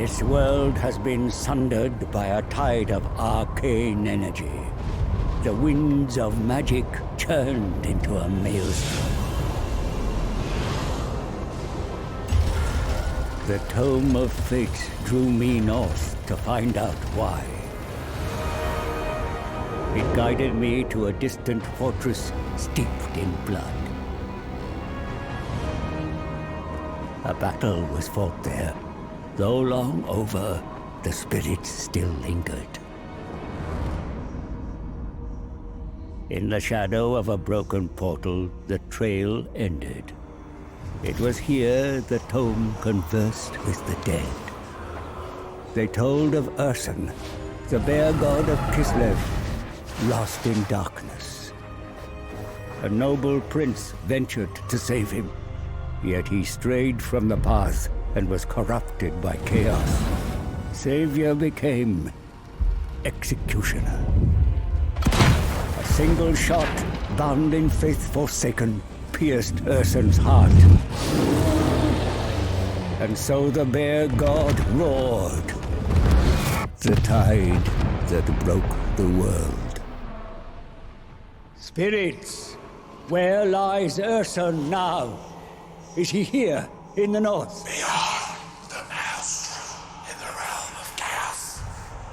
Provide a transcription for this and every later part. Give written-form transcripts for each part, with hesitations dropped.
This world has been sundered by a tide of arcane energy. The winds of magic churned into a maelstrom. The Tome of Fate drew me north to find out why. It guided me to a distant fortress steeped in blood. A battle was fought there. Though long over, the spirits still lingered. In the shadow of a broken portal, the trail ended. It was here the tome conversed with the dead. They told of Ursun, the bear god of Kislev, lost in darkness. A noble prince ventured to save him, yet he strayed from the path and was corrupted by chaos. Savior became executioner. A single shot, bound in faith forsaken, pierced Ursun's heart. And so the bear god roared. The tide that broke the world. Spirits, where lies Ursun now? Is he here, in the north? Beyond the maelstrom, in the realm of chaos,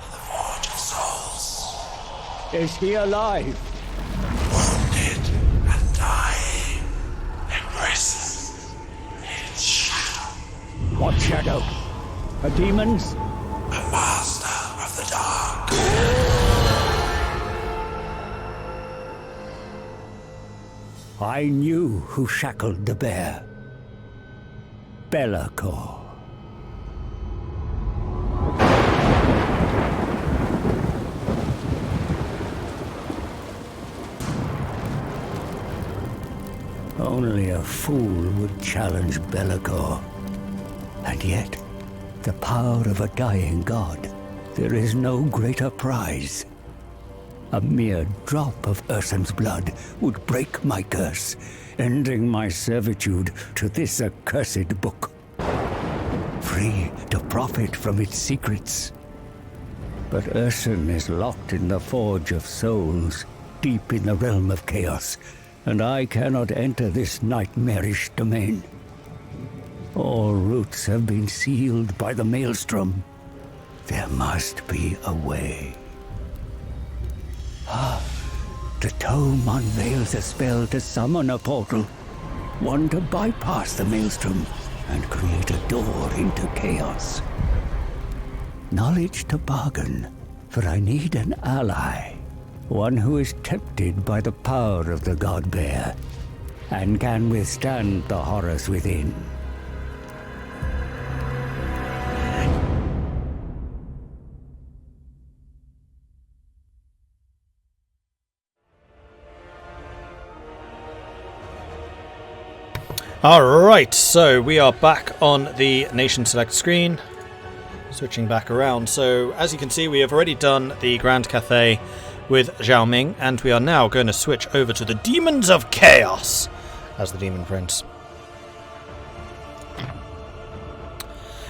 in the forge of souls. Is he alive? Wounded and dying, imprisoned in shadow. What shadow? A demon's? A master of the dark. I knew who shackled the bear. Be'lakor. Only a fool would challenge Be'lakor. And yet, the power of a dying god, there is no greater prize. A mere drop of Ursun's blood would break my curse, ending my servitude to this accursed book. Free to profit from its secrets. But Ursun is locked in the Forge of Souls, deep in the realm of chaos, and I cannot enter this nightmarish domain. All routes have been sealed by the maelstrom. There must be a way. The tome unveils a spell to summon a portal, one to bypass the maelstrom and create a door into chaos. Knowledge to bargain, for I need an ally, one who is tempted by the power of the god bear and can withstand the horrors within. Alright, so we are back on the nation select screen. Switching back around. So, as you can see, we have already done the Grand Cathay with Zhao Ming, and we are now going to switch over to the Demons of Chaos as the Daemon Prince.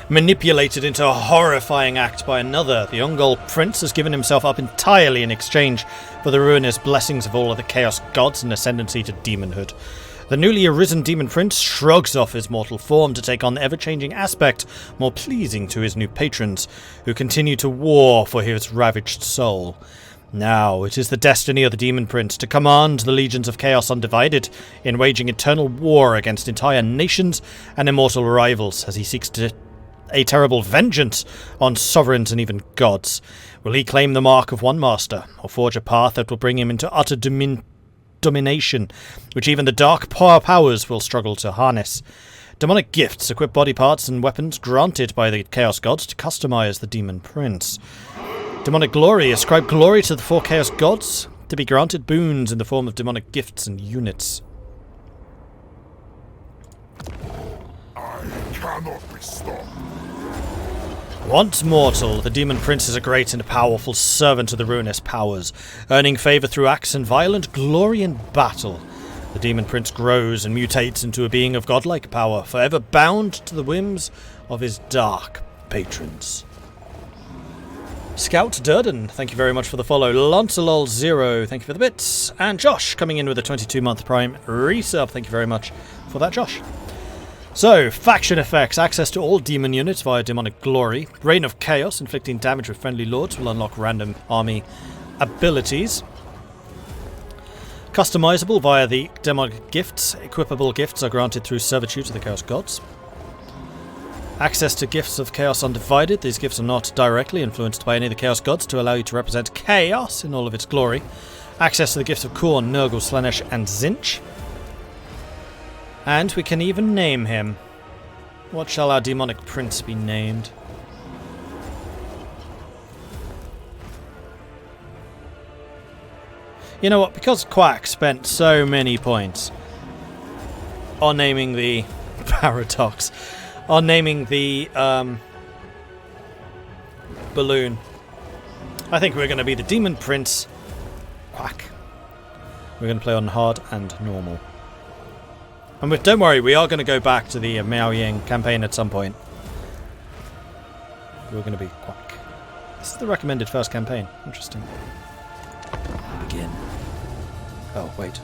Manipulated into a horrifying act by another, the Ungol Prince has given himself up entirely in exchange for the ruinous blessings of all of the Chaos Gods and ascendancy to demonhood. The newly arisen Daemon Prince shrugs off his mortal form to take on the ever-changing aspect more pleasing to his new patrons, who continue to war for his ravaged soul. Now it is the destiny of the Daemon Prince to command the legions of Chaos Undivided in waging eternal war against entire nations and immortal rivals as he seeks a terrible vengeance on sovereigns and even gods. Will he claim the mark of one master, or forge a path that will bring him into utter domination, which even the dark powers will struggle to harness? Demonic gifts equip body parts and weapons granted by the Chaos Gods to customize the Daemon Prince. Demonic glory ascribe glory to the four Chaos Gods to be granted boons in the form of demonic gifts and units. I cannot be stopped. Once mortal, the Daemon Prince is a great and powerful servant of the ruinous powers, earning favour through acts and violent glory in battle. The Daemon Prince grows and mutates into a being of godlike power, forever bound to the whims of his dark patrons. Scout Durden, thank you very much for the follow. Lancelol0, thank you for the bits. And Josh, coming in with a 22-month Prime resub. Thank you very much for that, Josh. So, faction effects. Access to all demon units via demonic glory. Reign of Chaos, inflicting damage with friendly lords, will unlock random army abilities. Customizable via the demonic gifts. Equipable gifts are granted through servitude to the Chaos Gods. Access to gifts of Chaos Undivided. These gifts are not directly influenced by any of the Chaos Gods to allow you to represent Chaos in all of its glory. Access to the gifts of Khorne, Nurgle, Slaanesh and Tzeentch. And we can even name him. What shall our demonic prince be named? You know what? Because Quack spent so many points on naming the Paradox, on naming the balloon, I think we're going to be the Demon Prince Quack. We're going to play on hard and normal. And don't worry, we are going to go back to the Miao Ying campaign at some point. We're going to be Quack. This is the recommended first campaign. Interesting. Begin. Oh, wait.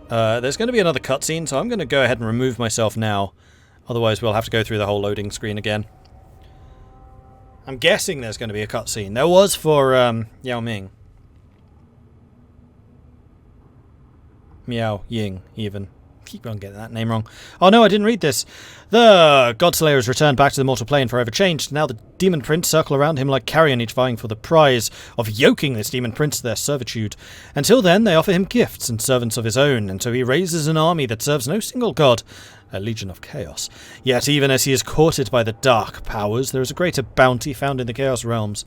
There's going to be another cutscene, so I'm going to go ahead and remove myself now. Otherwise, we'll have to go through the whole loading screen again. I'm guessing there's going to be a cutscene. There was for Yao Ming. Miao Ying, even. Keep on getting that name wrong. Oh no, I didn't read this. The Godslayer has returned back to the mortal plane, forever changed. Now the Demon Prince circle around him like carrion, each vying for the prize of yoking this Demon Prince to their servitude. Until then, they offer him gifts and servants of his own, and so he raises an army that serves no single god, a legion of chaos. Yet even as he is courted by the dark powers, there is a greater bounty found in the Chaos realms.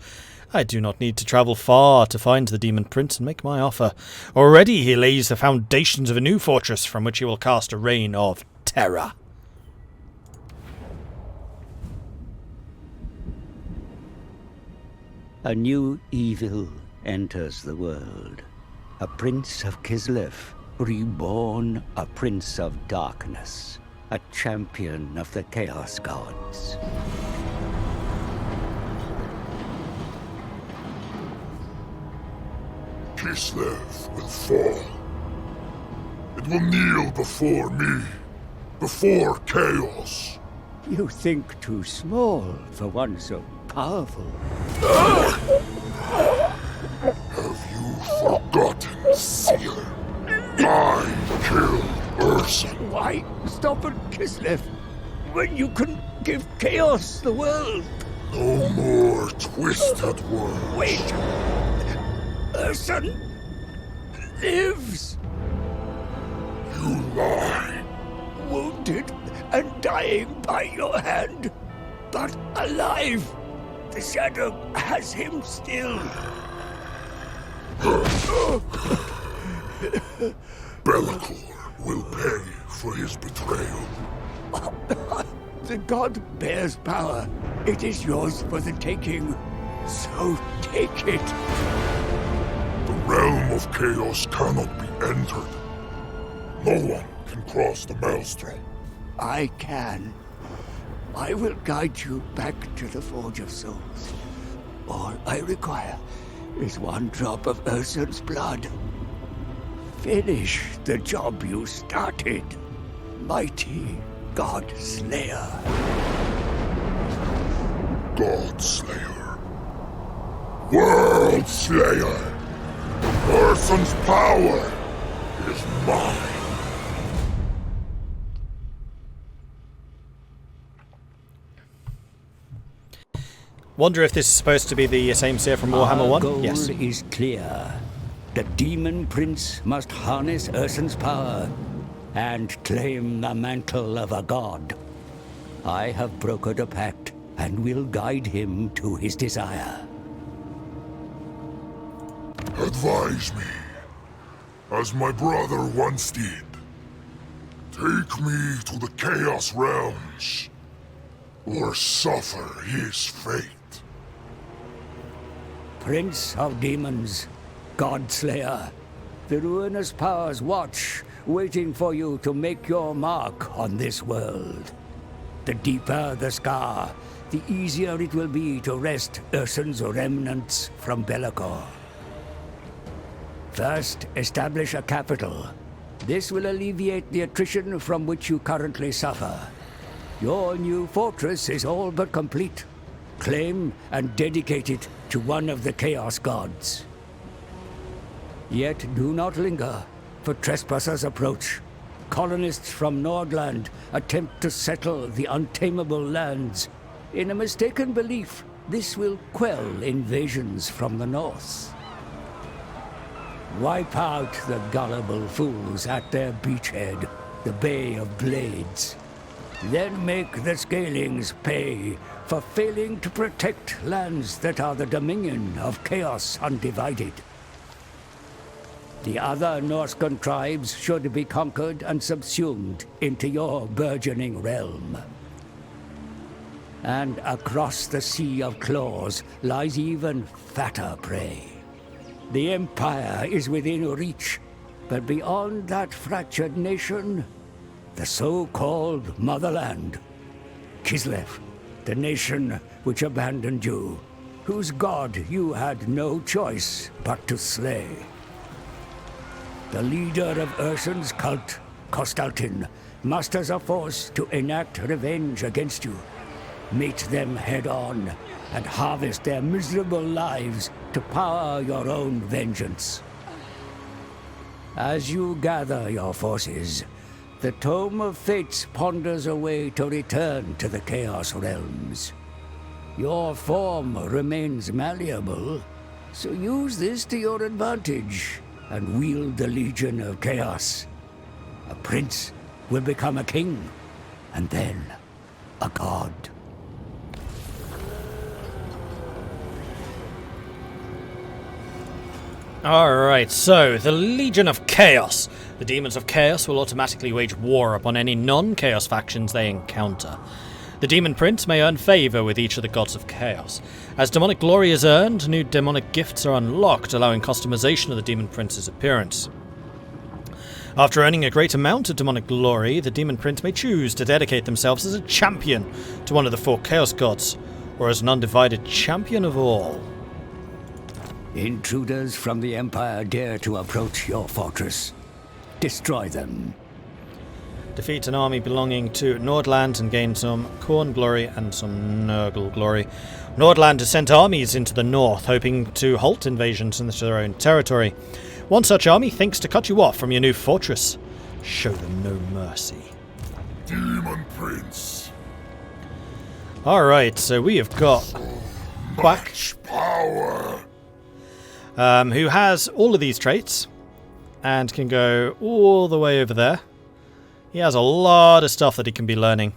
I do not need to travel far to find the Demon Prince and make my offer. Already he lays the foundations of a new fortress from which he will cast a reign of terror. A new evil enters the world. A prince of Kislev, reborn a prince of darkness. A champion of the Chaos Gods. Kislev will fall. It will kneel before me, before chaos. You think too small for one so powerful. Have you forgotten, Seer? I killed Urson. Why stop at Kislev when you can give chaos the world? No more twisted words. Wait! Urson lives! You lie. Wounded and dying by your hand, but alive. The shadow has him still. Be'lakor will pay for his betrayal. The god bears power. It is yours for the taking. So take it. The realm of chaos cannot be entered. No one can cross the maelstrom. I can. I will guide you back to the Forge of Souls. All I require is one drop of Urson's blood. Finish the job you started, mighty God Slayer. God Slayer. World Slayer. Urson's power is mine. Wonder if this is supposed to be the same seer from Warhammer 1? Our goal Yes. is clear. The Demon Prince must harness Urson's power and claim the mantle of a god. I have brokered a pact and will guide him to his desire. Advise me, as my brother once did. Take me to the Chaos Realms, or suffer his fate. Prince of Demons, Godslayer, the ruinous powers watch, waiting for you to make your mark on this world. The deeper the scar, the easier it will be to wrest Ursun's remnants from Be'lakor. First, establish a capital. This will alleviate the attrition from which you currently suffer. Your new fortress is all but complete. Claim and dedicate it to one of the Chaos Gods. Yet do not linger, for trespassers approach. Colonists from Nordland attempt to settle the untamable lands. In a mistaken belief, this will quell invasions from the north. Wipe out the gullible fools at their beachhead, the Bay of Blades. Then make the Scalings pay for failing to protect lands that are the dominion of Chaos Undivided. The other Norscan tribes should be conquered and subsumed into your burgeoning realm. And across the Sea of Claws lies even fatter prey. The Empire is within reach, but beyond that fractured nation, the so-called Motherland. Kislev, the nation which abandoned you, whose god you had no choice but to slay. The leader of Ursun's cult, Kostaltin, musters a force to enact revenge against you. Meet them head-on and harvest their miserable lives to power your own vengeance. As you gather your forces, the Tome of Fates ponders a way to return to the Chaos Realms. Your form remains malleable, so use this to your advantage and wield the Legion of Chaos. A prince will become a king, and then a god. Alright, so the Legion of Chaos. The Demons of Chaos will automatically wage war upon any non-Chaos factions they encounter. The Daemon Prince may earn favour with each of the Gods of Chaos. As demonic glory is earned, new demonic gifts are unlocked, allowing customization of the Daemon Prince's appearance. After earning a great amount of demonic glory, the Daemon Prince may choose to dedicate themselves as a champion to one of the 4 Chaos Gods, or as an undivided champion of all. Intruders from the Empire dare to approach your fortress. Destroy them. Defeat an army belonging to Nordland and gain some Khorne glory and some Nurgle glory. Nordland has sent armies into the north, hoping to halt invasions into their own territory. One such army thinks to cut you off from your new fortress. Show them no mercy. Daemon Prince. Alright, so we have got Quack, Much power. who has all of these traits and can go all the way over there. He has a lot of stuff that he can be learning.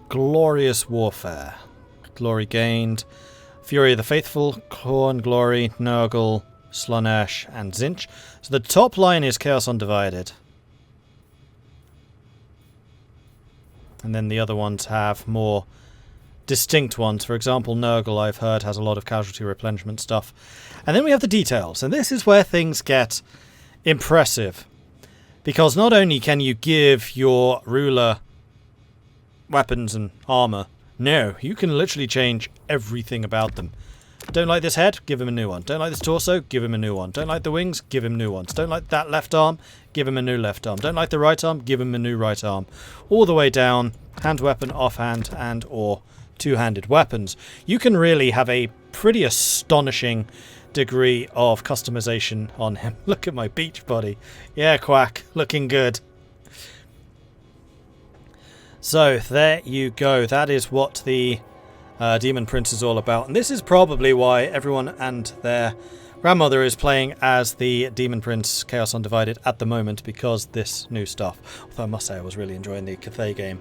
Glorious Warfare. Glory gained. Fury of the Faithful, Khorne Glory, Nurgle, Slaanesh, and Tzeentch. So the top line is Chaos Undivided. And then the other ones have more distinct ones. For example, Nurgle, I've heard, has a lot of casualty replenishment stuff. And then we have the details. And this is where things get impressive. Because not only can you give your ruler weapons and armor, no, you can literally change everything about them. Don't like this head? Give him a new one. Don't like this torso? Give him a new one. Don't like the wings? Give him new ones. Don't like that left arm? Give him a new left arm. Don't like the right arm? Give him a new right arm. All the way down, hand weapon, offhand, and or two-handed weapons. You can really have a pretty astonishing degree of customization on him. Look at my beach body. Yeah, Quack, looking good. So, there you go. That is what the Daemon Prince is all about. And this is probably why everyone and their grandmother is playing as the Daemon Prince Chaos Undivided at the moment, because this new stuff. Although I must say I was really enjoying the Cathay game.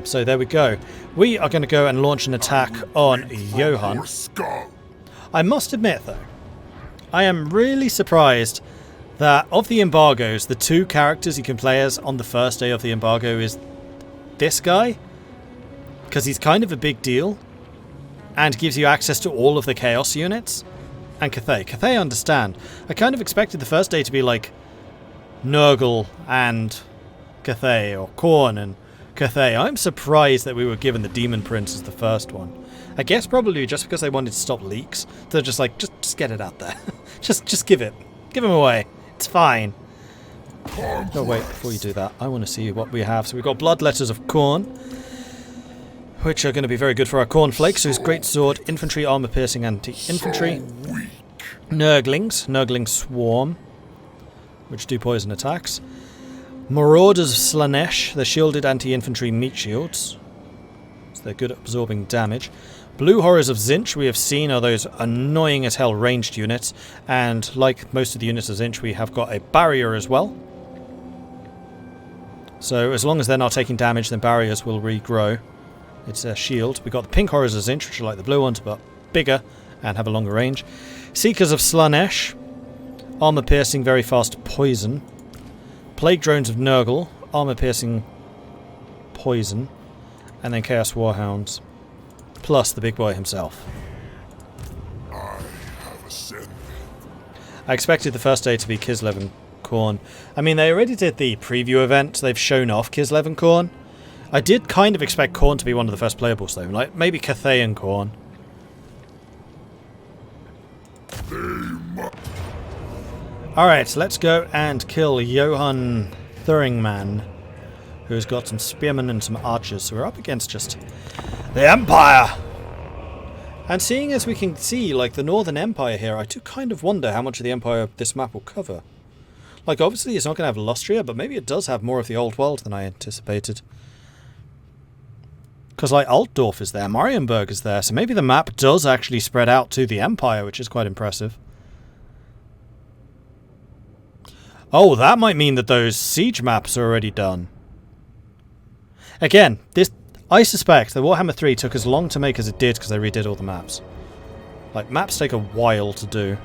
So there we go. We are going to go and launch an attack on Johan. I must admit, though, I am really surprised that of the embargoes, the 2 characters you can play as on the first day of the embargo is this guy, because he's kind of a big deal and gives you access to all of the chaos units, and Cathay. Cathay, I understand. I kind of expected the first day to be like Nurgle and Cathay, or Khorne and Cathay. I'm surprised that we were given the Daemon Prince as the first one. I guess probably just because they wanted to stop leaks. They're just like, just get it out there. just give it. Give him away. It's fine. No, wait, before you do that, I want to see what we have. So we've got Bloodletters of Khorne, which are going to be very good for our cornflakes. So his great sword, infantry, armor piercing, anti-infantry. Nurglings, Nurgling Swarm, which do poison attacks. Marauders of Slanesh, they're shielded anti-infantry meat shields. So they're good at absorbing damage. Blue Horrors of Zinch, we have seen, are those annoying as hell ranged units. And like most of the units of Zinch, we have got a barrier as well. So as long as they're not taking damage, then barriers will regrow. It's a shield. We've got the Pink Horrors of Zinch, which are like the blue ones, but bigger and have a longer range. Seekers of Slanesh, armor piercing, very fast poison. Plague Drones of Nurgle, armor piercing, poison. And then Chaos Warhounds, plus the big boy himself. I expected the first day to be Kislev and Khorne. I mean, they already did the preview event. They've shown off Kislev and Khorne. I did kind of expect Khorne to be one of the first playables, though. Like, maybe Cathay and Khorne. Alright, let's go and kill Johann Thuringman, who's got some spearmen and some archers. So we're up against just the Empire! And seeing as we can see, like, the Northern Empire here, I do kind of wonder how much of the Empire this map will cover. Like, obviously it's not going to have Lustria, but maybe it does have more of the Old World than I anticipated. Because, like, Altdorf is there, Marienburg is there, so maybe the map does actually spread out to the Empire, which is quite impressive. Oh, that might mean that those siege maps are already done. Again, I suspect that Warhammer 3 took as long to make as it did because they redid all the maps. Like, maps take a while to do.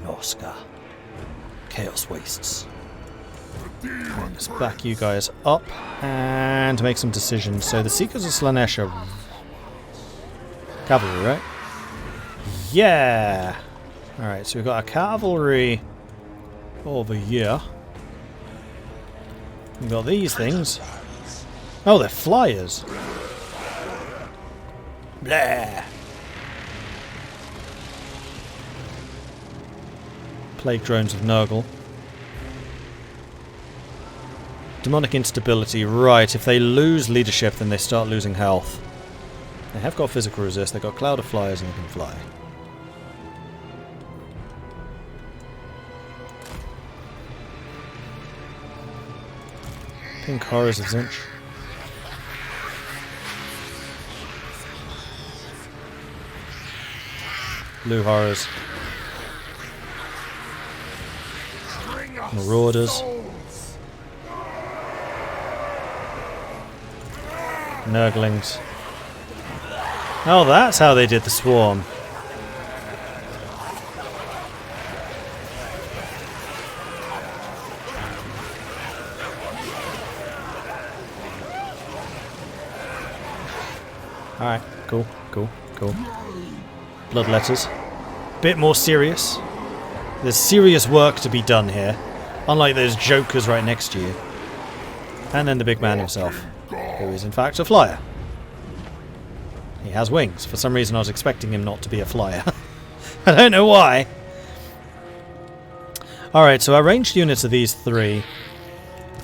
Norska. Chaos Wastes. Let's back you guys up and make some decisions. So the Seekers of Slanesh are cavalry, right? Yeah! Alright, so we've got our cavalry over here. We've got these things. Oh, they're flyers. Blah! Plague Drones of Nurgle. Demonic instability. Right, if they lose leadership, then they start losing health. They have got physical resist, they've got Cloud of Flyers, and they can fly. Pink Horrors of Zinch. Blue Horrors. Marauders. Nurglings. Oh, that's how they did the swarm. Alright, cool. Bloodletters. Bit more serious. There's serious work to be done here. Unlike those jokers right next to you. And then the big man himself, who is in fact a flyer. He has wings. For some reason I was expecting him not to be a flyer. I don't know why. Alright, so our ranged units are these three.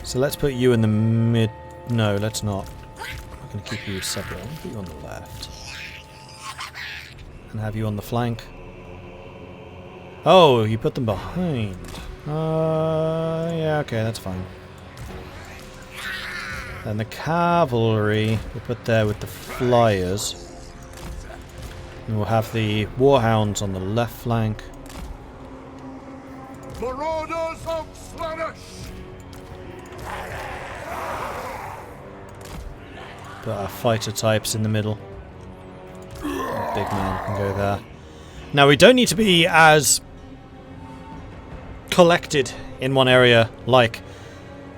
So let's put you in the mid... No, let's not. I'm going to keep you separate. I'm going to put you on the left. And have you on the flank. Oh, you put them behind. Yeah, okay, that's fine. And the cavalry we put there with the flyers. And we'll have the warhounds on the left flank. Marauders of Slanesh! Put our fighter types in the middle. The big man can go there. Now we don't need to be as collected in one area like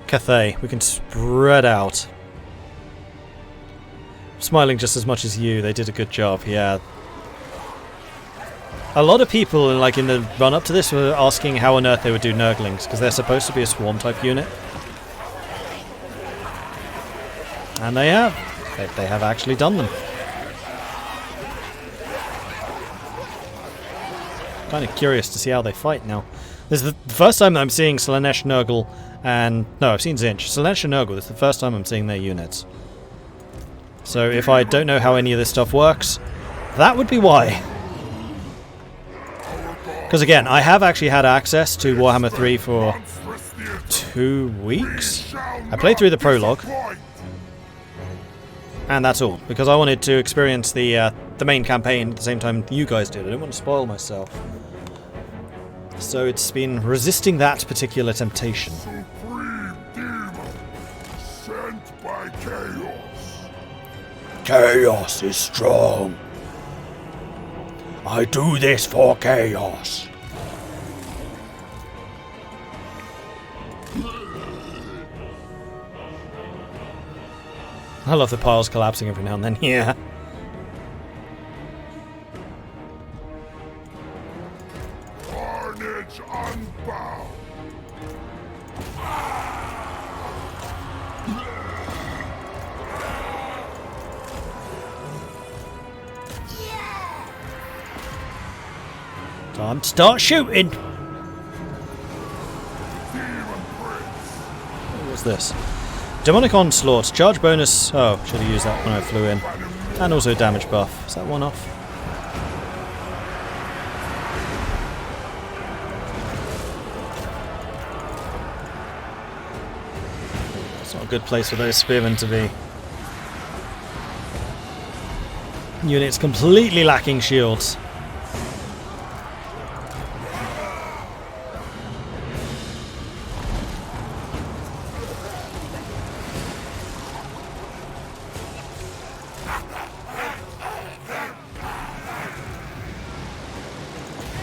Cathay. We can spread out. smiling just as much as you. They did a good job, yeah. A lot of people, like in the run-up to this, were asking how on earth they would do Nurglings, because they're supposed to be a swarm-type unit. And they have. They have actually done them. Kind of curious to see how they fight now. This is the first time that I'm seeing Slaanesh Nurgle and... No, I've seen Zinch. Slaanesh and Nurgle, this is the first time I'm seeing their units. So if I don't know how any of this stuff works, that would be why. Because again, I have actually had access to Warhammer 3 for 2 weeks. I played through the prologue. And that's all, because I wanted to experience the main campaign at the same time you guys did. I didn't want to spoil myself. So it's been resisting that particular temptation. Supreme demon, sent by chaos. Chaos is strong. I do this for chaos. I love the piles collapsing every now and then, yeah. Carnage unbound. Time to start shooting! What was this? Demonic Onslaught, charge bonus. Oh, should have used that when I flew in. And also damage buff. Is that one off? It's not a good place for those spearmen to be. Units completely lacking shields.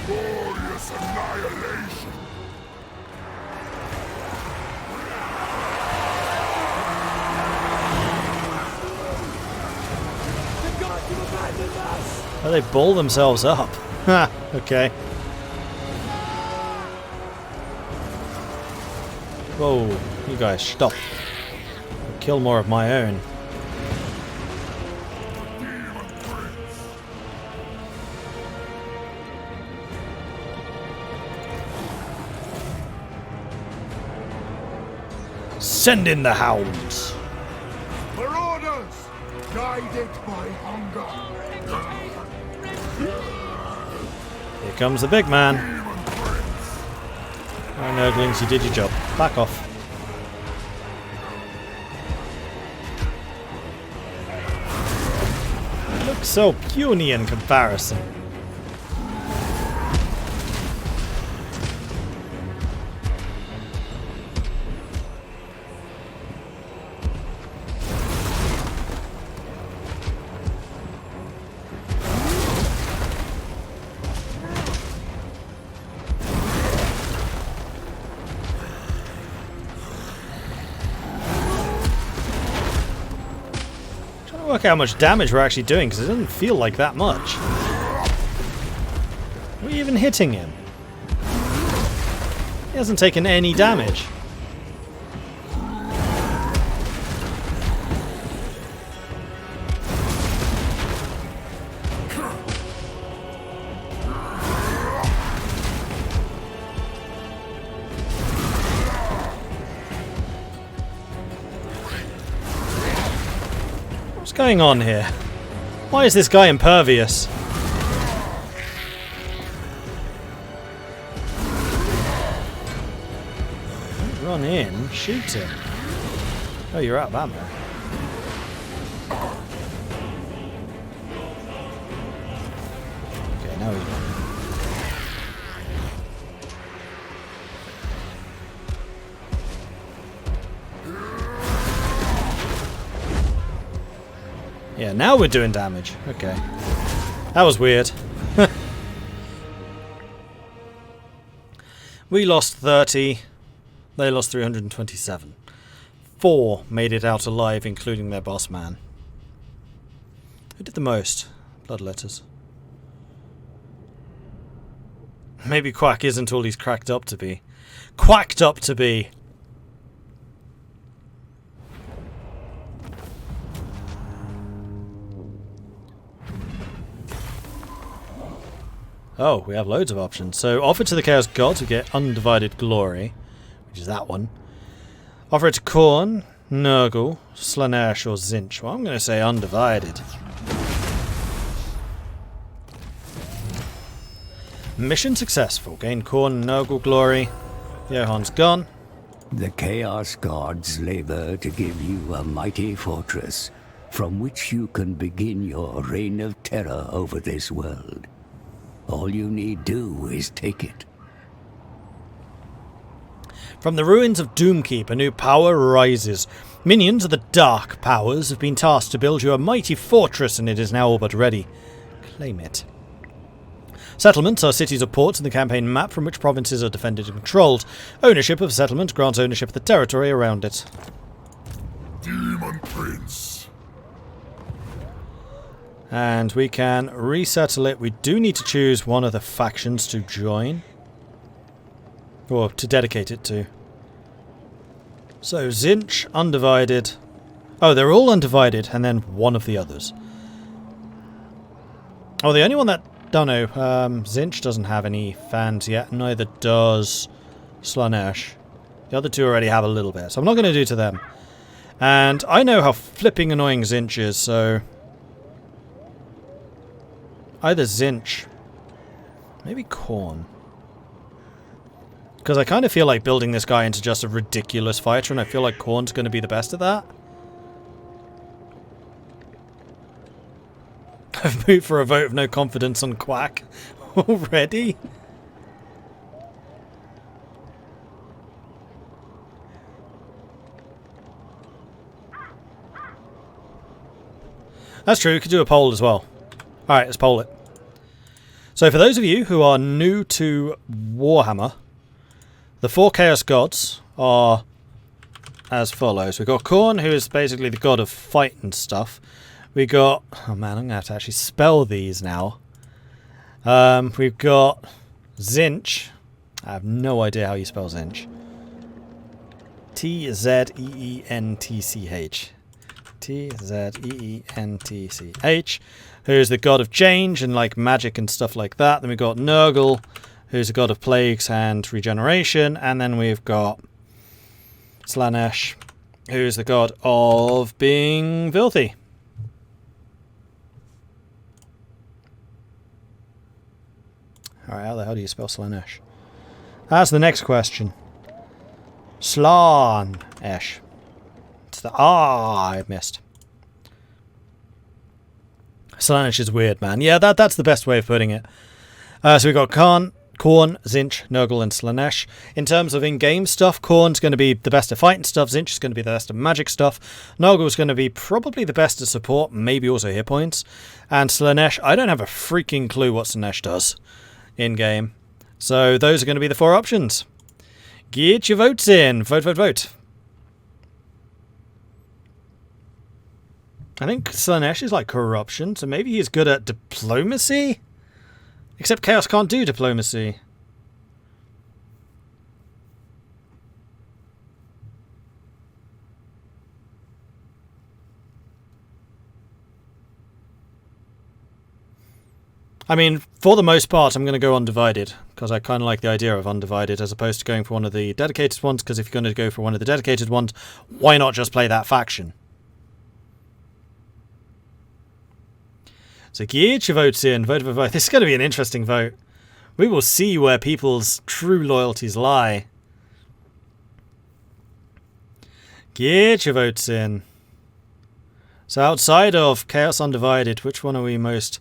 Glorious annihilation. Oh, they ball themselves up. Ha, okay. Whoa, you guys, stop. I'll kill more of my own. Daemon Prince. Send in the hounds. Marauders, guided by hunger. Here comes the big man. Daemon Prince. Alright, Nurglings, you did your job. Back off. Looks so puny in comparison. Work out how much damage we're actually doing, because it doesn't feel like that much. Are we even hitting him? He hasn't taken any damage. What's going on here? Why is this guy impervious? Don't run in, shoot him. Oh, you're out of ammo. Okay, now he's running. Yeah, now we're doing damage. Okay. That was weird. We lost 30. They lost 327. 4 made it out alive, including their boss man. Who did the most? Bloodletters. Maybe Quack isn't all he's cracked up to be. Quacked up to be! Oh, we have loads of options. So, offer to the Chaos Gods, we get Undivided Glory, which is that one. Offer it to Khorne, Nurgle, Slaanesh, or Tzeentch. Well, I'm going to say Undivided. Mission successful. Gain Khorne, Nurgle Glory. Johan's gone. The Chaos Gods labor to give you a mighty fortress from which you can begin your reign of terror over this world. All you need do is take it. From the ruins of Doomkeep, a new power rises. Minions of the Dark Powers have been tasked to build you a mighty fortress, and it is now all but ready. Claim it. Settlements are cities or ports in the campaign map from which provinces are defended and controlled. Ownership of a settlement grants ownership of the territory around it. Daemon Prince. And we can resettle it. We do need to choose one of the factions to join. Or to dedicate it to. So, Tzeentch, Undivided. Oh, they're all Undivided, and then one of the others. Oh, the only one that... Don't know. Tzeentch doesn't have any fans yet. Neither does Slaanesh. The other two already have a little bit, so I'm not going to do to them. And I know how flipping annoying Tzeentch is, so... Either Tzeentch. Maybe Khorne. Because I kind of feel like building this guy into just a ridiculous fighter, and I feel like Khorne's going to be the best at that. I've moved for a vote of no confidence on Quack already. That's true, we could do a poll as well. Alright, let's poll it. So for those of you who are new to Warhammer, the 4 Chaos Gods are as follows. We've got Khorne, who is basically the god of fight and stuff. We got... Oh man, I'm going to have to actually spell these now. We've got Tzeentch. I have no idea how you spell Tzeentch. T-Z-E-E-N-T-C-H. T-Z-E-E-N-T-C-H. Who's the god of change and like magic and stuff like that. Then we've got Nurgle, who's the god of plagues and regeneration. And then we've got Slaanesh, who's the god of being filthy. Alright, how the hell do you spell Slaanesh? That's the next question. Slaanesh. It's the... Ah, I missed. Slaanesh is weird, man. Yeah, that's the best way of putting it. So we've got Khorne, Tzeentch, Nurgle, and Slaanesh. In terms of in-game stuff, Khorne's going to be the best at fighting stuff. Tzeentch is going to be the best at magic stuff. Nurgle's going to be probably the best at support, maybe also hit points. And Slaanesh, I don't have a freaking clue what Slaanesh does in-game. So those are going to be the 4 options. Get your votes in. Vote, vote, vote. I think Slaanesh is like corruption, so maybe he's good at diplomacy? Except Chaos can't do diplomacy. I mean, for the most part, I'm going to go Undivided, because I kind of like the idea of Undivided as opposed to going for one of the dedicated ones, because if you're going to go for one of the dedicated ones, why not just play that faction? So get your votes in. Vote, vote, vote. This is going to be an interesting vote. We will see where people's true loyalties lie. Get your votes in. So outside of Chaos Undivided, which one are we most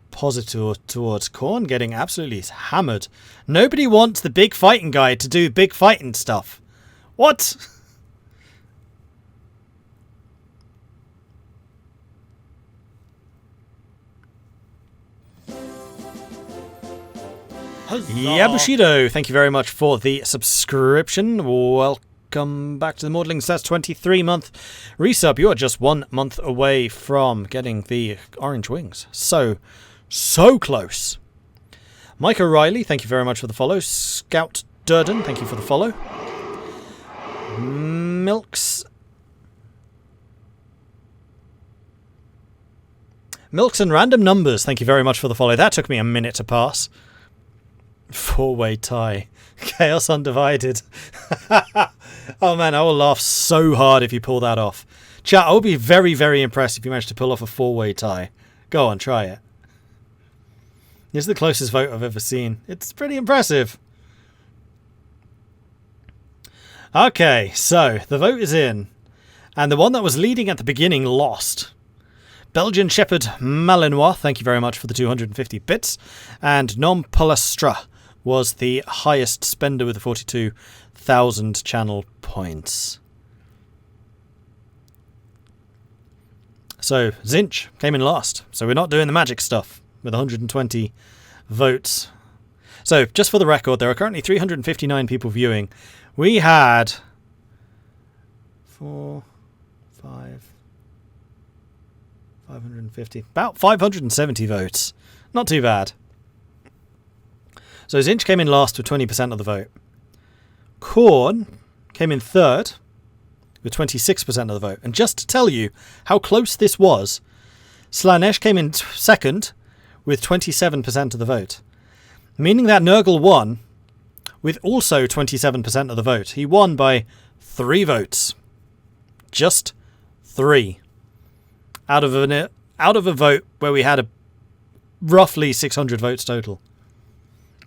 positive towards? Khorne getting absolutely hammered. Nobody wants the big fighting guy to do big fighting stuff. What? Yabushido, thank you very much for the subscription. Welcome welcome back to the Maudlings. That's 23-month resub. You are just 1 month away from getting the orange wings. So close. Mike O'Reilly, thank you very much for the follow. Scout Durden, thank you for the follow. Milks and Random Numbers, thank you very much for the follow. That took me a minute to pass. 4-way tie. Chaos Undivided. Oh man, I will laugh so hard if you pull that off. Chat, I will be very, very impressed if you manage to pull off a 4-way tie. Go on, try it. It's the closest vote I've ever seen. It's pretty impressive. Okay, so the vote is in. And the one that was leading at the beginning lost. Belgian Shepherd Malinois, thank you very much for the 250 bits. And Nom Palastra was the highest spender with the 42,000 channel points. So Zinch came in last. So we're not doing the magic stuff with 120 votes. So just for the record, there are currently 359 people viewing. We had 550, about 570 votes. Not too bad. So Zinch came in last with 20% of the vote. Khorne came in third with 26% of the vote. And just to tell you how close this was, Slanesh came in second with 27% of the vote. Meaning that Nurgle won with also 27% of the vote. He won by 3 votes. Just 3. Out of a vote where we had roughly 600 votes total.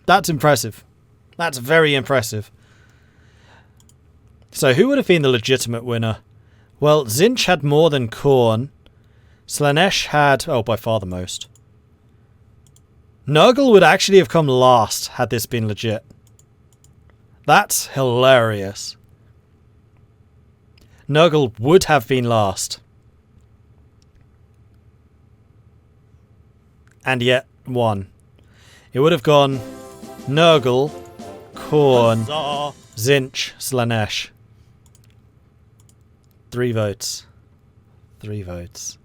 That's impressive. That's very impressive. So who would have been the legitimate winner? Well, Zinch had more than Khorne. Slanesh had, by far the most. Nurgle would actually have come last had this been legit. That's hilarious. Nurgle would have been last. And yet won. It would have gone Nurgle, Khorne, Zinch, Slanesh. 3 votes. 3 votes.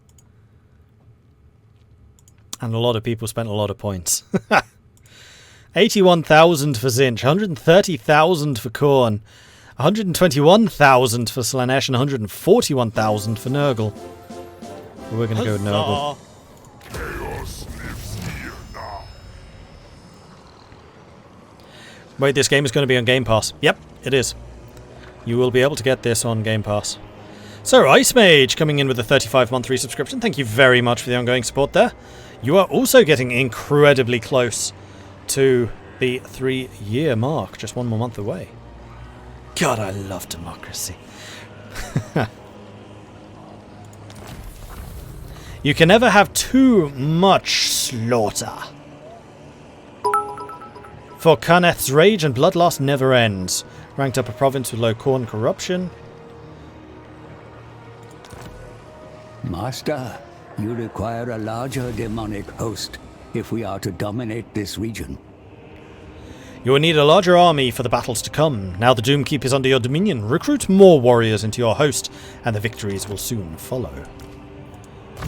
And a lot of people spent a lot of points. 81,000 for Zinch, 130,000 for Khorne, 121,000 for Slanesh, and 141,000 for Nurgle. We're going to go with Nurgle. Chaos lives here now. Wait, this game is going to be on Game Pass. Yep, it is. You will be able to get this on Game Pass. So, Ice Mage coming in with a 35-month resubscription. Thank you very much for the ongoing support there. You are also getting incredibly close to the 3-year mark. Just 1 more month away. God, I love democracy. You can never have too much slaughter. For Karneth's rage and bloodlust never ends. Ranked up a province with low Khorne corruption. Master, you require a larger demonic host if we are to dominate this region. You will need a larger army for the battles to come. Now the Doomkeep is under your dominion. Recruit more warriors into your host, and the victories will soon follow.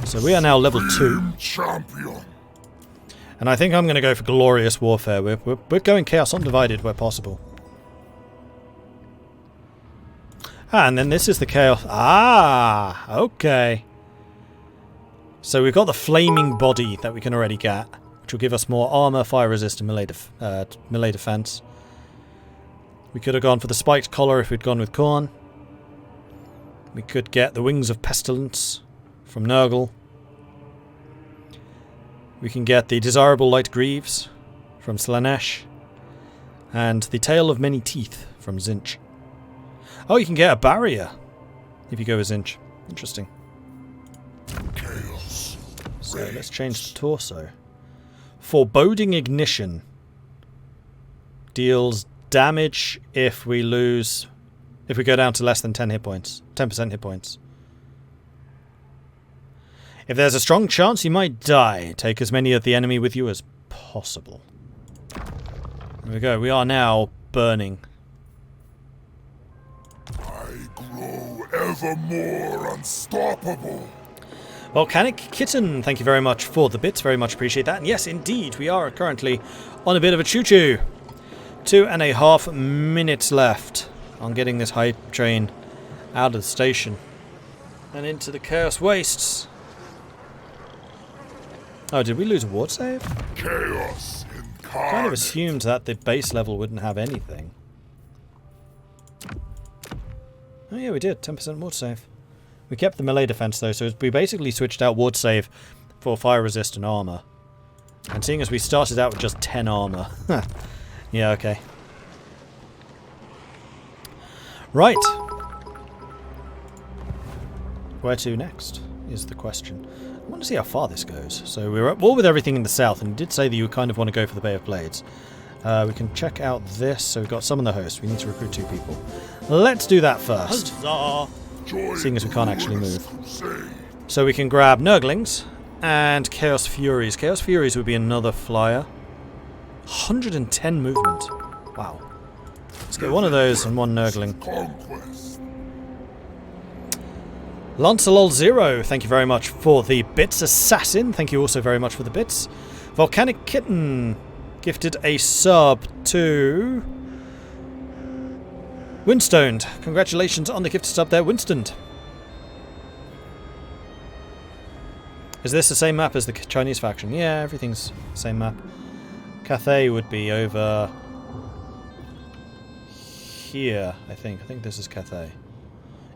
So we are now level 2. Champion. And I think I'm going to go for Glorious Warfare. We're going Chaos Undivided where possible. And then this is the Chaos... okay. So we've got the Flaming Body that we can already get, which will give us more armor, fire resist, and melee defense. We could have gone for the Spiked Collar if we'd gone with Khorne. We could get the Wings of Pestilence from Nurgle. We can get the Desirable Light Greaves from Slanesh. And the Tail of Many Teeth from Zinch. Oh, you can get a barrier if you go with Zinch. Interesting. Chaos. So let's change the torso. Foreboding Ignition. Deals damage if we go down to less than 10 hit points. 10% hit points. If there's a strong chance you might die, take as many of the enemy with you as possible. There we go. We are now burning. ever more unstoppable. Volcanic Kitten, thank you very much for the bits. Very much appreciate that. And yes, indeed, we are currently on a bit of a choo-choo. 2.5 minutes left on getting this hype train out of the station and into the Chaos Wastes. Oh, did we lose a ward save? Chaos incarnate. Kind of assumed that the base level wouldn't have anything. Oh yeah, we did. 10% ward save. We kept the melee defense though, so we basically switched out ward save for fire resistant armor. And seeing as we started out with just 10 armor. Yeah, okay. Right. Where to next is the question. I want to see how far this goes. So we're at war with everything in the south, and you did say that you kind of want to go for the Bay of Blades. We can check out this. So we've got Summon the Host. We need to recruit 2 people. Let's do that first. Huzzah! Seeing as we can't actually move. So we can grab Nurglings and Chaos Furies. Chaos Furies would be another flyer. 110 movement. Wow. Let's get one of those and one Nurgling. Conquest. Lancelot Zero, thank you very much for the bits. Assassin, thank you also very much for the bits. Volcanic Kitten gifted a sub to Winstoned. Congratulations on the gifted sub there, Winstoned. Is this the same map as the Chinese faction? Yeah, everything's the same map. Cathay would be over here, I think. I think this is Cathay.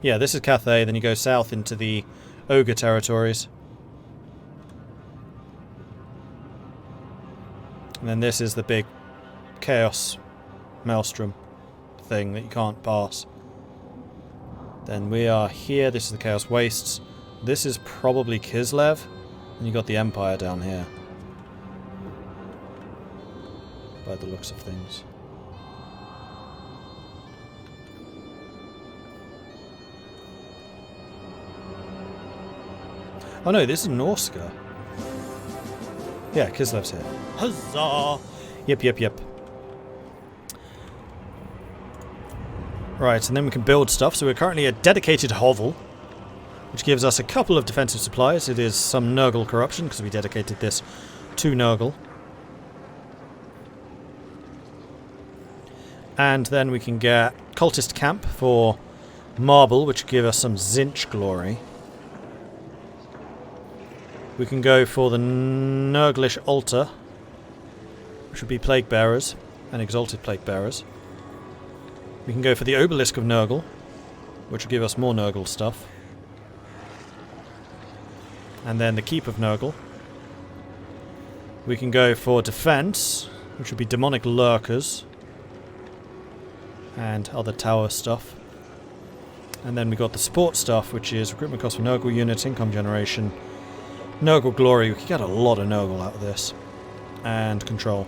Yeah, this is Cathay, then you go south into the Ogre territories. And then this is the big Chaos Maelstrom thing that you can't pass. Then we are here, this is the Chaos Wastes. This is probably Kislev, and you got the Empire down here. By the looks of things. Oh no, this is Norska. Yeah, Kislev's here. Huzzah! Yep. Right, and then we can build stuff. So we're currently a dedicated hovel, which gives us a couple of defensive supplies. It is some Nurgle corruption, because we dedicated this to Nurgle. And then we can get Cultist Camp for marble, which will give us some Zinch glory. We can go for the Nurglish Altar, which would be Plague Bearers and Exalted Plague Bearers. We can go for the Obelisk of Nurgle, which will give us more Nurgle stuff. And then the Keep of Nurgle. We can go for Defense, which would be Demonic Lurkers and other tower stuff. And then we got the Sport stuff, which is recruitment cost for Nurgle units, income generation, Nurgle glory. We can get a lot of Nurgle out of this. And control.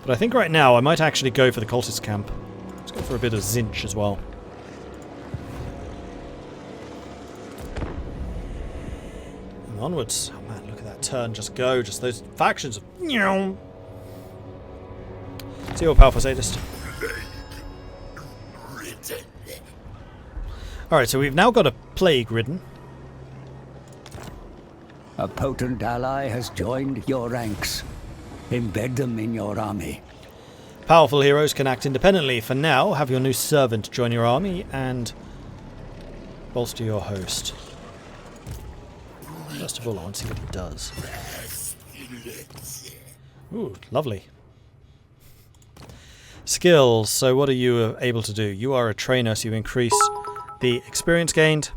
But I think right now I might actually go for the Cultist Camp. Let's go for a bit of Zinch as well. And onwards. Oh man, look at that turn just go. Just those factions. See what powerful sadist. Alright, so we've now got a plague ridden. A potent ally has joined your ranks. Embed them in your army. Powerful heroes can act independently. For now, have your new servant join your army and bolster your host. First of all, I want to see what he does. Ooh, lovely. Skills. So what are you able to do? You are a trainer, so you increase the experience gained.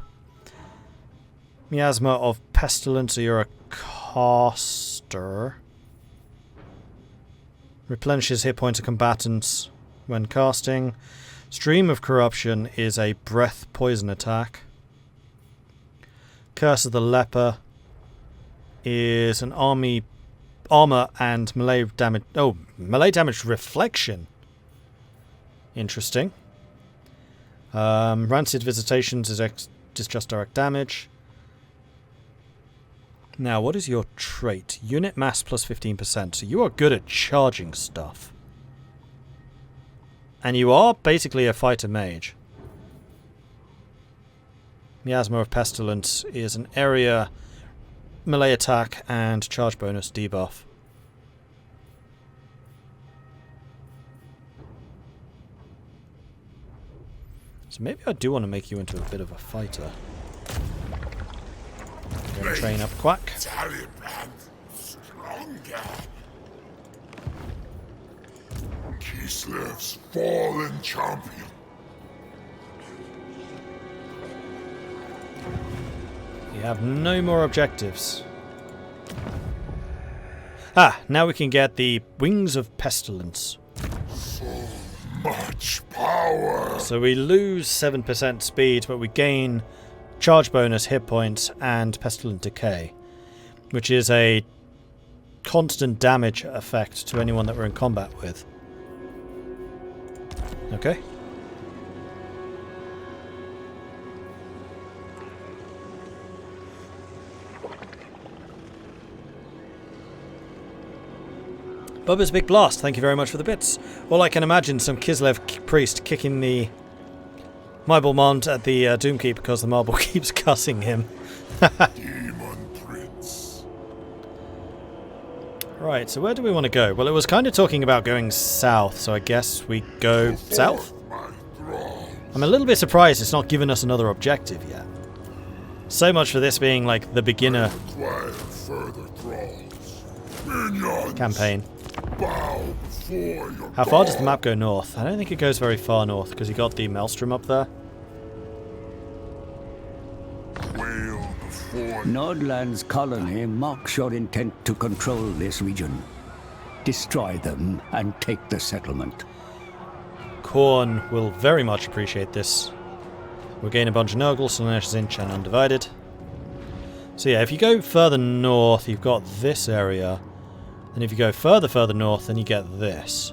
Miasma of Pestilence, so you're a caster. Replenishes hit points of combatants when casting. Stream of Corruption is a breath poison attack. Curse of the Leper is an armor and melee damage. Oh, melee damage reflection. Interesting. Rancid Visitations is just direct damage. Now, what is your trait? Unit mass plus 15%. So you are good at charging stuff. And you are basically a fighter mage. Miasma of Pestilence is an area melee attack and charge bonus debuff. So maybe I do want to make you into a bit of a fighter. I'm going to train up Quack. Kislev's fallen champion. You have no more objectives. Ah, now we can get the Wings of Pestilence. So much power. So we lose 7% speed, but we gain charge bonus, hit points, and pestilent decay, which is a constant damage effect to anyone that we're in combat with. Okay. Bubba's Big Blast, thank you very much for the bits. Well, I can imagine some Kislev priest kicking the Marble Mont at the Doomkeep because the marble keeps cussing him. Daemon Prince. Right, so where do we want to go? Well, it was kind of talking about going south, so I guess we go south? I'm a little bit surprised it's not given us another objective yet. So much for this being like the beginner campaign. How far does the map go north? I don't think it goes very far north because you got the Maelstrom up there. Nordland's colony mocks your intent to control this region. Destroy them and take the settlement. Khorne will very much appreciate this. We'll gain a bunch of Nurgle, Slaanesh, Zinch, and Undivided. So yeah, if you go further north, you've got this area. And if you go further north, then you get this,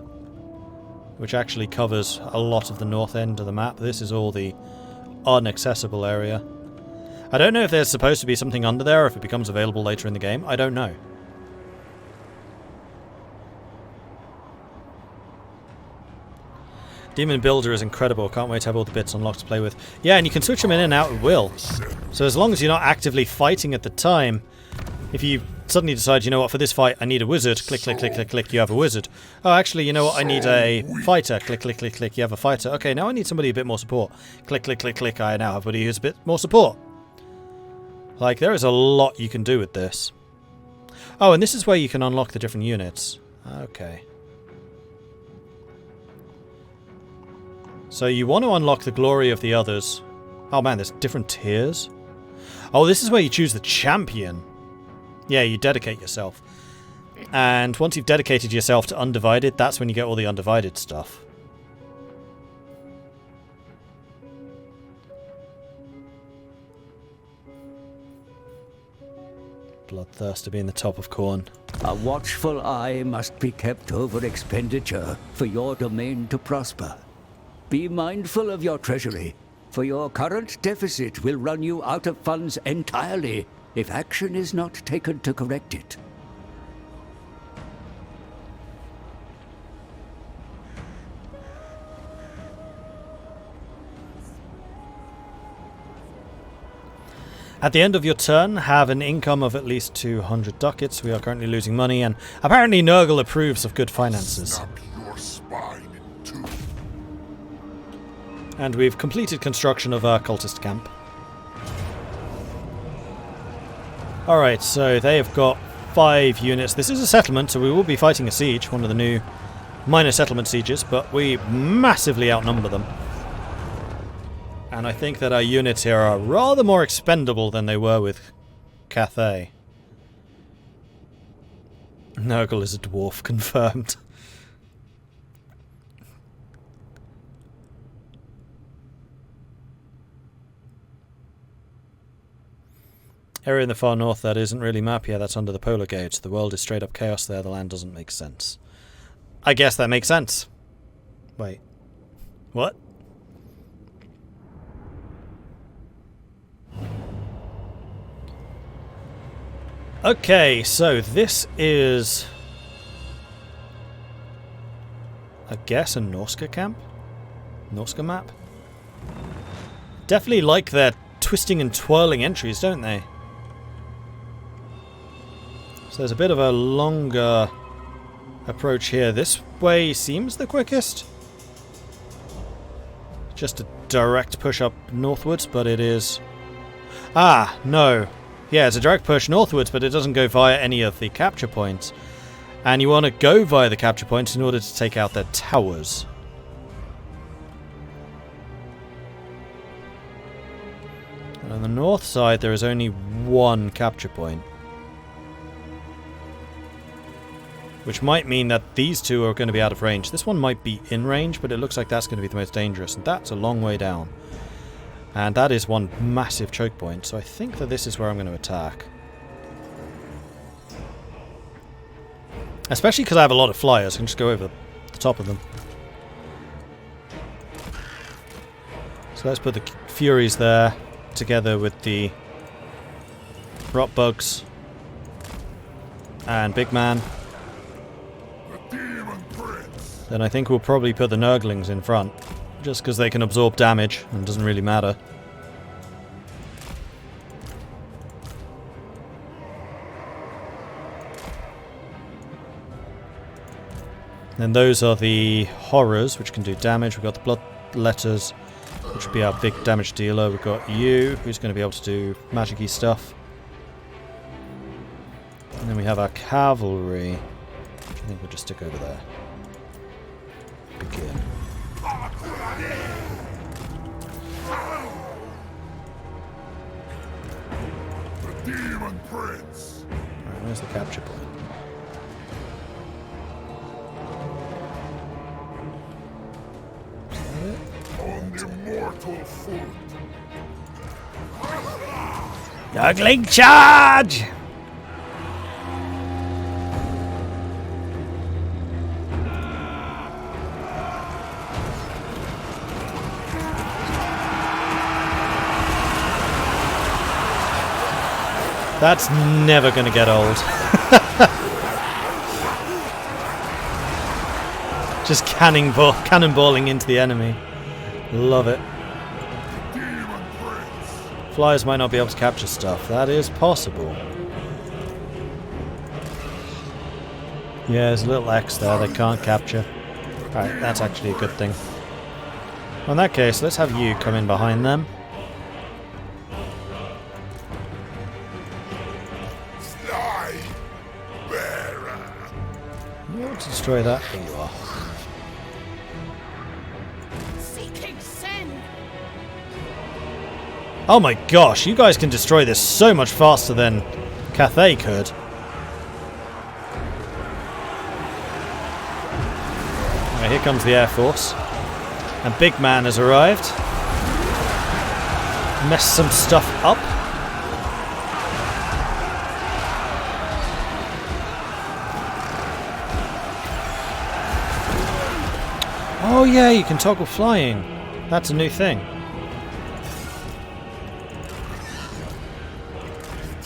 which actually covers a lot of the north end of the map. This is all the inaccessible area. I don't know if there's supposed to be something under there, or if it becomes available later in the game. I don't know. Demon Builder is incredible. Can't wait to have all the bits unlocked to play with. Yeah, and you can switch them in and out at will. So as long as you're not actively fighting at the time, if you suddenly decide, you know what, for this fight I need a wizard, click, click, click, click, click, you have a wizard. Oh, actually, you know what, I need a fighter, click, click, click, click, you have a fighter. Okay, now I need somebody a bit more support. Click, click, click, click, I now have somebody who's a bit more support. Like, there is a lot you can do with this. Oh, and this is where you can unlock the different units. Okay. So you want to unlock the glory of the others. Oh man, there's different tiers. Oh, this is where you choose the champion. Yeah, you dedicate yourself. And once you've dedicated yourself to Undivided, that's when you get all the Undivided stuff. Bloodthirster being the top of Khorne. A watchful eye must be kept over expenditure for your domain to prosper. Be mindful of your treasury, for your current deficit will run you out of funds entirely if action is not taken to correct it. At the end of your turn, have an income of at least 200 ducats. We are currently losing money, and apparently Nurgle approves of good finances. Snap your spine in two. And we've completed construction of our cultist camp. Alright, so they have got 5 units. This is a settlement, so we will be fighting a siege, one of the new minor settlement sieges, but we massively outnumber them. And I think that our units here are rather more expendable than they were with Cathay. Nurgle is a dwarf, confirmed. Area in the far north that isn't really map, yeah, that's under the polar gauge. The world is straight up chaos there, the land doesn't make sense. I guess that makes sense. Wait. What? Okay, so this is, I guess, a Norska camp? Norska map? Definitely like their twisting and twirling entries, don't they? So there's a bit of a longer approach here. This way seems the quickest. Just a direct push up northwards, but it is... Ah, no. Yeah, it's a direct push northwards, but it doesn't go via any of the capture points. And you want to go via the capture points in order to take out their towers. And on the north side, there is only one capture point. Which might mean that these two are going to be out of range. This one might be in range, but it looks like that's going to be the most dangerous. And that's a long way down. And that is one massive choke point. So I think that this is where I'm going to attack. Especially because I have a lot of flyers. I can just go over the top of them. So let's put the Furies there, together with the Rot Bugs and Big Man. The Daemon Prince. Then I think we'll probably put the Nurglings in front, just because they can absorb damage and it doesn't really matter. Then those are the Horrors, which can do damage. We've got the Blood Letters, which will be our big damage dealer. We've got you, who's going to be able to do magic-y stuff. And then we have our Cavalry, which I think we'll just stick over there. Begin. The Daemon Prince. Alright, where's the capture point? On the mortal foot. Nurgling charge! That's never going to get old. Just cannonballing into the enemy. Love it. Flyers might not be able to capture stuff. That is possible. Yeah, there's a little X there they can't capture. Alright, that's actually a good thing. Well, in that case, let's have you come in behind them. You want to destroy that? Here you are. Oh my gosh, you guys can destroy this so much faster than Cathay could. Right, here comes the Air Force. And Big Man has arrived. Messed some stuff up. Oh yeah, you can toggle flying. That's a new thing.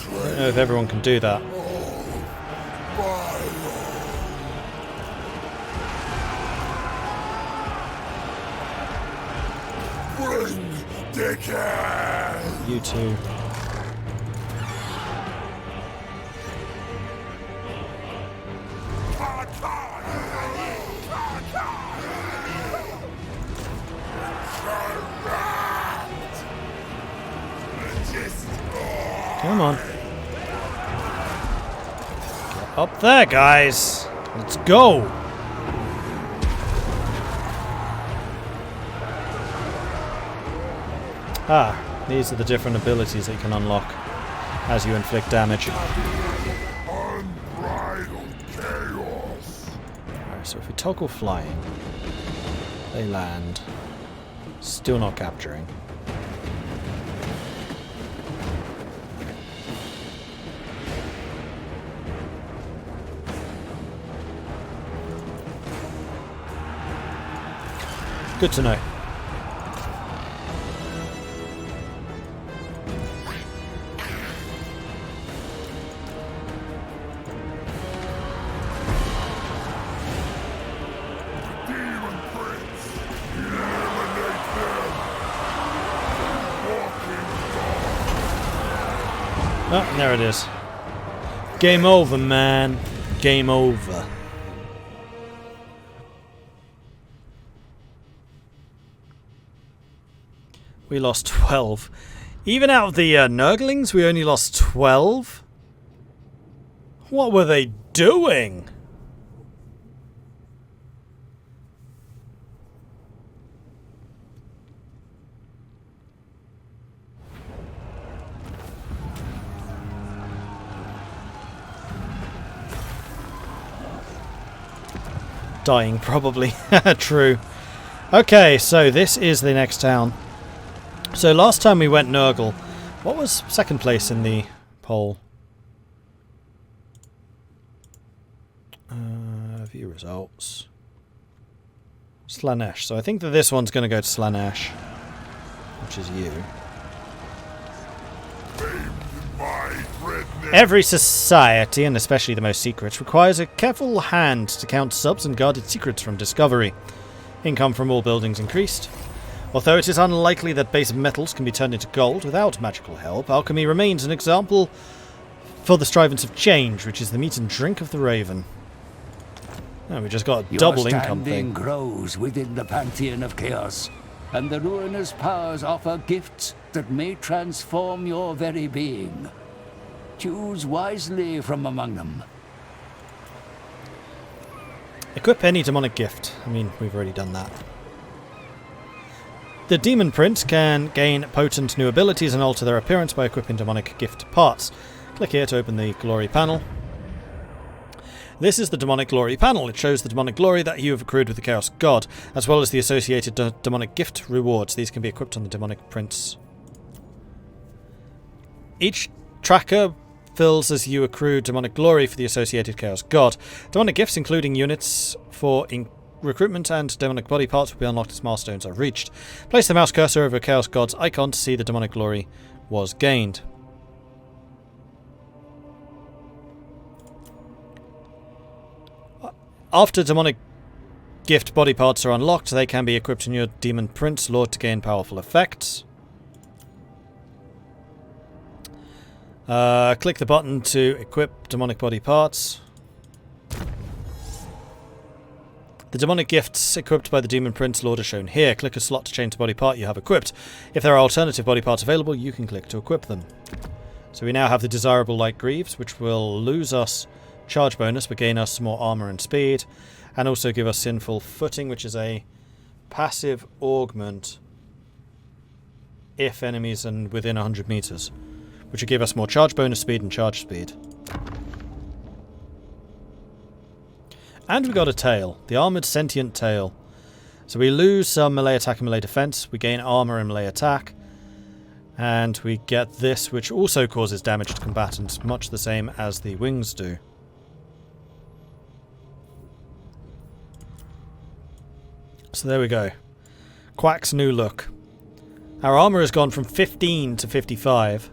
I don't know if everyone can do that. You too. Come on. Get up there, guys. Let's go. Ah, these are the different abilities that you can unlock as you inflict damage. Unbridled chaos. Alright, so if we toggle flying, they land. Still not capturing. Good to know. Daemon Prince. Eliminate them. Walking God. Oh, and there it is. Game over, man. Game over. We lost 12. Even out of the Nurglings, we only lost 12? What were they doing? Dying, probably. True. Okay, so this is the next town. So last time we went Nurgle, what was second place in the poll? View results. Slaanesh. So I think that this one's going to go to Slaanesh, which is you. Every society, and especially the most secret, requires a careful hand to count subs and guarded secrets from discovery. Income from all buildings increased. Although it is unlikely that base metals can be turned into gold without magical help, alchemy remains an example for the strivings of change, which is the meat and drink of the Raven. Oh, we just got a double income thing. Your standing grows within the pantheon of chaos, and the ruinous powers offer gifts that may transform your very being. Choose wisely from among them. Equip any demonic gift. I mean, we've already done that. The Daemon Prince can gain potent new abilities and alter their appearance by equipping demonic gift parts. Click here to open the glory panel. This is the demonic glory panel. It shows the demonic glory that you have accrued with the Chaos God, as well as the associated demonic gift rewards. These can be equipped on the Demonic Prince. Each tracker fills as you accrue demonic glory for the associated Chaos God. Demonic gifts, including units for recruitment and demonic body parts, will be unlocked as milestones are reached. Place the mouse cursor over Chaos God's icon to see the demonic glory was gained. After demonic gift body parts are unlocked, they can be equipped in your Daemon Prince Lord to gain powerful effects. Click the button to equip demonic body parts. The demonic gifts equipped by the Daemon Prince Lord are shown here. Click a slot to change the body part you have equipped. If there are alternative body parts available, you can click to equip them. So we now have the desirable light greaves, which will lose us charge bonus but gain us more armor and speed, and also give us sinful footing, which is a passive augment if enemies are within 100 meters, which will give us more charge bonus speed and charge speed. And we got a tail, the armored sentient tail. So we lose some melee attack and melee defense, we gain armor and melee attack, and we get this, which also causes damage to combatants, much the same as the wings do. So there we go. Quack's new look. Our armor has gone from 15 to 55.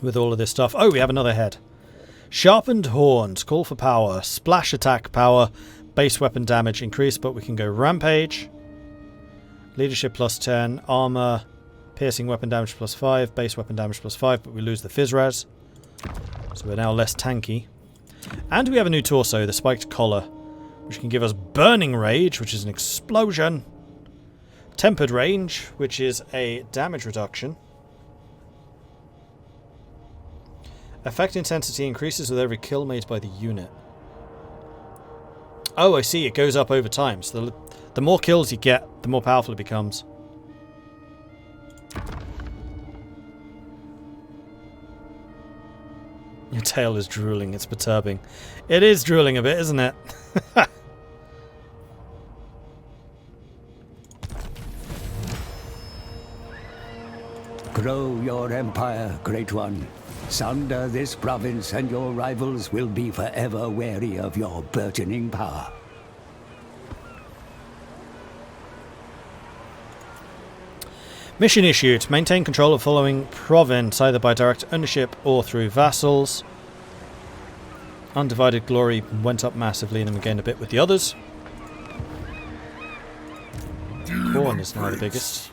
With all of this stuff. Oh, we have another head. Sharpened horns. Call for power. Splash attack power. Base weapon damage increased, but we can go rampage. Leadership plus 10. Armor. Piercing weapon damage plus 5. Base weapon damage plus 5, but we lose the Fizz res. So we're now less tanky. And we have a new torso, the spiked collar, which can give us Burning Rage, which is an explosion. Tempered Range, which is a damage reduction. Effect intensity increases with every kill made by the unit. Oh, I see. It goes up over time. So the more kills you get, the more powerful it becomes. Your tail is drooling. It's perturbing. It is drooling a bit, isn't it? Grow your empire, Great One. Sunder this province, and your rivals will be forever wary of your burgeoning power. Mission issued. Maintain control of following province, either by direct ownership or through vassals. Undivided glory went up massively, and then we gained a bit with the others. Corn is now the biggest.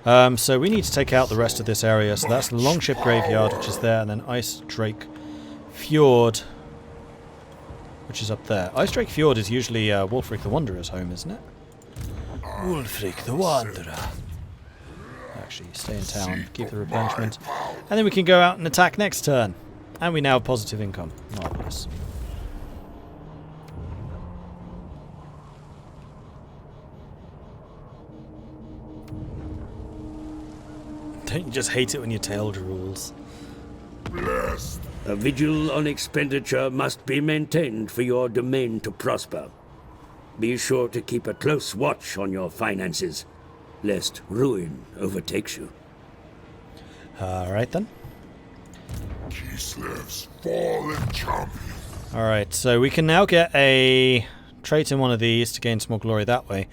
So we need to take out the rest of this area. So that's the Longship Graveyard, which is there, and then Ice Drake Fjord, which is up there. Ice Drake Fjord is usually Wulfric the Wanderer's home, isn't it? Wulfric the Wanderer. Actually, stay in town, keep the replenishment, and then we can go out and attack next turn. And we now have positive income. Marvellous. Don't you just hate it when your tail drools? Blessed. A vigil on expenditure must be maintained for your domain to prosper. Be sure to keep a close watch on your finances, lest ruin overtakes you. Alright then. Kislev's fallen champion. Alright, so we can now get a trait in one of these to gain some more glory that way.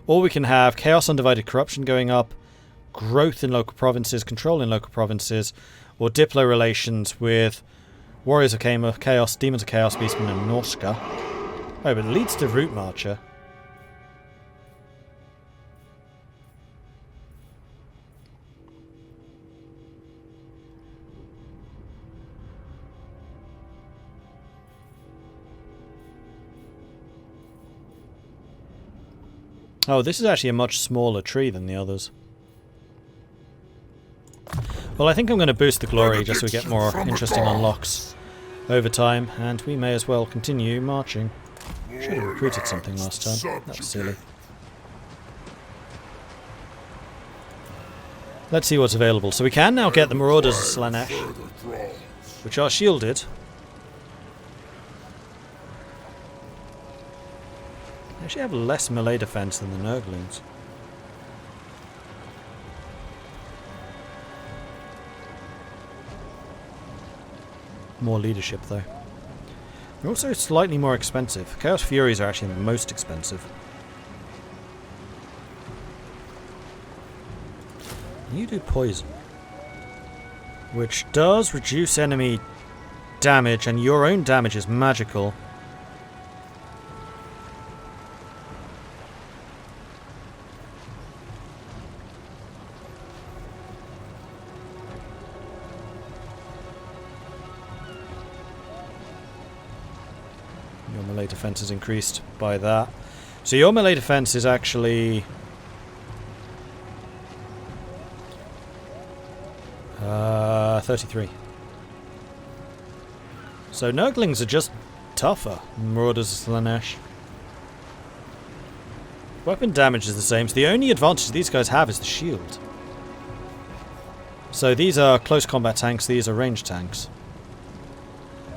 Or we can have Chaos Undivided Corruption going up, growth in local provinces, control in local provinces, or Diplo relations with Warriors of Chaos, Demons of Chaos, Beastmen, and Norska. Oh, but it leads to Route Marcher. Oh, this is actually a much smaller tree than the others. Well, I think I'm going to boost the glory just so we get more interesting unlocks over time, and we may as well continue marching. Should have recruited something last time. That was silly. Let's see what's available. So we can now get the Marauders of Slaanesh, which are shielded. They actually have less melee defense than the Nurglings. More leadership, though. They're also slightly more expensive. Chaos Furies are actually the most expensive. You do poison, which does reduce enemy damage, and your own damage is magical. Your melee defense is increased by that. So your melee defense is actually 33. So Nurglings are just tougher than Marauders of Slaanesh. Weapon damage is the same, so the only advantage these guys have is the shield. So these are close combat tanks, these are ranged tanks.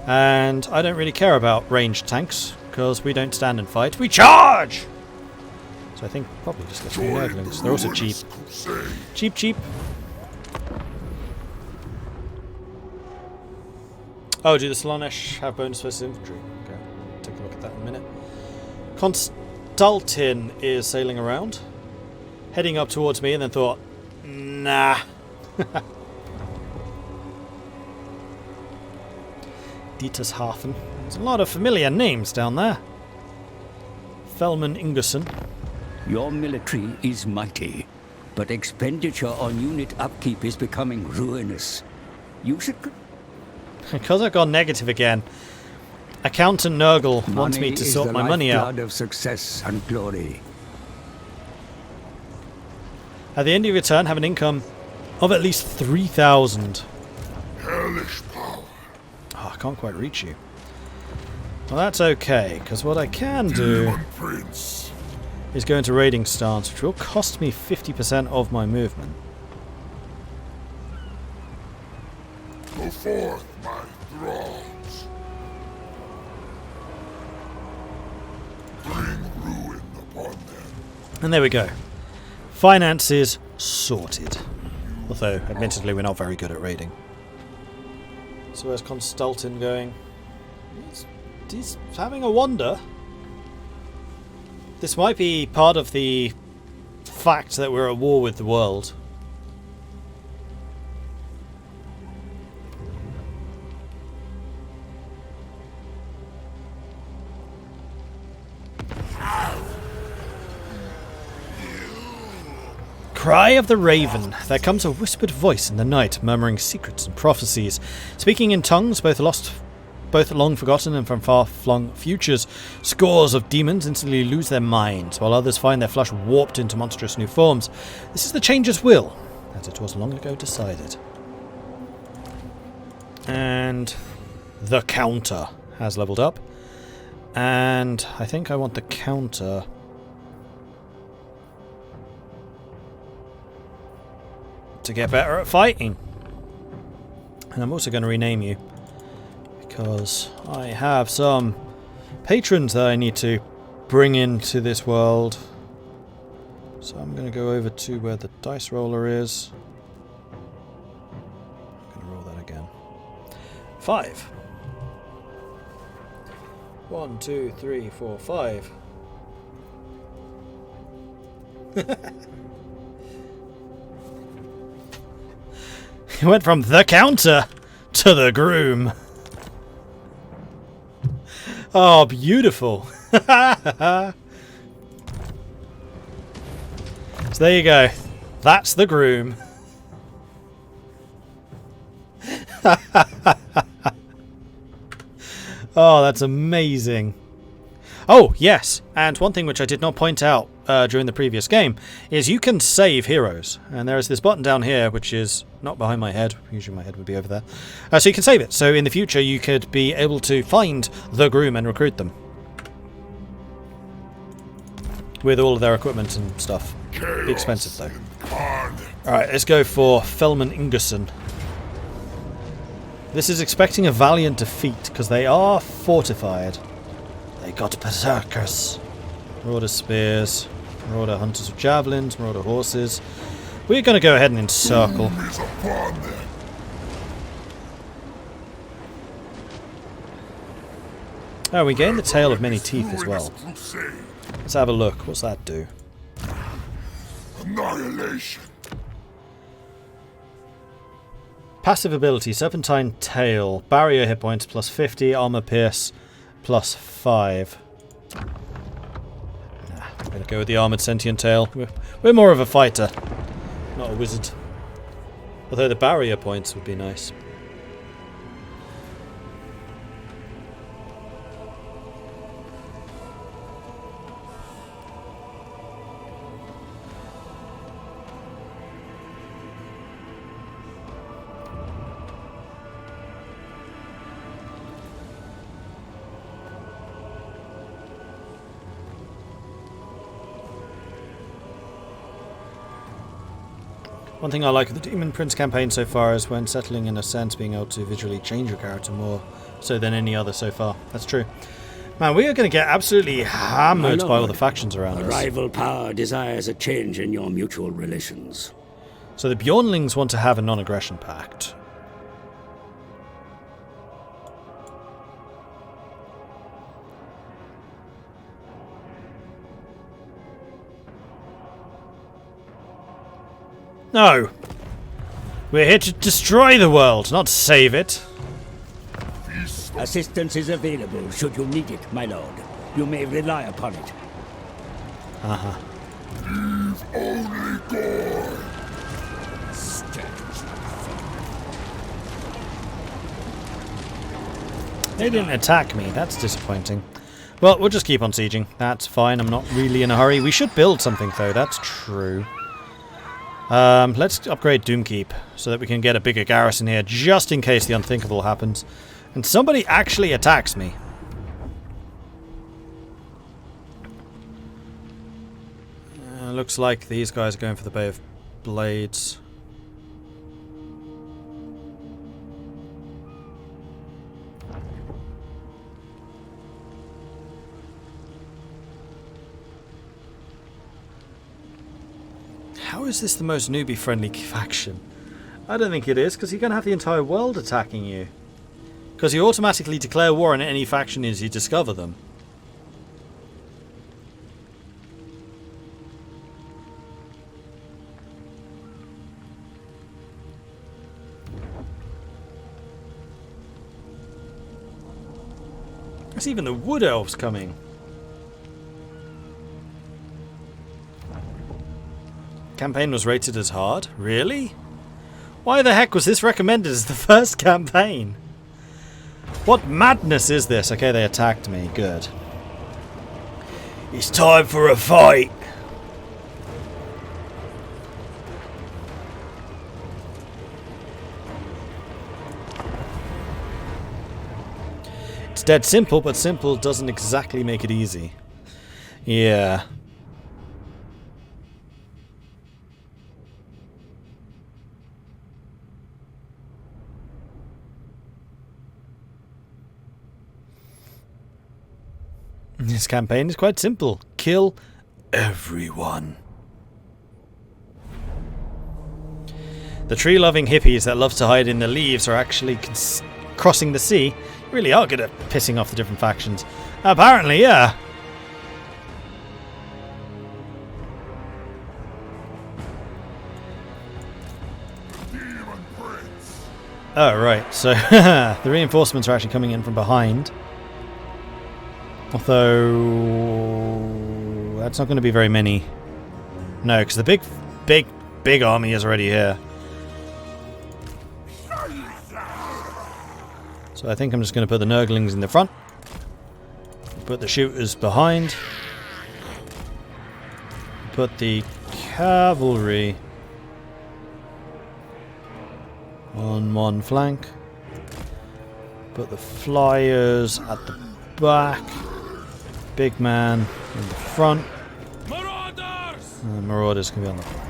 And I don't really care about ranged tanks, because we don't stand and fight, we charge! So I think probably just get some Nurglings. They're also cheap. Cheap, cheap. Oh, do the Slaanesh have bonus versus infantry? Okay, take a look at that in a minute. Constantine is sailing around, heading up towards me, and then thought, nah. Dietershafen. There's a lot of familiar names down there. Felman Ingerson. Your military is mighty, but expenditure on unit upkeep is becoming ruinous. You should... Because I've gone negative again, Accountant Nurgle wants me to sort my money out. Of success and glory. At the end of your turn, have an income of at least 3,000. Hellish power. Oh, I can't quite reach you. Well, that's okay, because what I can do Daemon Prince. is go into raiding stance, which will cost me 50% of my movement. Go forth, my thralls. Bring ruin upon them. And there we go. Finances sorted. Although, admittedly, we're not very good at raiding. So where's Constantine going? He's having a wander. This might be part of the fact that we're at war with the world. cry of the raven. There comes a whispered voice in the night, murmuring secrets and prophecies. Speaking in tongues, both long forgotten and from far-flung futures, scores of demons instantly lose their minds, while others find their flesh warped into monstrous new forms. This is the changer's will, as it was long ago decided. And the counter has leveled up. And I think I want the counter to get better at fighting. And I'm also going to rename you, because I have some patrons that I need to bring into this world. So I'm going to go over to where the dice roller is. I'm going to roll that again. 5. 1, 2, 3, 4, 5. He went from the counter to the groom. Oh, beautiful. So there you go. That's the groom. Oh, that's amazing. Oh, yes. And one thing which I did not point out during the previous game is you can save heroes. And there is this button down here which is not behind my head. Usually my head would be over there. So you can save it. So in the future you could be able to find the groom and recruit them. With all of their equipment and stuff. Be expensive though. Alright, let's go for Felman Ingerson. This is expecting a valiant defeat, because they are fortified. They got berserkers. Marauder spears, marauder hunters with javelins, marauder horses. We're going to go ahead and encircle. Oh, we gain the tail of many teeth as well. Let's have a look. What's that do? Annihilation. Passive ability, Serpentine Tail, barrier hit points plus 50, armor pierce plus 5. Nah, I'm going to go with the armored sentient tail. We're more of a fighter, not a wizard. Although the barrier points would be nice. One thing I like of the Daemon Prince campaign so far is when settling in a sense being able to visually change your character more so than any other so far. That's true. Man, we are going to get absolutely hammered by all the factions around us. A rival power desires a change in your mutual relations. So the Bjornlings want to have a non-aggression pact. No! We're here to destroy the world, not save it. Assistance is available should you need it, my lord. You may rely upon it. Uh-huh. Leave only God. They didn't attack me, that's disappointing. Well, we'll just keep on sieging. That's fine, I'm not really in a hurry. We should build something though, that's true. Let's upgrade Doomkeep so that we can get a bigger garrison here just in case the unthinkable happens. And somebody actually attacks me. Looks like these guys are going for the Bay of Blades. How is this the most newbie-friendly faction? I don't think it is, because you're going to have the entire world attacking you. Because you automatically declare war on any faction as you discover them. There's even the Wood Elves coming. Campaign was rated as hard? Really? Why the heck was this recommended as the first campaign? What madness is this? Okay, they attacked me. Good. It's time for a fight! It's dead simple, but simple doesn't exactly make it easy. Yeah. This campaign is quite simple. Kill everyone. The tree-loving hippies that love to hide in the leaves are actually crossing the sea. Really are good at pissing off the different factions. Apparently, yeah. Daemon Prince. Oh, right. So, the reinforcements are actually coming in from behind. Although that's not going to be very many. No, because the big army is already here. So I think I'm just going to put the Nurglings in the front. Put the shooters behind. Put the cavalry on one flank. Put the flyers at the back. Big man in the front. Marauders! Marauders can be on the flank.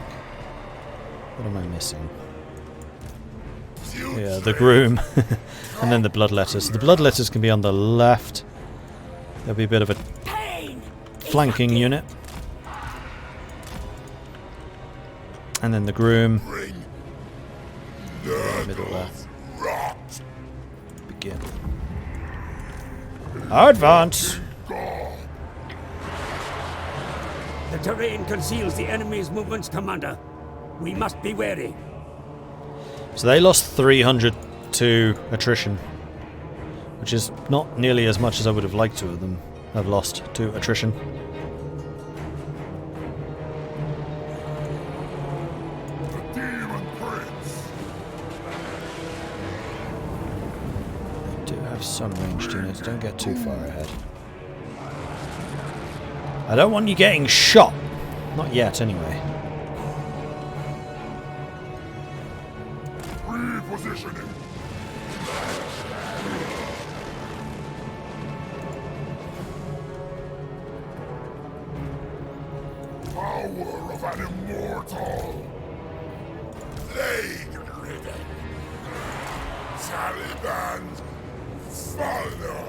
What am I missing? Yeah, the groom. And then the bloodletters. The bloodletters can be on the left. There'll be a bit of a flanking unit. And then the groom. Middle left. Begin. Advance! The terrain conceals the enemy's movements, Commander. We must be wary. So they lost 300 to attrition, which is not nearly as much as I would have liked to have them have lost to attrition. The Daemon Prince. They do have some ranged units, don't get too far ahead. I don't want you getting shot. Not yet, anyway. Repositioning. Power of an immortal. Plague-ridden. Taliban. Follow.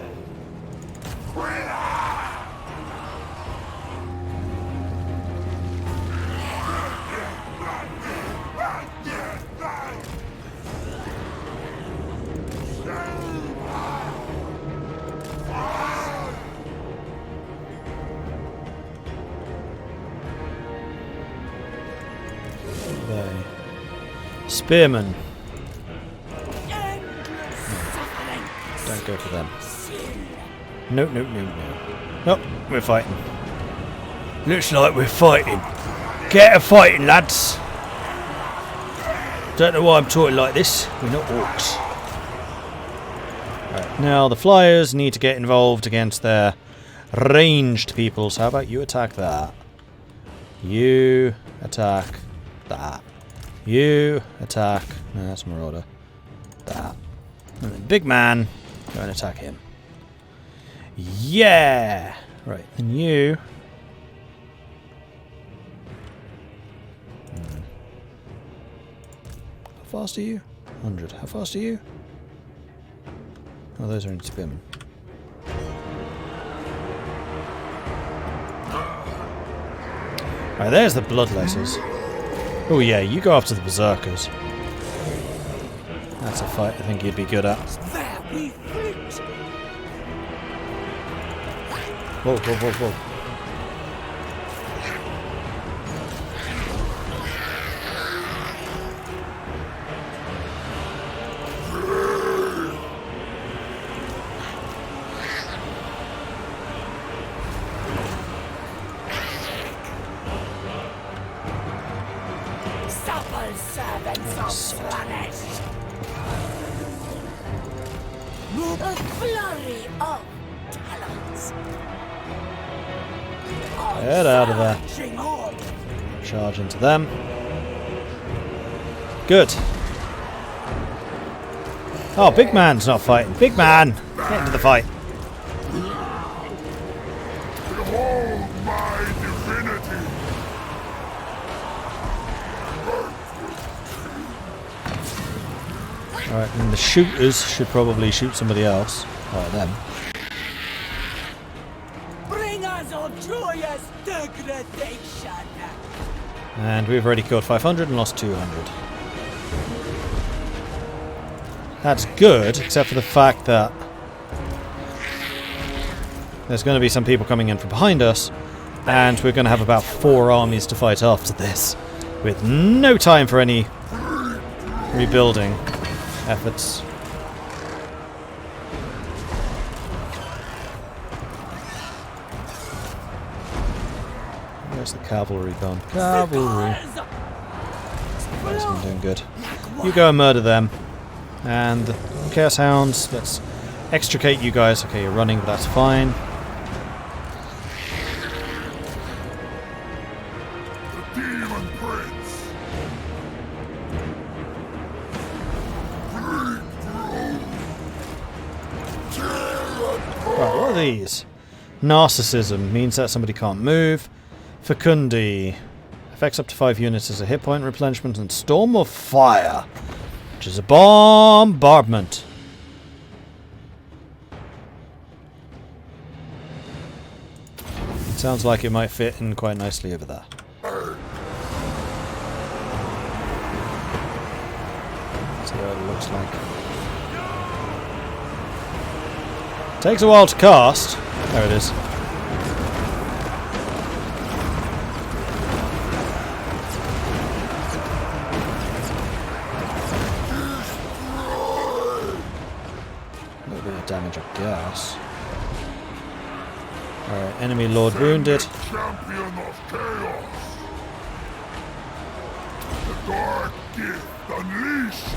Spearmen. Don't go for them. No. Nope, we're fighting. Looks like we're fighting. Get a fighting, lads. Don't know why I'm talking like this. We're not orcs. Right, now the flyers need to get involved against their ranged people. So how about you attack that? You attack that. You attack. No, that's Marauder. That. And then big man. Go and attack him. Yeah! Right, and you. How fast are you? 100. How fast are you? Oh, those are in spearmen. Right, there's the bloodletters. Oh yeah, you go after the berserkers. That's a fight I think you'd be good at. Whoa. A flurry of talents. Get out of there. Charge into them. Good. Oh, big man's not fighting. Big man! Get into the fight. Behold my divinity! Alright, and the shooters should probably shoot somebody else. Alright, them. Bring us all joyous degradation. And we've already killed 500 and lost 200. That's good, except for the fact that there's going to be some people coming in from behind us, and we're going to have about 4 armies to fight after this, with no time for any rebuilding efforts. Where's the cavalry gone? Cavalry. That's been doing good. You go and murder them. And the Chaos Hounds, let's extricate you guys. Okay, you're running, but that's fine. The Daemon Prince! Right, what are these? Narcissism means that somebody can't move. Fecundity affects up to 5 units as a hit point replenishment, and Storm of Fire, which is a bombardment. It sounds like it might fit in quite nicely over there. See what it looks like. Takes a while to cast. There it is. Damage of gas. Alright, enemy lord wounded. Champion of chaos! The dark gift unleashed!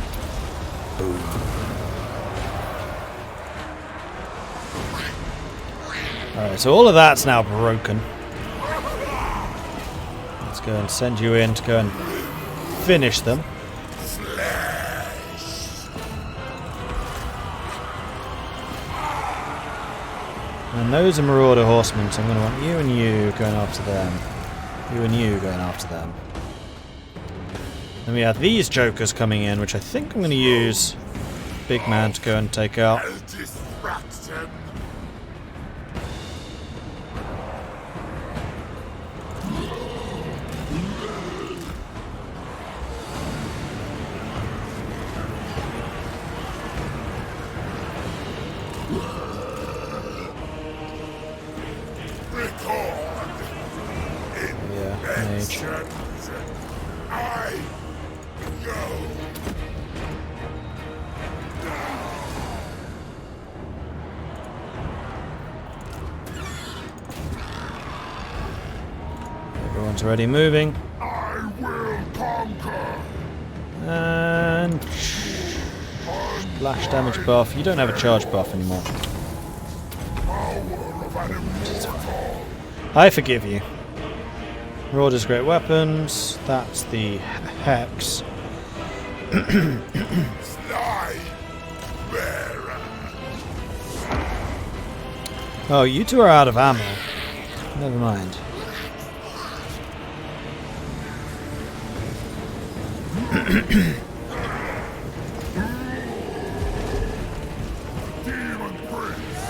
Alright, so all of that's now broken. Let's go and send you in to go and finish them. And those are Marauder Horsemen, so I'm going to want you and you going after them. You and you going after them. Then we have these jokers coming in, which I think I'm going to use Big Man to go and take out. I'll distract them. Yeah, mage. I go. Everyone's already moving. I will conquer. And splash damage buff. You don't have a charge buff anymore. Power of an immortal. I forgive you. Marauders great weapons. That's the hex. Slide bearer. Oh, you two are out of ammo. Never mind. Daemon Prince.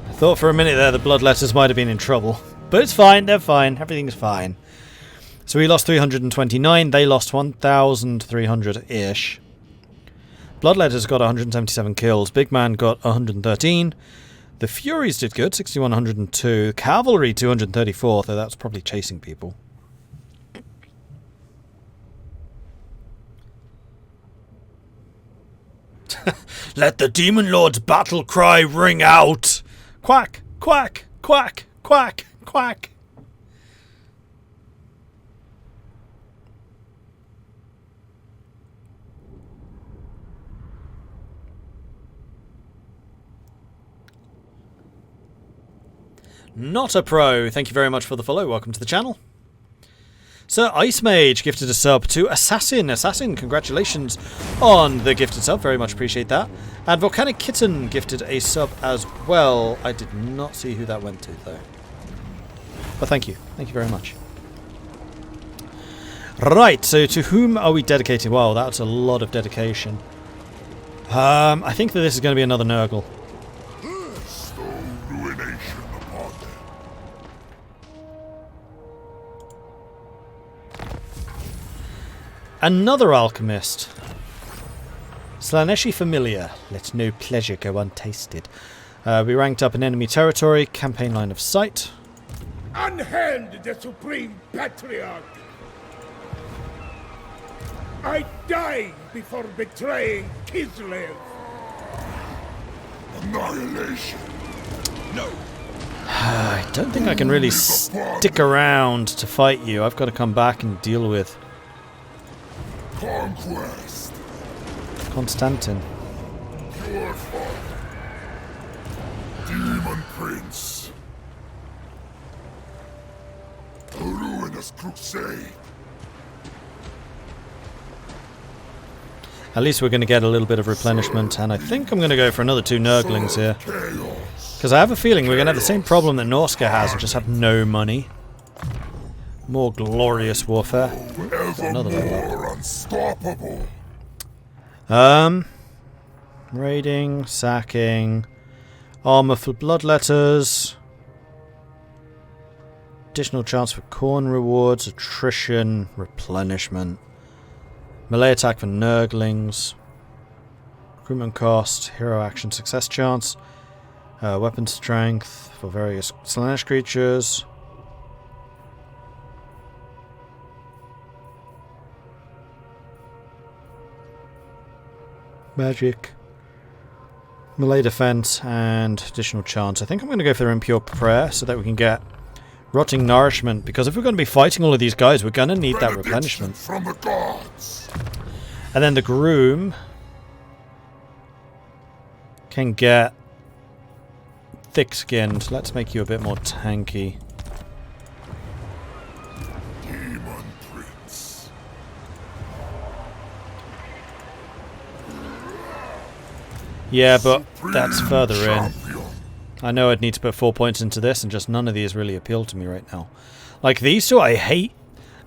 I thought for a minute there the Bloodletters might have been in trouble. But it's fine, they're fine, everything's fine. So we lost 329, they lost 1,300-ish. Bloodletters got 177 kills, Big Man got 113. The Furies did good, 6,102. Cavalry 234, though that's probably chasing people. Let the Demon Lord's battle cry ring out! Quack! Quack! Quack! Quack! Quack! Not a pro. Thank you very much for the follow. Welcome to the channel. Sir Ice Mage gifted a sub to Assassin. Assassin, congratulations on the gifted sub. Very much appreciate that. And Volcanic Kitten gifted a sub as well. I did not see who that went to, though. But thank you. Thank you very much. Right, so to whom are we dedicating? Well, that's a lot of dedication. I think that this is going to be another Nurgle. Another alchemist. Slaneshi Familiar. Let no pleasure go untasted. We ranked up in enemy territory. Campaign line of sight. Unhand the Supreme Patriarch! I die before betraying Kislev! Annihilation! No! I don't think I can really stick around to fight you. I've got to come back and deal with Conquest! Constantin. Your fault. Daemon Prince. A ruinous crusade. At least we're going to get a little bit of replenishment, and I think I'm going to go for another 2 Nurglings here. Because I have a feeling we're going to have the same problem that Norska has and just have no money. More glorious warfare. Another level up. Unstoppable. Raiding, sacking, armor for bloodletters, additional chance for corn rewards, attrition, replenishment, melee attack for Nurglings, recruitment cost, hero action success chance, weapon strength for various Slanesh creatures. Magic, melee defense, and additional chance. I think I'm going to go for the Impure Prayer so that we can get Rotting Nourishment, because if we're going to be fighting all of these guys, we're going to need that replenishment. From the gods. And then the Groom can get thick-skinned. Let's make you a bit more tanky. Daemon Prince. Yeah, but that's further in. Champion. I know I'd need to put 4 points into this, and just none of these really appeal to me right now. Like, these two I hate,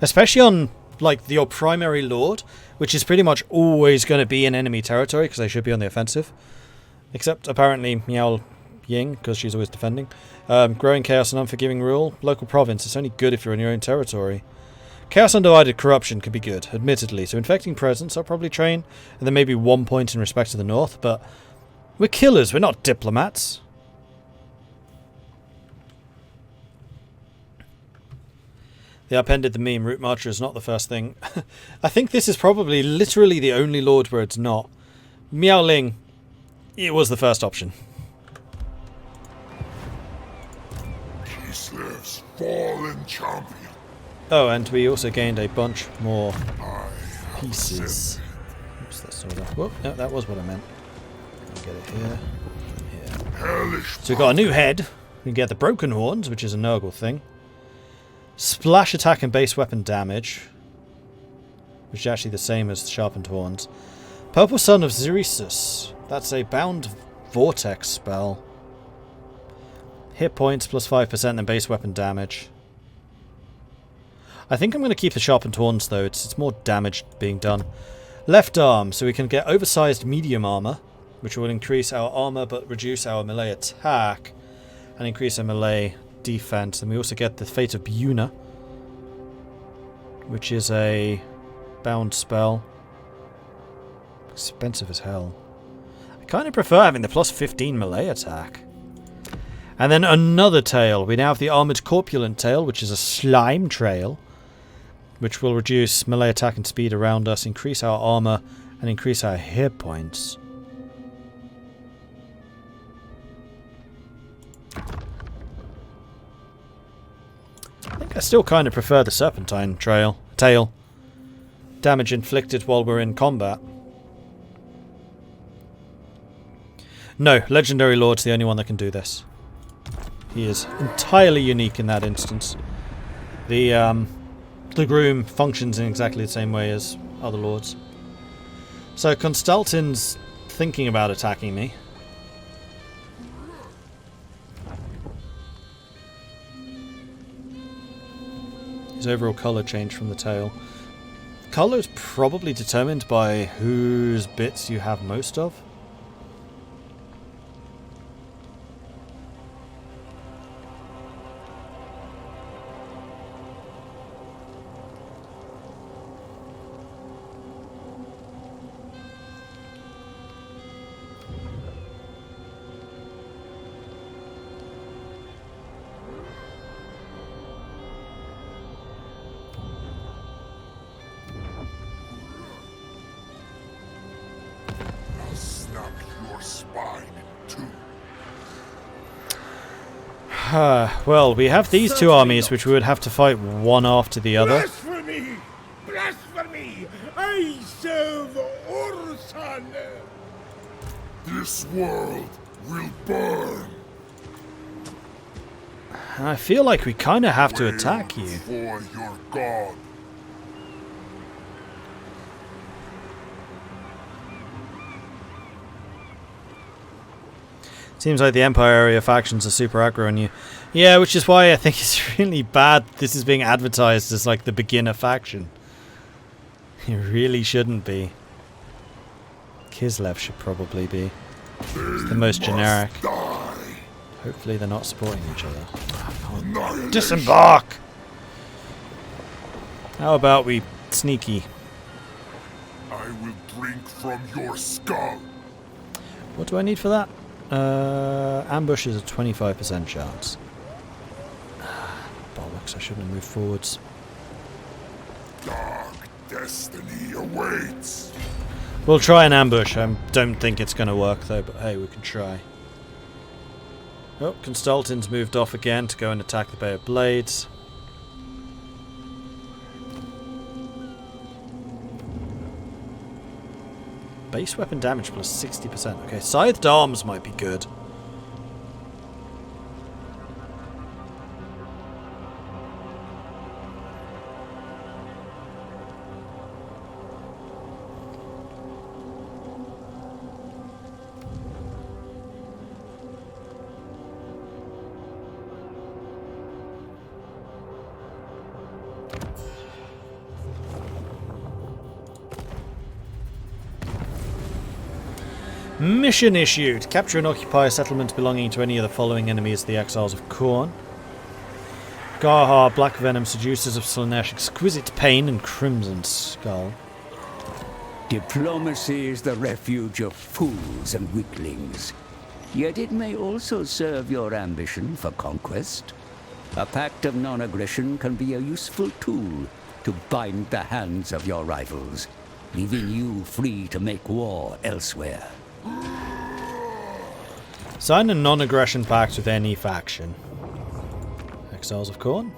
especially on, like, your primary lord, which is pretty much always going to be in enemy territory, because they should be on the offensive. Except, apparently, Miao Ying, because she's always defending. Growing Chaos and Unforgiving Rule. Local Province, it's only good if you're in your own territory. Chaos Undivided Corruption could be good, admittedly. So Infecting Presence, I'll probably train, and then maybe 1 point in respect to the north, but we're killers, we're not diplomats. They appended the meme, Route Marcher is not the first thing. I think this is probably literally the only lord where it's not. Miao Ling, it was the first option. Kislev's fallen champion. Oh, and we also gained a bunch more pieces. Oops, that's sort of... Whoop, no, that was what I meant. I'll get it here. Here. Hellish. So we've got a new head. We can get the Broken Horns, which is a Nurgle thing. Splash attack and base weapon damage, which is actually the same as the Sharpened Horns. Purple Sun of Xeresis. That's a bound vortex spell. Hit points plus 5% and base weapon damage. I think I'm going to keep the Sharpened Horns though, it's more damage being done. Left arm, so we can get oversized medium armor, which will increase our armor but reduce our melee attack, and increase our melee defense. And we also get the Fate of Buna, which is a bound spell. Expensive as hell. I kind of prefer having the plus 15 melee attack. And then another tail. We now have the Armored Corpulent tail, which is a slime trail, which will reduce melee attack and speed around us, increase our armor, and increase our hit points. I still kind of prefer the serpentine tail. Damage inflicted while we're in combat. No, Legendary Lord's the only one that can do this. He is entirely unique in that instance. The Groom functions in exactly the same way as other lords. So Constantin's thinking about attacking me. His overall colour changed from the tail. Colour is probably determined by whose bits you have most of. Well, we have these two armies which we would have to fight one after the other. Blasphemy! Blasphemy! I serve Orson! This world will burn. And I feel like we kind of have to attack you. For your god. Seems like the Empire area factions are super aggro on you. Yeah, which is why I think it's really bad this is being advertised as like the beginner faction. It really shouldn't be. Kislev should probably be. It's the most generic. Die. Hopefully they're not supporting each other. Disembark! How about we sneaky? I will drink from your skull. What do I need for that? Ambush is a 25% chance. Bollocks, I shouldn't have moved forwards. Dark destiny awaits. We'll try an ambush. I don't think it's going to work though, but hey, we can try. Oh, Constantin's moved off again to go and attack the Bay of Blades. Base weapon damage plus 60%. Okay, scythed arms might be good. Mission issued. Capture and occupy a settlement belonging to any of the following enemies, the Exiles of Khorne. Garhar, Black Venom, Seducers of Slaanesh, Exquisite Pain, and Crimson Skull. Diplomacy is the refuge of fools and weaklings. Yet it may also serve your ambition for conquest. A pact of non-aggression can be a useful tool to bind the hands of your rivals, leaving you free to make war elsewhere. Sign a non-aggression pact with any faction. Exiles of Khorne?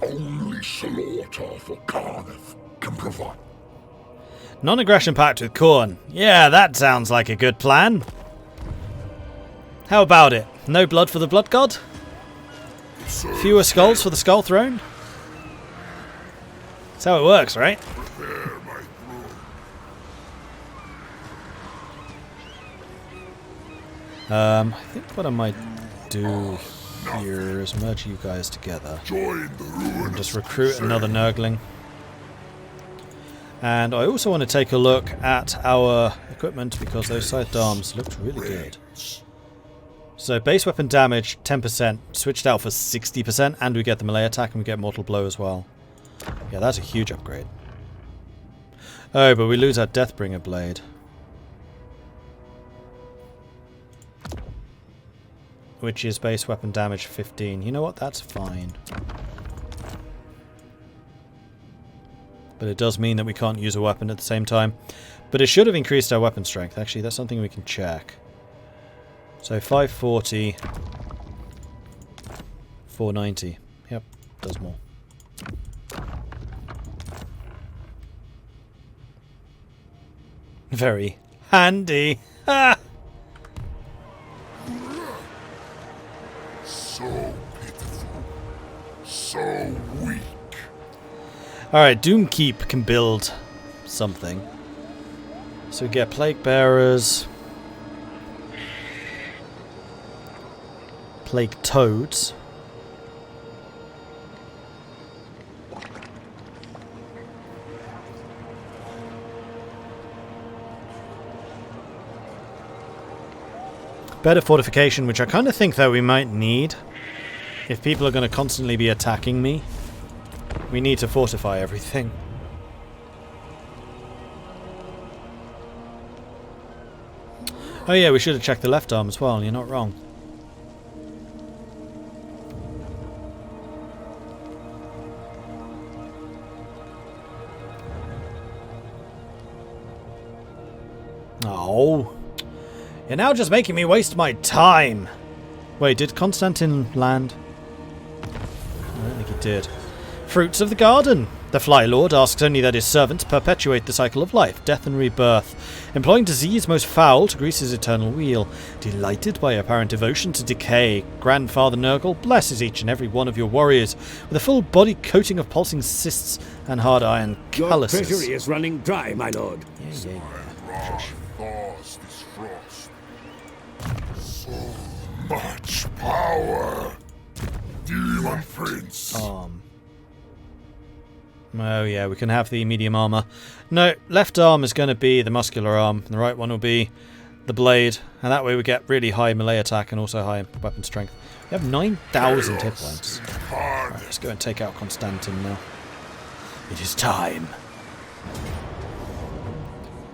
Only slaughter for Carneth can provide. Non-aggression pact with Khorne. Yeah, that sounds like a good plan. How about it? No blood for the Blood God? Fewer skulls for the Skull Throne? That's how it works, right? Prepare my throne. I think what I might do here is merge you guys together. Join the ruin. And just recruit another Nurgling. And I also want to take a look at our equipment because those scythed arms looked really good. So base weapon damage 10%, switched out for 60%, and we get the melee attack and we get mortal blow as well. Yeah, that's a huge upgrade. Oh, but we lose our Deathbringer blade. Which is base weapon damage 15. You know what? That's fine. But it does mean that we can't use a weapon at the same time. But it should have increased our weapon strength. Actually, that's something we can check. So 540. 490. Yep, does more. Very handy. Ah! So pitiful. So weak. Alright, Doomkeep can build something. So we get Plague Bearers. Plague Toads. Better fortification, which I kind of think that we might need. If people are going to constantly be attacking me, we need to fortify everything. Oh yeah, we should have checked the left arm as well, you're not wrong. Oh. You're now just making me waste my time. Wait, did Constantine land? I don't think he did. Fruits of the garden. The Fly Lord asks only that his servants perpetuate the cycle of life, death and rebirth, employing disease most foul to grease his eternal wheel. Delighted by apparent devotion to decay, Grandfather Nurgle blesses each and every one of your warriors with a full body coating of pulsing cysts and hard iron calluses. Your treasury is running dry, my lord. Thaws this frost. So much power. Daemon Prince. Oh yeah, we can have the medium armor. No, left arm is going to be the muscular arm, and the right one will be the blade, and that way we get really high melee attack and also high weapon strength. We have 9,000 hit points. Right, let's go and take out Constantine now. It is time.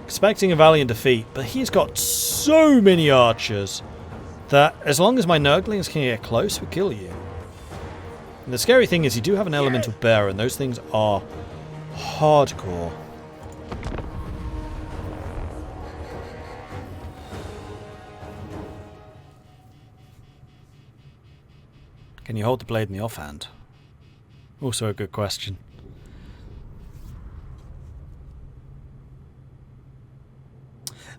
Expecting a valiant defeat, but he's got so many archers that as long as my Nurglings can get close, we kill you. And the scary thing is you do have an elemental bearer, and those things are hardcore. Can you hold the blade in the offhand? Also a good question.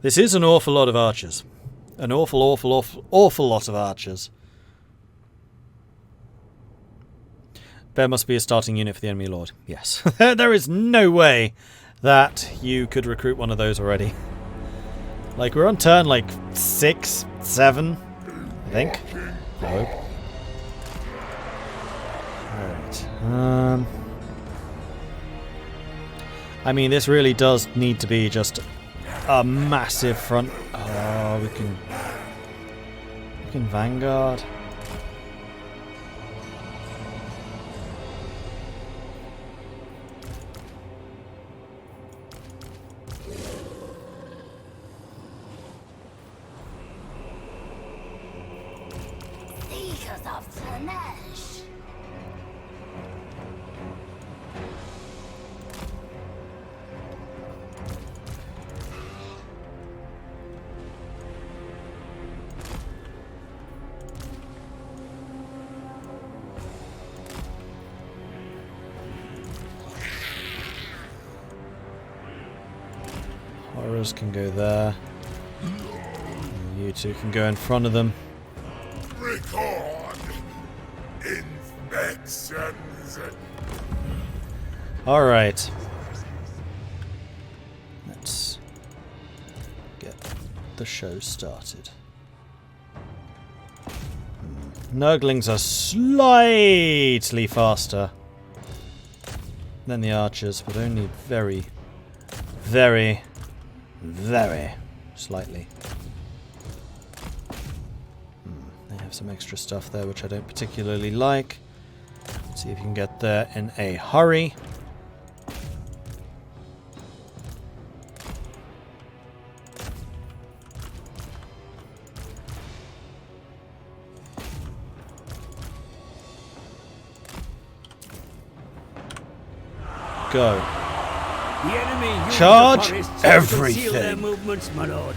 This is an awful lot of archers. An awful lot of archers. Bear must be a starting unit for the enemy lord. Yes. There is no way that you could recruit one of those already. Like, we're on turn, like, 6, 7, I think. I hope. Alright. I mean, this really does need to be just a massive front. Oh, we can Vanguard. Horrors can go there. And you two can go in front of them. Record inspections. Alright. Let's get the show started. Nurglings are slightly faster than the archers, but only very, very, very slightly. They have some extra stuff there which I don't particularly like. Let's see if you can get there in a hurry. Go. The enemy use Charge the forests to everything. conceal their movements, my lord.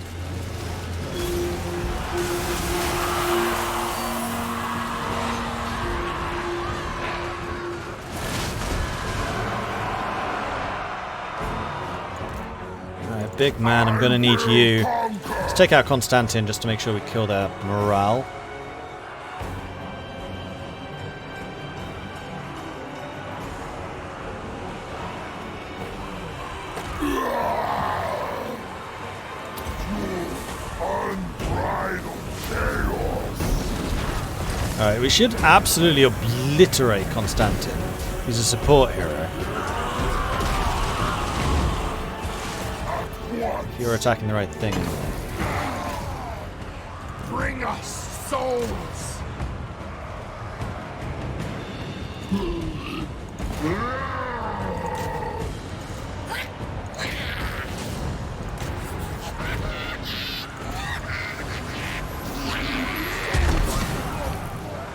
Big man, I'm gonna need you. Let's take out Constantine just to make sure we kill their morale. Alright, we should absolutely obliterate Constantine. He's a support hero. If you're attacking the right thing. Bring us souls!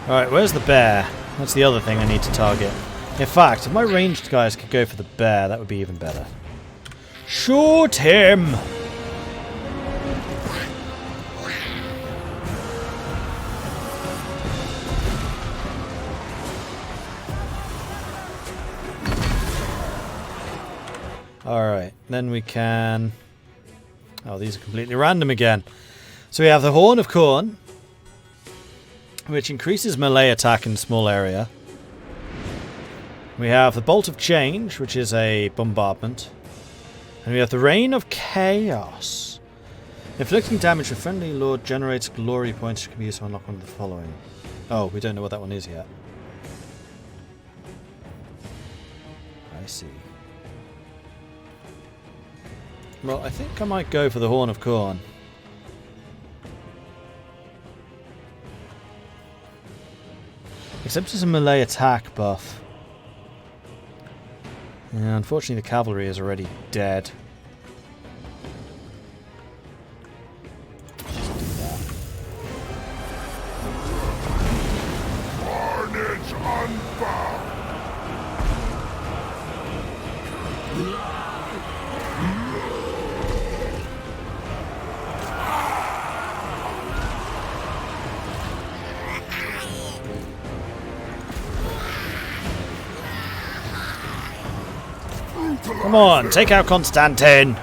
Alright, where's the bear? That's the other thing I need to target. In fact, if my ranged guys could go for the bear, that would be even better. Shoot him! Alright, then we can... Oh, these are completely random again. So we have the Horn of Corn, which increases melee attack in a small area. We have the Bolt of Change, which is a bombardment. And we have the Reign of Chaos. Inflicting damage, a friendly lord generates glory points which can be used to unlock one of the following. Oh, we don't know what that one is yet. I see. Well, I think I might go for the Horn of Corn. Except it's a melee attack buff. Yeah, unfortunately the cavalry is already dead. Just do that. Carnage unbound! Come on, take out Constantine!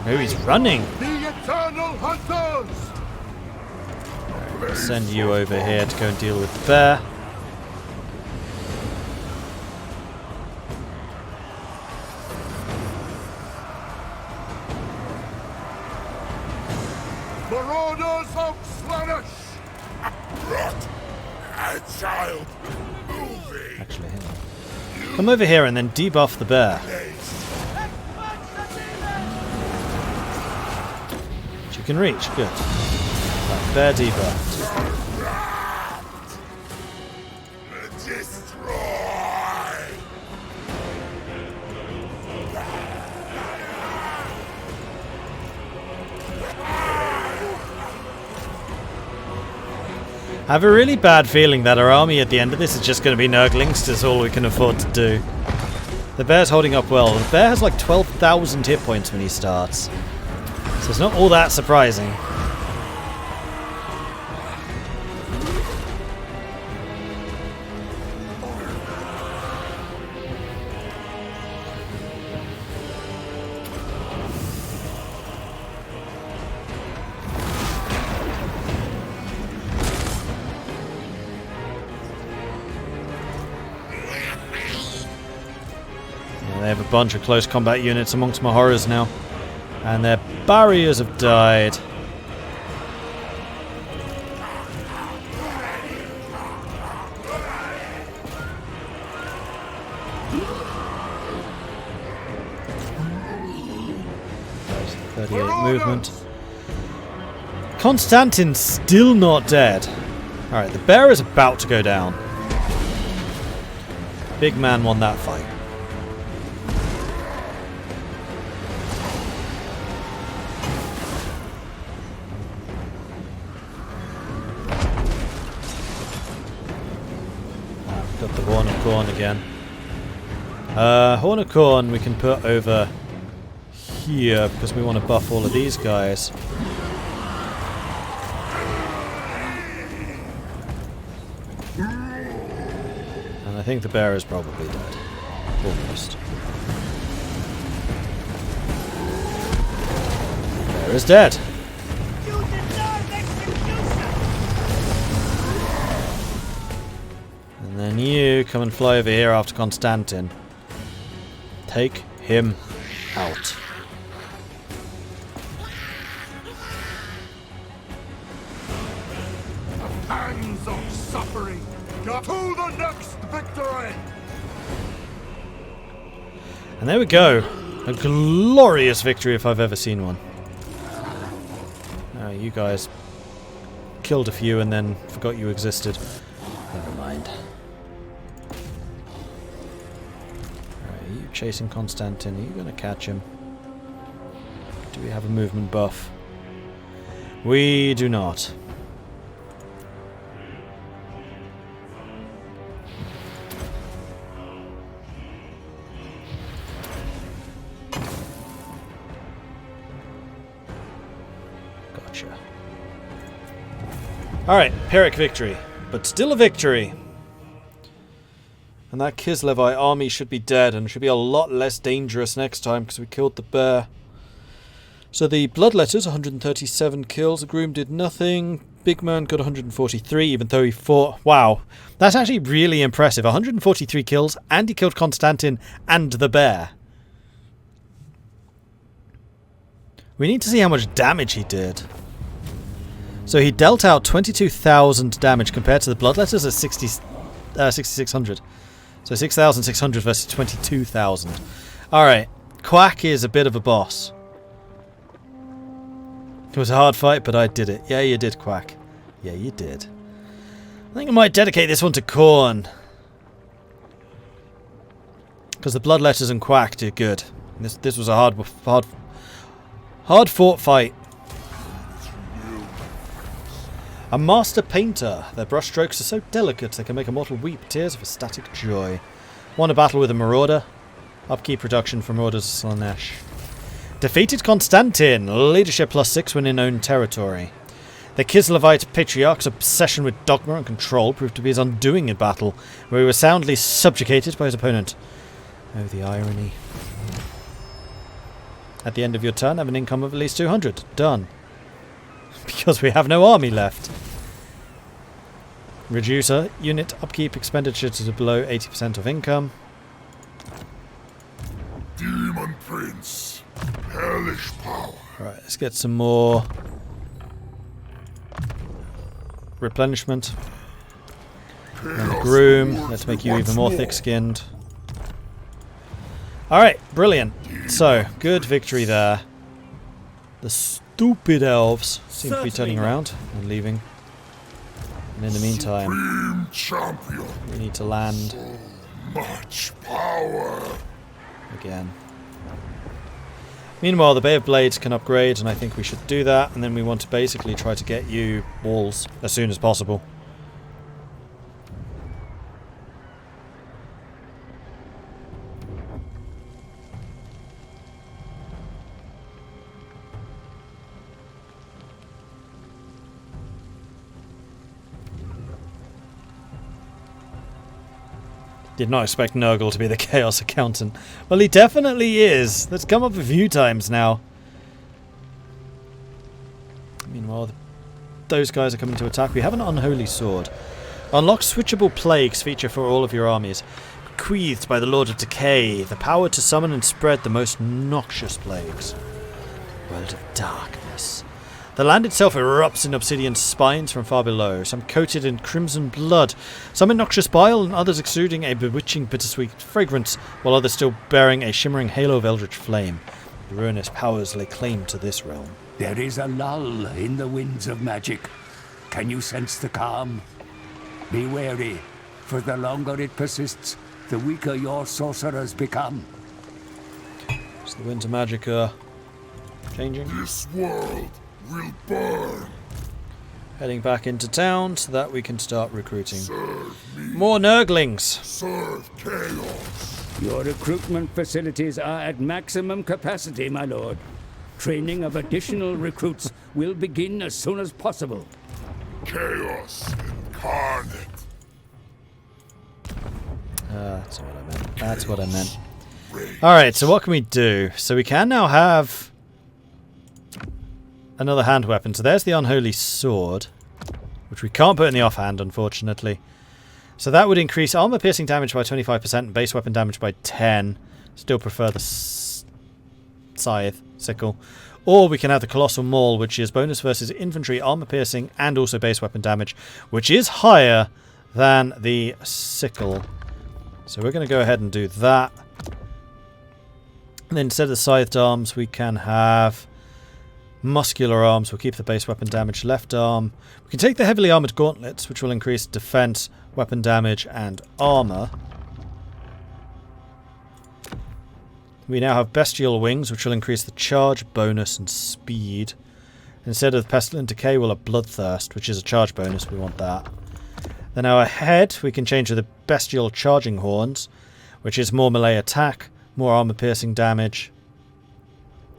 Oh, he's running! The eternal hunters! I'll send you over here to go and deal with the bear. Marauders of Slanish! Rot! A child! Moving! Actually, hang on. Come over here and then debuff the bear. Which you can reach, good. Right, bear debuffed. Destroy! I have a really bad feeling that our army at the end of this is just going to be Nurglings. That's all we can afford to do. The bear's holding up well. The bear has like 12,000 hit points when he starts. So it's not all that surprising. They have a bunch of close combat units amongst my horrors now. And their barriers have died. There's the 38 movement. Constantine's still not dead. Alright, the bear is about to go down. Big man won that fight. Got the Horn of Corn again. Horn of Corn we can put over here because we want to buff all of these guys. And I think the bear is probably dead. Almost. is dead. You deserve execution! And then you come and fly over here after Constantin. Take him out. Hands of suffering. To the next victory. And there we go. A glorious victory if I've ever seen one. You guys killed a few and then forgot you existed. Never mind. Alright, are you chasing Constantin? Are you going to catch him? Do we have a movement buff? We do not. Gotcha. Alright, Pyrrhic victory. But still a victory. And that Kislevite army should be dead and should be a lot less dangerous next time because we killed the bear. So the Bloodletters, 137 kills. The Groom did nothing. Big Man got 143 even though he fought... Wow. That's actually really impressive. 143 kills and he killed Constantin and the bear. We need to see how much damage he did. So he dealt out 22,000 damage compared to the Bloodletters at 6,600. So 6,600 versus 22,000. Alright, Quack is a bit of a boss. It was a hard fight, but I did it. Yeah, you did, Quack. Yeah, you did. I think I might dedicate this one to Khorne. Because the Bloodletters and Quack did good. This was a hard fought fight. A master painter. Their brushstrokes are so delicate they can make a mortal weep tears of ecstatic joy. Won a battle with a marauder. Upkeep reduction from Orders of Slaanesh. Defeated Constantin. Leadership +6 when in own territory. The Kislevite Patriarch's obsession with dogma and control proved to be his undoing in battle, where he was soundly subjugated by his opponent. Oh, the irony. At the end of your turn, have an income of at least 200. Done. Because we have no army left. Reducer unit upkeep expenditure to below 80% of income. Daemon Prince, hellish power. Alright, let's get some more replenishment. And the Groom, let's make you even more thick-skinned. Alright, brilliant. So, good victory there. The stupid elves seem to be turning around and leaving. And in the meantime, Champion, we need to land much power. again. Meanwhile, the Bay of Blades can upgrade, and I think we should do that. And then we want to basically try to get you walls as soon as possible. Did not expect Nurgle to be the Chaos Accountant. Well, he definitely is. That's come up a few times now. Meanwhile, those guys are coming to attack. We have an Unholy Sword. Unlock switchable plagues feature for all of your armies. Bequeathed by the Lord of Decay, the power to summon and spread the most noxious plagues. World of Darkness. The land itself erupts in obsidian spines from far below, some coated in crimson blood, some in noxious bile, and others exuding a bewitching bittersweet fragrance, while others still bearing a shimmering halo of eldritch flame. The ruinous powers lay claim to this realm. There is a lull in the winds of magic. Can you sense the calm? Be wary, for the longer it persists, the weaker your sorcerers become. Is the winds of magic changing? This world will burn. Heading back into town so that we can start recruiting. Serve me. More Nurglings! Serve chaos. Your recruitment facilities are at maximum capacity, my lord. Training of additional recruits will begin as soon as possible. Chaos incarnate. That's what I meant. That's what I meant. Alright, so what can we do? So we can now have another hand weapon. So there's the Unholy Sword, which we can't put in the offhand, unfortunately. So that would increase armor piercing damage by 25% and base weapon damage by 10. Still prefer the scythe, sickle. Or we can have the Colossal Maul, which is bonus versus infantry, armor piercing, and also base weapon damage, which is higher than the sickle. So we're going to go ahead and do that. And then instead of the scythed arms, we can have muscular arms. We'll keep the base weapon damage. Left arm. We can take the heavily armoured gauntlets, which will increase defense, weapon damage, and armour. We now have bestial wings, which will increase the charge bonus and speed. Instead of the pestilent decay, we'll have bloodthirst, which is a charge bonus. We want that. Then our head, we can change to the bestial charging horns, which is more melee attack, more armor piercing damage,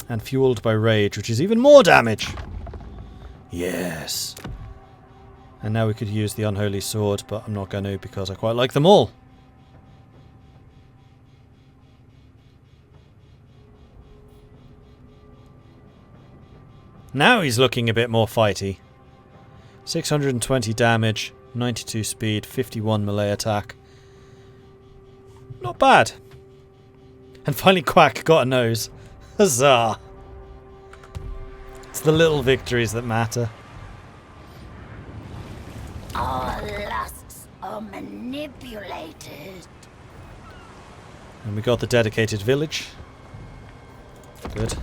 and fueled by rage, which is even more damage. Yes. And now we could use the Unholy Sword, but I'm not going to because I quite like them all. Now he's looking a bit more fighty. 620 damage, 92 speed, 51 melee attack. Not bad. And finally Quack got a nose. Huzzah! It's the little victories that matter. All lusts are manipulated. And we got the dedicated village. Good.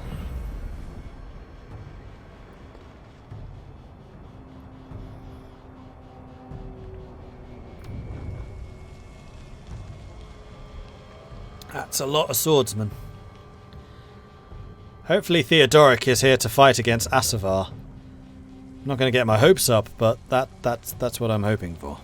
That's a lot of swordsmen. Hopefully Theodoric is here to fight against Asavar. I'm not going to get my hopes up, but that's what I'm hoping for.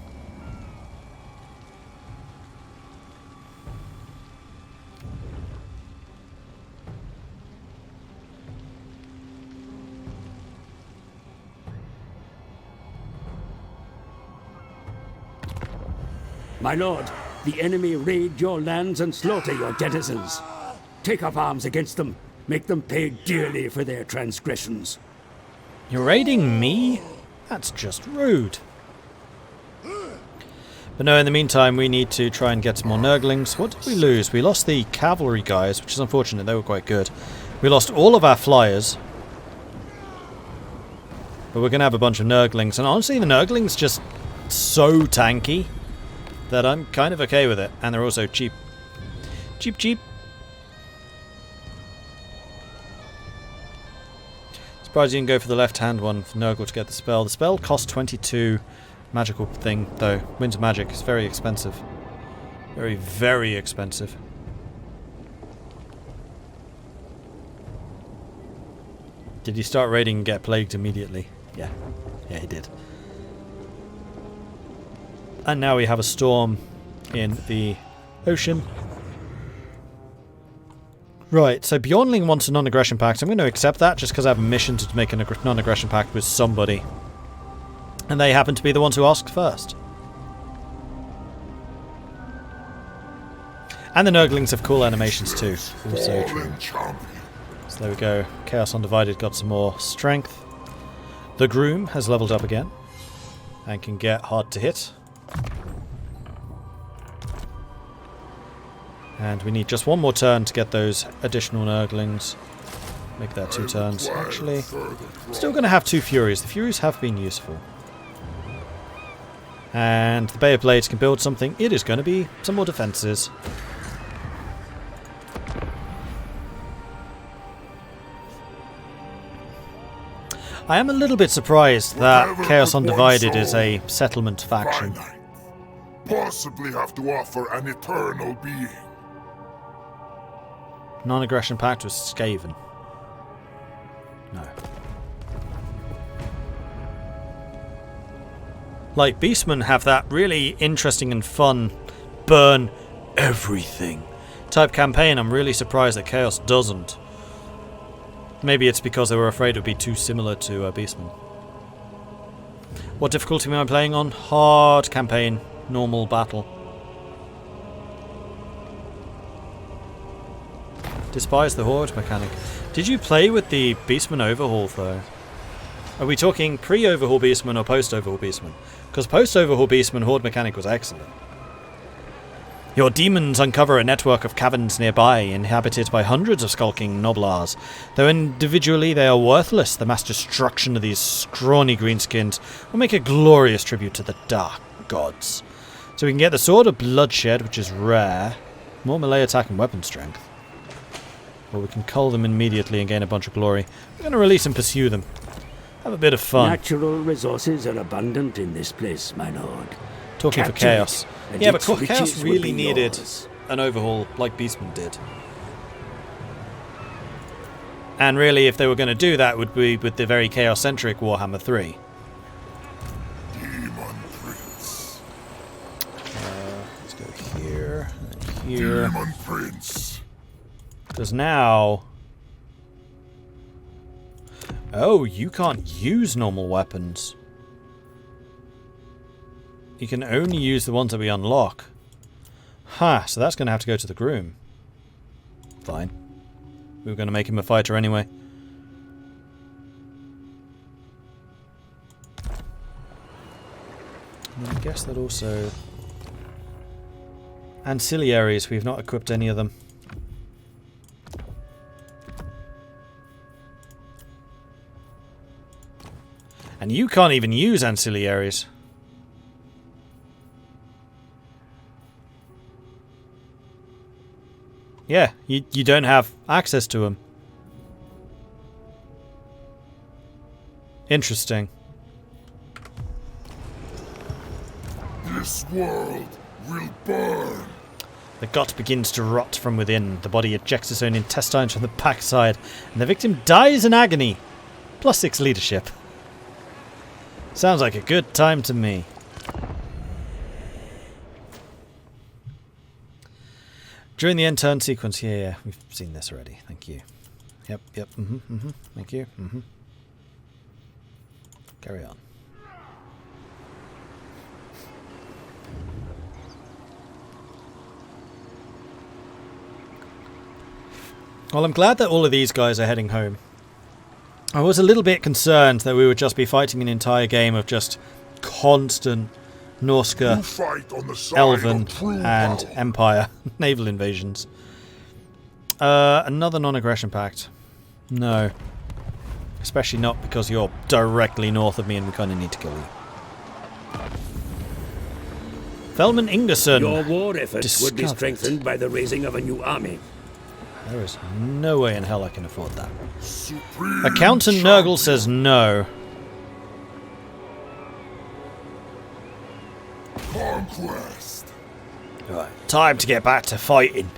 My lord, the enemy raid your lands and slaughter your denizens. Take up arms against them. Make them pay dearly for their transgressions. You're raiding me? That's just rude. But no, in the meantime, we need to try and get some more Nurglings. What did we lose? We lost the cavalry guys, which is unfortunate. They were quite good. We lost all of our flyers. But we're going to have a bunch of Nurglings. And honestly, the Nurglings just so tanky that I'm kind of okay with it. And they're also cheap. Cheap, cheap. Surprised you can go for the left-hand one for Nurgle to get the spell. The spell costs 22 magical thing, though. Winter magic is very expensive. Very, very expensive. Did he start raiding and get plagued immediately? Yeah. Yeah, he did. And now we have a storm in the ocean. Right, so Bjornling wants a non-aggression pact. I'm going to accept that just because I have a mission to make a non-aggression pact with somebody. And they happen to be the ones who asked first. And the Nurglings have cool animations too. Also true. So there we go. Chaos Undivided got some more strength. The Groom has leveled up again. And can get hard to hit. And we need just one more turn to get those additional Nurglings. Make that 2 turns. Actually, I'm still going to have 2 Furies. The Furies have been useful. And the Bay of Blades can build something. It is going to be some more defences. I am a little bit surprised that Chaos Undivided is a settlement faction. Possibly have to offer an eternal being. Non-aggression pact with Skaven. No. Like, Beastmen have that really interesting and fun burn everything type campaign. I'm really surprised that Chaos doesn't. Maybe it's because they were afraid it would be too similar to Beastmen. What difficulty am I playing on? Hard campaign. Normal battle. Despise the Horde mechanic. Did you play with the Beastman overhaul though? Are we talking pre-Overhaul Beastman or post-Overhaul Beastman? Because post-Overhaul Beastman Horde mechanic was excellent. Your demons uncover a network of caverns nearby, inhabited by hundreds of skulking noblars. Though individually they are worthless, the mass destruction of these scrawny greenskins will make a glorious tribute to the dark gods. So we can get the Sword of Bloodshed, which is rare. More melee attack and weapon strength. Or we can cull them immediately and gain a bunch of glory. We're going to release and pursue them. Have a bit of fun. Natural resources are abundant in this place, my lord. Talking for Capture Chaos. it, Yeah, but its riches Chaos will really be needed yours. an overhaul like Beastman did. And really, if they were going to do that, would be with the very Chaos-centric Warhammer III. Daemon Prince. Let's go here and here. Daemon Prince. Because now... Oh, you can't use normal weapons. You can only use the ones that we unlock. Ha, so that's going to have to go to the groom. Fine. We were going to make him a fighter anyway. And I guess that also... Ancillaries, we've not equipped any of them. And you can't even use ancillaries. Yeah, you don't have access to them. Interesting. This world will burn. The gut begins to rot from within. The body ejects its own intestines from the backside, and the victim dies in agony. +6 leadership. Sounds like a good time to me. During the end turn sequence, yeah, we've seen this already. Thank you. Yep, thank you. Carry on. Well, I'm glad that all of these guys are heading home. I was a little bit concerned that we would just be fighting an entire game of just constant Norska, You fight on the side Elven, of true and power. Empire naval invasions. Another non-aggression pact. No. Especially not because you're directly north of me and we kind of need to kill you. Thelman Ingerson. Your war efforts would be Discovered. strengthened by the raising of a new army. There is no way in hell I can afford that. Supreme Accountant Nurgle says no. Conquest. Right, time to get back to fighting.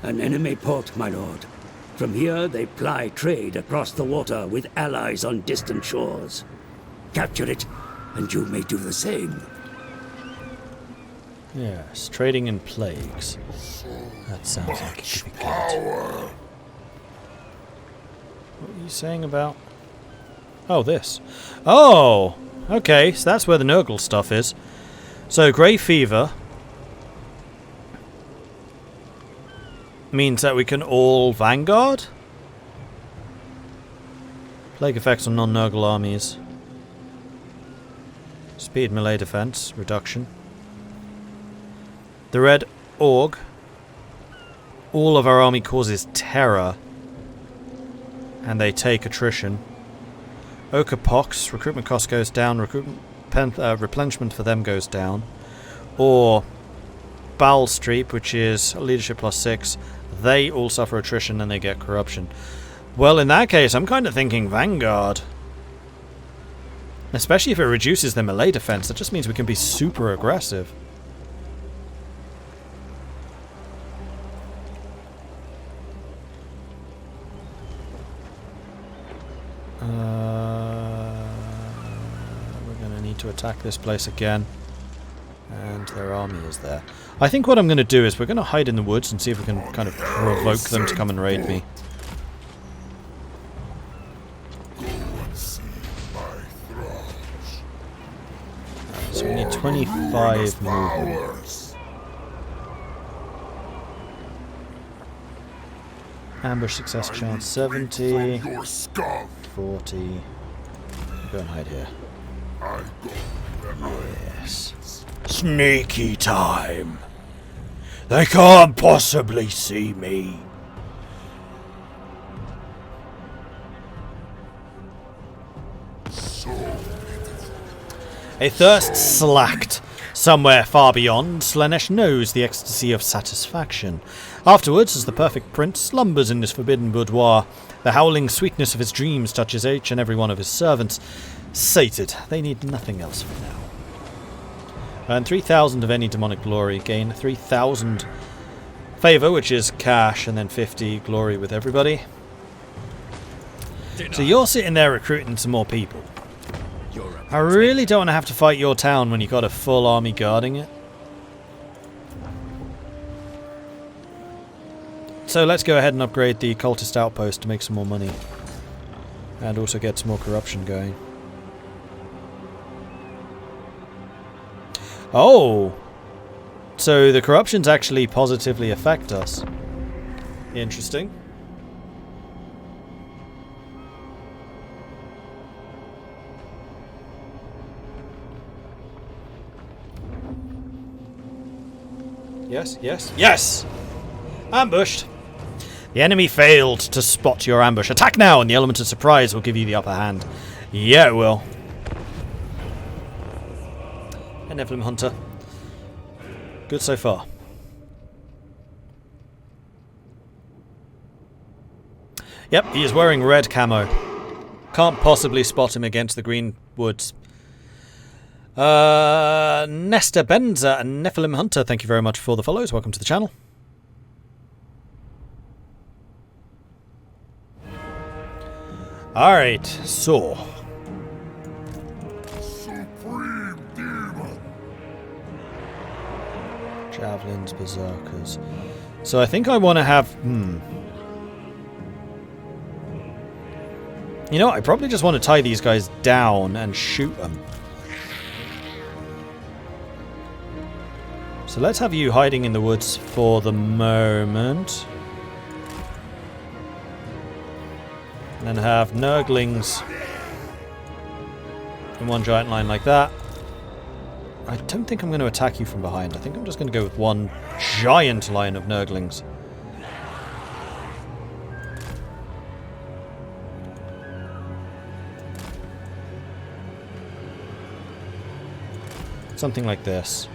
An enemy port, my lord. From here, they ply trade across the water with allies on distant shores. Capture it, and you may do the same. Yes, trading in plagues. That sounds like it could be good. Power. What are you saying about... Oh, this. Oh! Okay, so that's where the Nurgle stuff is. So, Grey Fever means that we can all Vanguard? Plague effects on non-Nurgle armies. Speed melee defense, reduction. The Red Org. All of our army causes terror. And they take attrition. Ochre Pox, recruitment cost goes down, replenishment for them goes down. Or Bowel Streep, which is leadership +6. They all suffer attrition and they get corruption. Well, in that case, I'm kind of thinking Vanguard. Especially if it reduces their melee defense. That just means we can be super aggressive. We're going to need to attack this place again. And their army is there. I think what I'm going to do is we're going to hide in the woods and see if we can kind of provoke them to come and raid me. So we need 25 movement. Ambush success chance 70. 40. Go and hide here. Yes. Sneaky time. They can't possibly see me. A thirst slacked. Somewhere far beyond, Slaanesh knows the ecstasy of satisfaction. Afterwards, as the perfect prince slumbers in his forbidden boudoir, the howling sweetness of his dreams touches each and every one of his servants. Sated, they need nothing else for now. Earn 3,000 of any demonic glory, gain 3,000 favour, which is cash, and then 50 glory with everybody. So you're sitting there recruiting some more people. I really don't want to have to fight your town when you've got a full army guarding it. So let's go ahead and upgrade the cultist outpost to make some more money. And also get some more corruption going. Oh! So the corruptions actually positively affect us. Interesting. Yes, yes, yes! Ambushed! The enemy failed to spot your ambush. Attack now, and the element of surprise will give you the upper hand. Yeah, it will. Hey, Nephilim Hunter. Good so far. Yep, he is wearing red camo. Can't possibly spot him against the green woods. Nesta Benza and Nephilim Hunter, thank you very much for the follows. Welcome to the channel. Alright, so. Supreme Demon. Javelins, berserkers. So I think I want to have... You know what, I probably just want to tie these guys down and shoot them. So let's have you hiding in the woods for the moment. And then have Nurglings in one giant line like that. I don't think I'm going to attack you from behind. I think I'm just going to go with one giant line of Nurglings. Something like this.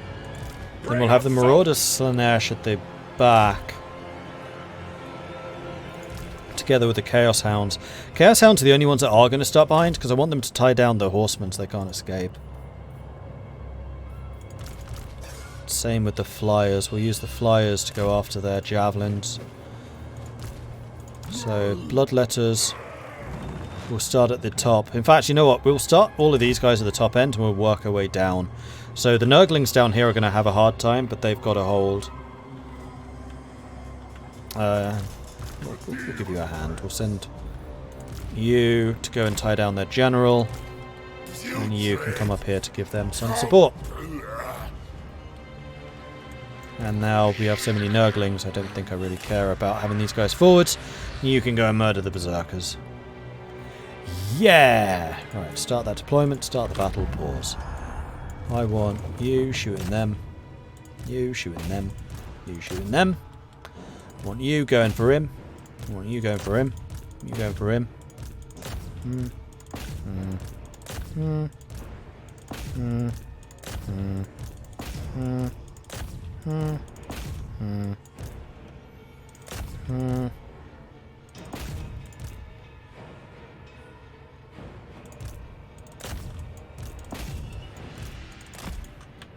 Then we'll have the Marauder Slaanesh at the back. Together with the Chaos Hounds. Chaos Hounds are the only ones that are going to start behind, because I want them to tie down the horsemen so they can't escape. Same with the Flyers. We'll use the Flyers to go after their javelins. So, Bloodletters. We'll start at the top. In fact, you know what? We'll start all of these guys at the top end and we'll work our way down. So the Nurglings down here are going to have a hard time, but they've got a hold. We'll give you a hand. We'll send you to go and tie down their general. And you can come up here to give them some support. And now we have so many Nurglings, I don't think I really care about having these guys forwards. You can go and murder the Berserkers. Yeah! Alright, start that deployment, start the battle, pause. I want you shooting them. You shooting them. You shooting them. I want you going for him. I want you going for him. You going for him.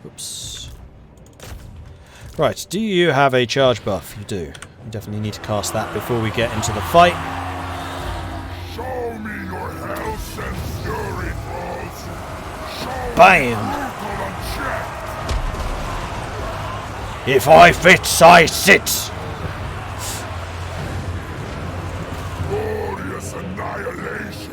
Oops. Right, do you have a charge buff? You do. You definitely need to cast that before we get into the fight. Show me your health and fury, foes. Bam! If I fits, I sits! Glorious annihilation.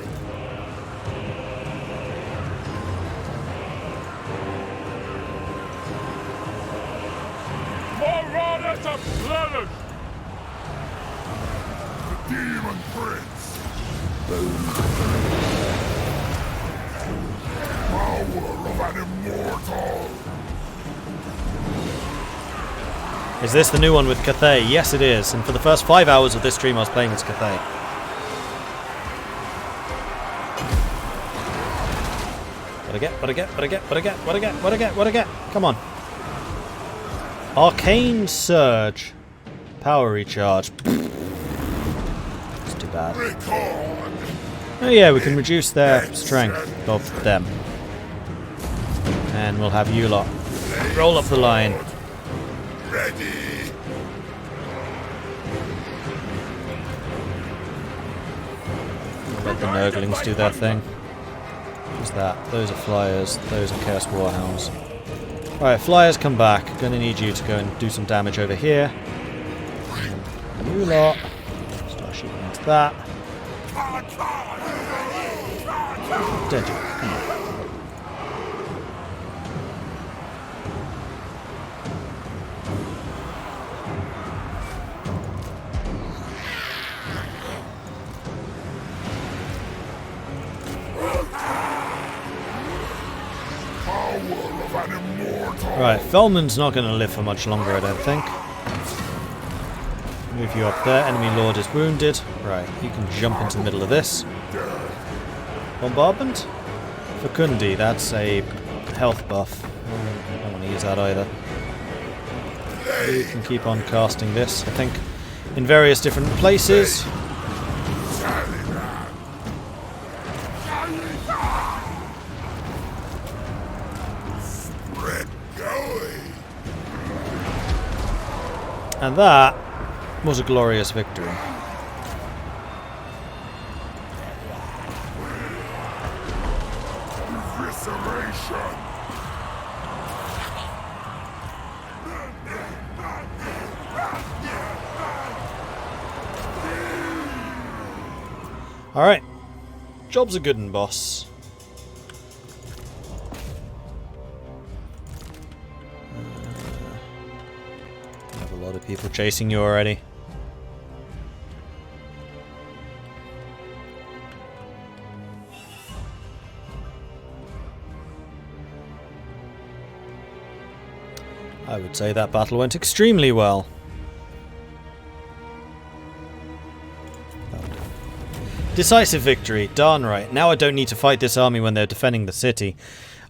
Marauders of Blood! The Daemon Prince. Power of an immortal. Is this the new one with Cathay? Yes, it is. And for the first 5 hours of this stream, I was playing as Cathay. What I get? Come on. Arcane Surge. Power recharge. It's too bad. Oh yeah, we can reduce their strength of them. And we'll have you lot roll up the line. Ready. Let the Nurglings do their thing. What's that? Those are flyers. Those are Chaos Warhounds. Alright, flyers, come back. Gonna need you to go and do some damage over here. And you lot. Start shooting into that. Dead you. Come on. Right, Felman's not going to live for much longer, I don't think. Move you up there. Enemy lord is wounded. Right, you can jump into the middle of this. Bombardment? Fecundi, that's a health buff. I don't want to use that either. You can keep on casting this, I think, in various different places. And that was a glorious victory. Evisceration. Alright. Job's a good one, boss. A lot of people chasing you already. I would say that battle went extremely well. Decisive victory. Darn right. Now I don't need to fight this army when they're defending the city.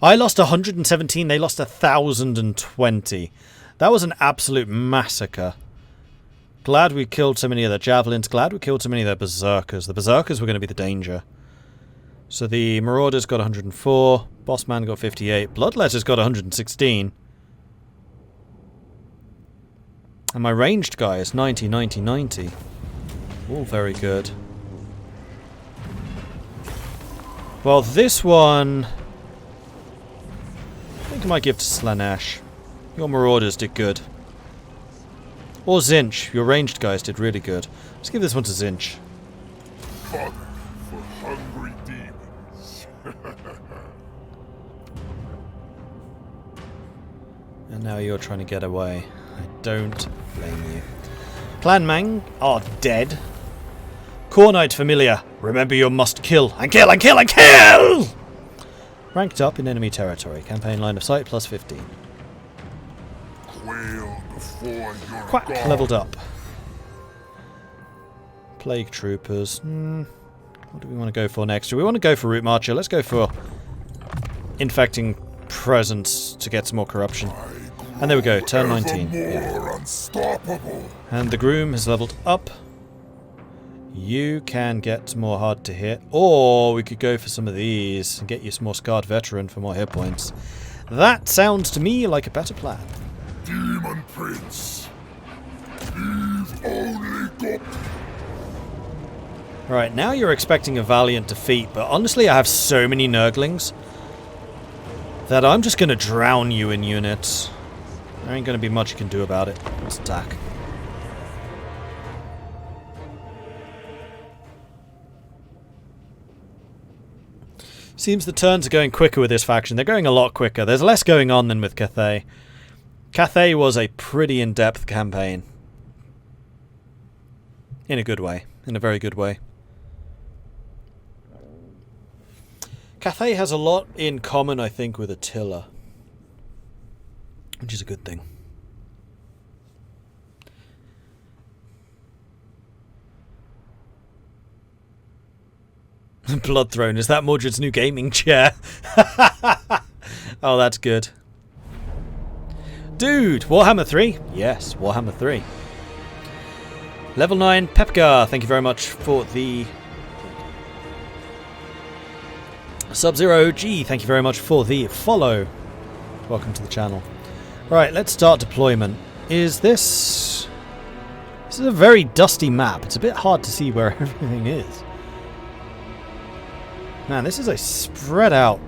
I lost 117, they lost 1,020. That was an absolute massacre. Glad we killed so many of their javelins. Glad we killed so many of their berserkers. The berserkers were going to be the danger. So the marauders got 104. Bossman got 58. Bloodletter's got 116. And my ranged guy is 90, 90, 90. All very good. Well, this one I think I might give to Slanesh. Your marauders did good. Or Zinch. Your ranged guys did really good. Let's give this one to Zinch. Fodder for hungry demons. And now you're trying to get away. I don't blame you. Clan Mang are dead. Core Knight Familiar. Remember you must kill and kill and kill and kill! Ranked up in enemy territory. Campaign line of sight plus 15. Quail before your Quack God. leveled up. Plague Troopers. What do we want to go for next? Do we want to go for Root Marcher? Let's go for Infecting Presence to get some more corruption. And there we go, turn 19. Yeah. Unstoppable. And the Groom has leveled up. You can get more hard to hit. Or we could go for some of these and get you some more Scarred Veteran for more hit points. That sounds to me like a better plan. Daemon Prince. You've only got... Right, now you're expecting a valiant defeat, but honestly I have so many Nurglings that I'm just going to drown you in units. There ain't going to be much you can do about it. Let's attack. Seems the turns are going quicker with this faction. They're going a lot quicker. There's less going on than with Cathay. Cathay was a pretty in-depth campaign. In a good way. In a very good way. Cathay has a lot in common, I think, with Attila. Which is a good thing. Blood Throne, is that Mordred's new gaming chair? Oh, that's good. Dude, Warhammer 3? Yes, Warhammer 3. Level 9, Pepgar, thank you very much for the... Sub-Zero G, thank you very much for the follow. Welcome to the channel. Right, let's start deployment. Is this... This is a very dusty map. It's a bit hard to see where everything is. Man, this is a spread out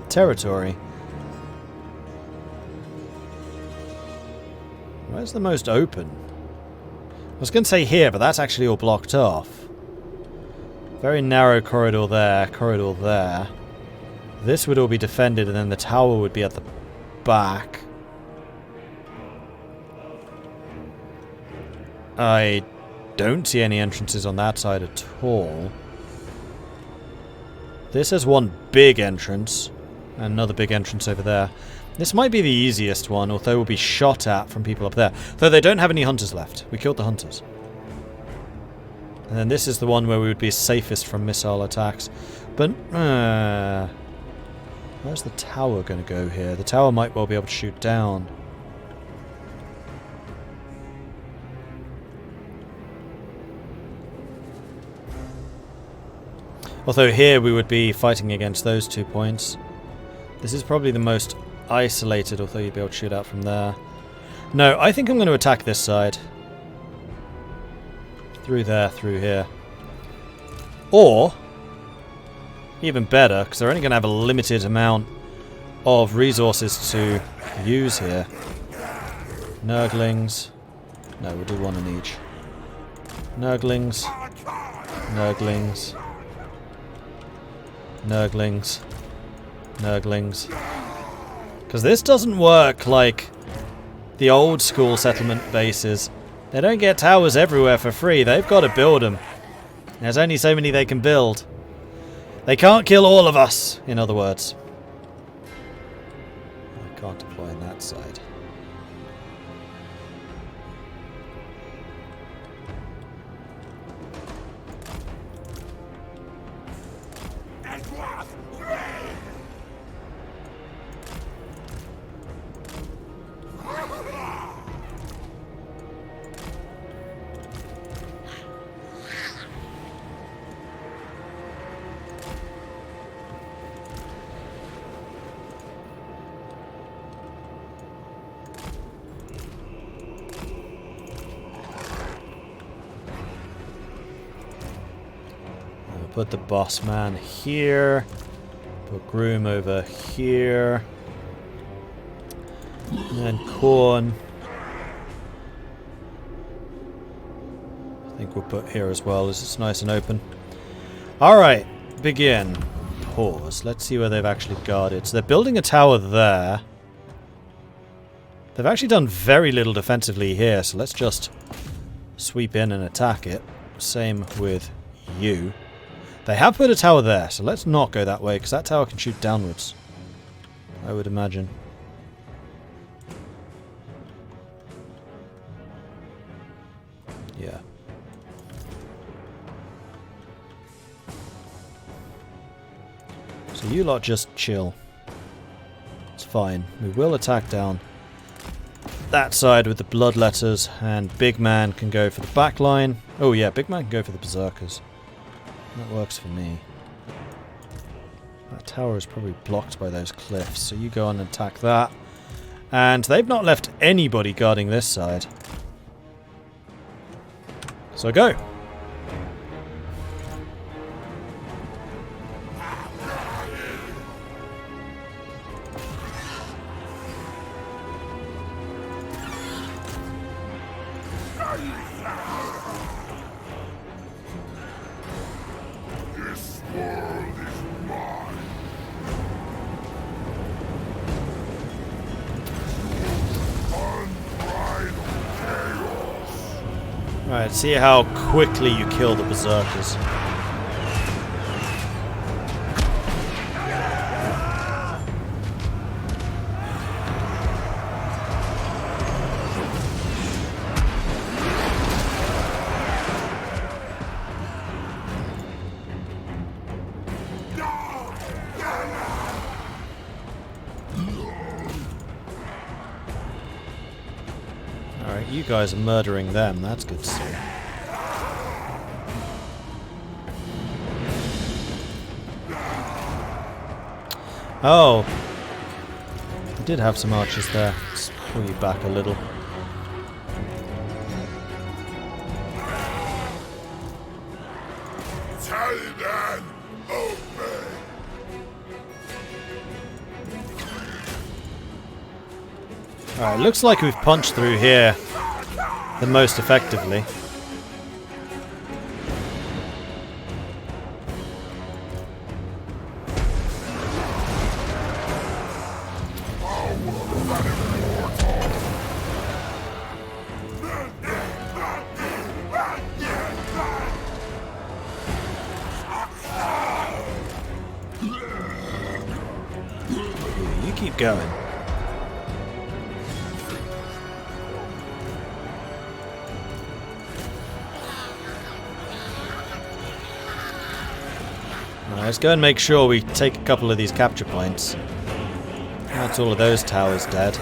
territory. Where's the most open? I was going to say here, but that's actually all blocked off. Very narrow corridor there, corridor there. This would all be defended, and then the tower would be at the back. I don't see any entrances on that side at all. This has one big entrance, and another big entrance over there. This might be the easiest one, although we'll be shot at from people up there. Though they don't have any hunters left. We killed the hunters. And then this is the one where we would be safest from missile attacks. But, where's the tower going to go here? The tower might well be able to shoot down. Although here we would be fighting against those 2 points. This is probably the most isolated, although you'd be able to shoot out from there. No, I think I'm going to attack this side. Through there, through here. Or, even better, because they're only going to have a limited amount of resources to use here. Nurglings. No, we'll do one in each. Nurglings. Nurglings. Nurglings. Nurglings. Because this doesn't work like the old school settlement bases. They don't get towers everywhere for free. They've got to build them. There's only so many they can build. They can't kill all of us, in other words. I can't deploy on that side. Put the boss man here. Put Groom over here. And then Corn. I think we'll put here as well, as it's nice and open. Alright, begin. Pause. Let's see where they've actually guarded. So they're building a tower there. They've actually done very little defensively here, so let's just sweep in and attack it. Same with you. They have put a tower there, so let's not go that way, because that tower can shoot downwards, I would imagine. Yeah. So you lot just chill. It's fine. We will attack down that side with the bloodletters, and Big Man can go for the back line. Oh yeah, Big Man can go for the berserkers. That works for me. That tower is probably blocked by those cliffs, so you go on and attack that. And they've not left anybody guarding this side. So go! This world is mine. Unbridled chaos. Alright, see how quickly you kill the berserkers. Alright, you guys are murdering them, that's good to see. Oh! You did have some archers there. Let's pull you back a little. Taliban, obey. Alright, looks like we've punched through here the most effectively. You keep going. Let's go and make sure we take a couple of these capture points. That's all of those towers dead.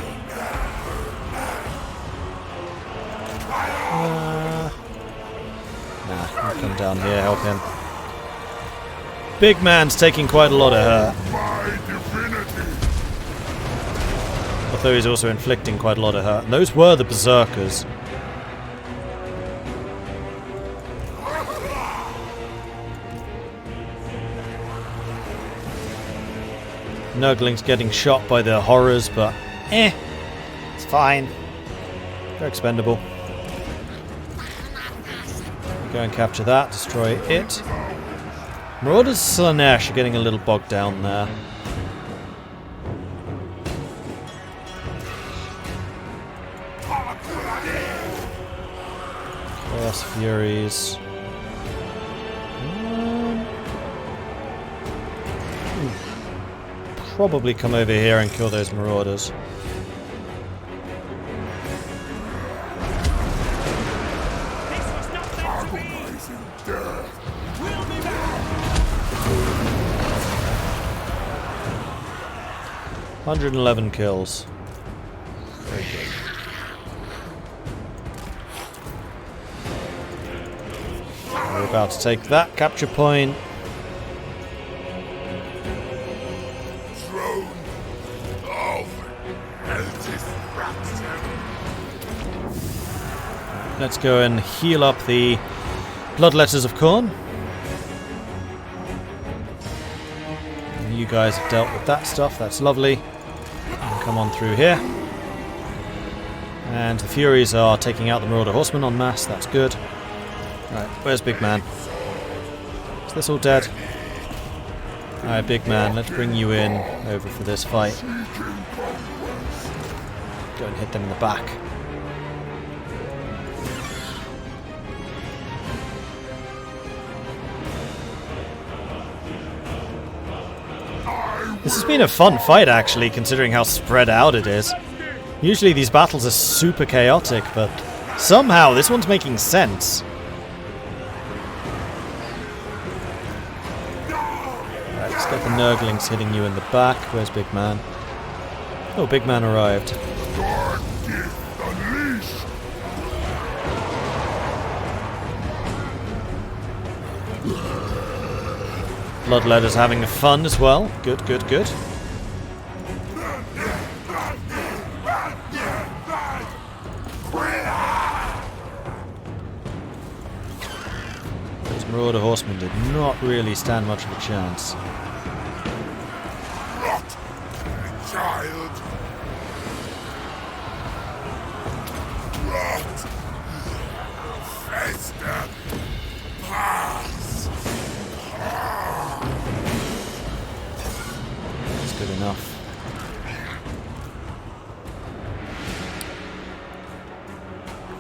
Nah, I'll come down here, help him. Big man's taking quite a lot of hurt. Although he's also inflicting quite a lot of hurt. And those were the berserkers. Nurgling's getting shot by the horrors, but it's fine. They're expendable. Go and capture that, destroy it. Marauders Slanesh are getting a little bogged down there. Chaos Furies. Probably come over here and kill those marauders. $111 kills. Very good. We're about to take that capture point. Let's go and heal up the Bloodletters of Khorne. You guys have dealt with that stuff, that's lovely. And come on through here. And the Furies are taking out the Marauder Horsemen en masse, that's good. Right, where's Big Man? Is this all dead? Alright, Big Man, let's bring you in over for this fight. Go and hit them in the back. This has been a fun fight, actually, considering how spread out it is. Usually these battles are super chaotic, but somehow this one's making sense. Alright, let's get the Nurglings hitting you in the back. Where's Big Man? Oh, Big Man arrived. Bloodletter's having fun as well. Good, good, good. Those Marauder Horsemen did not really stand much of a chance.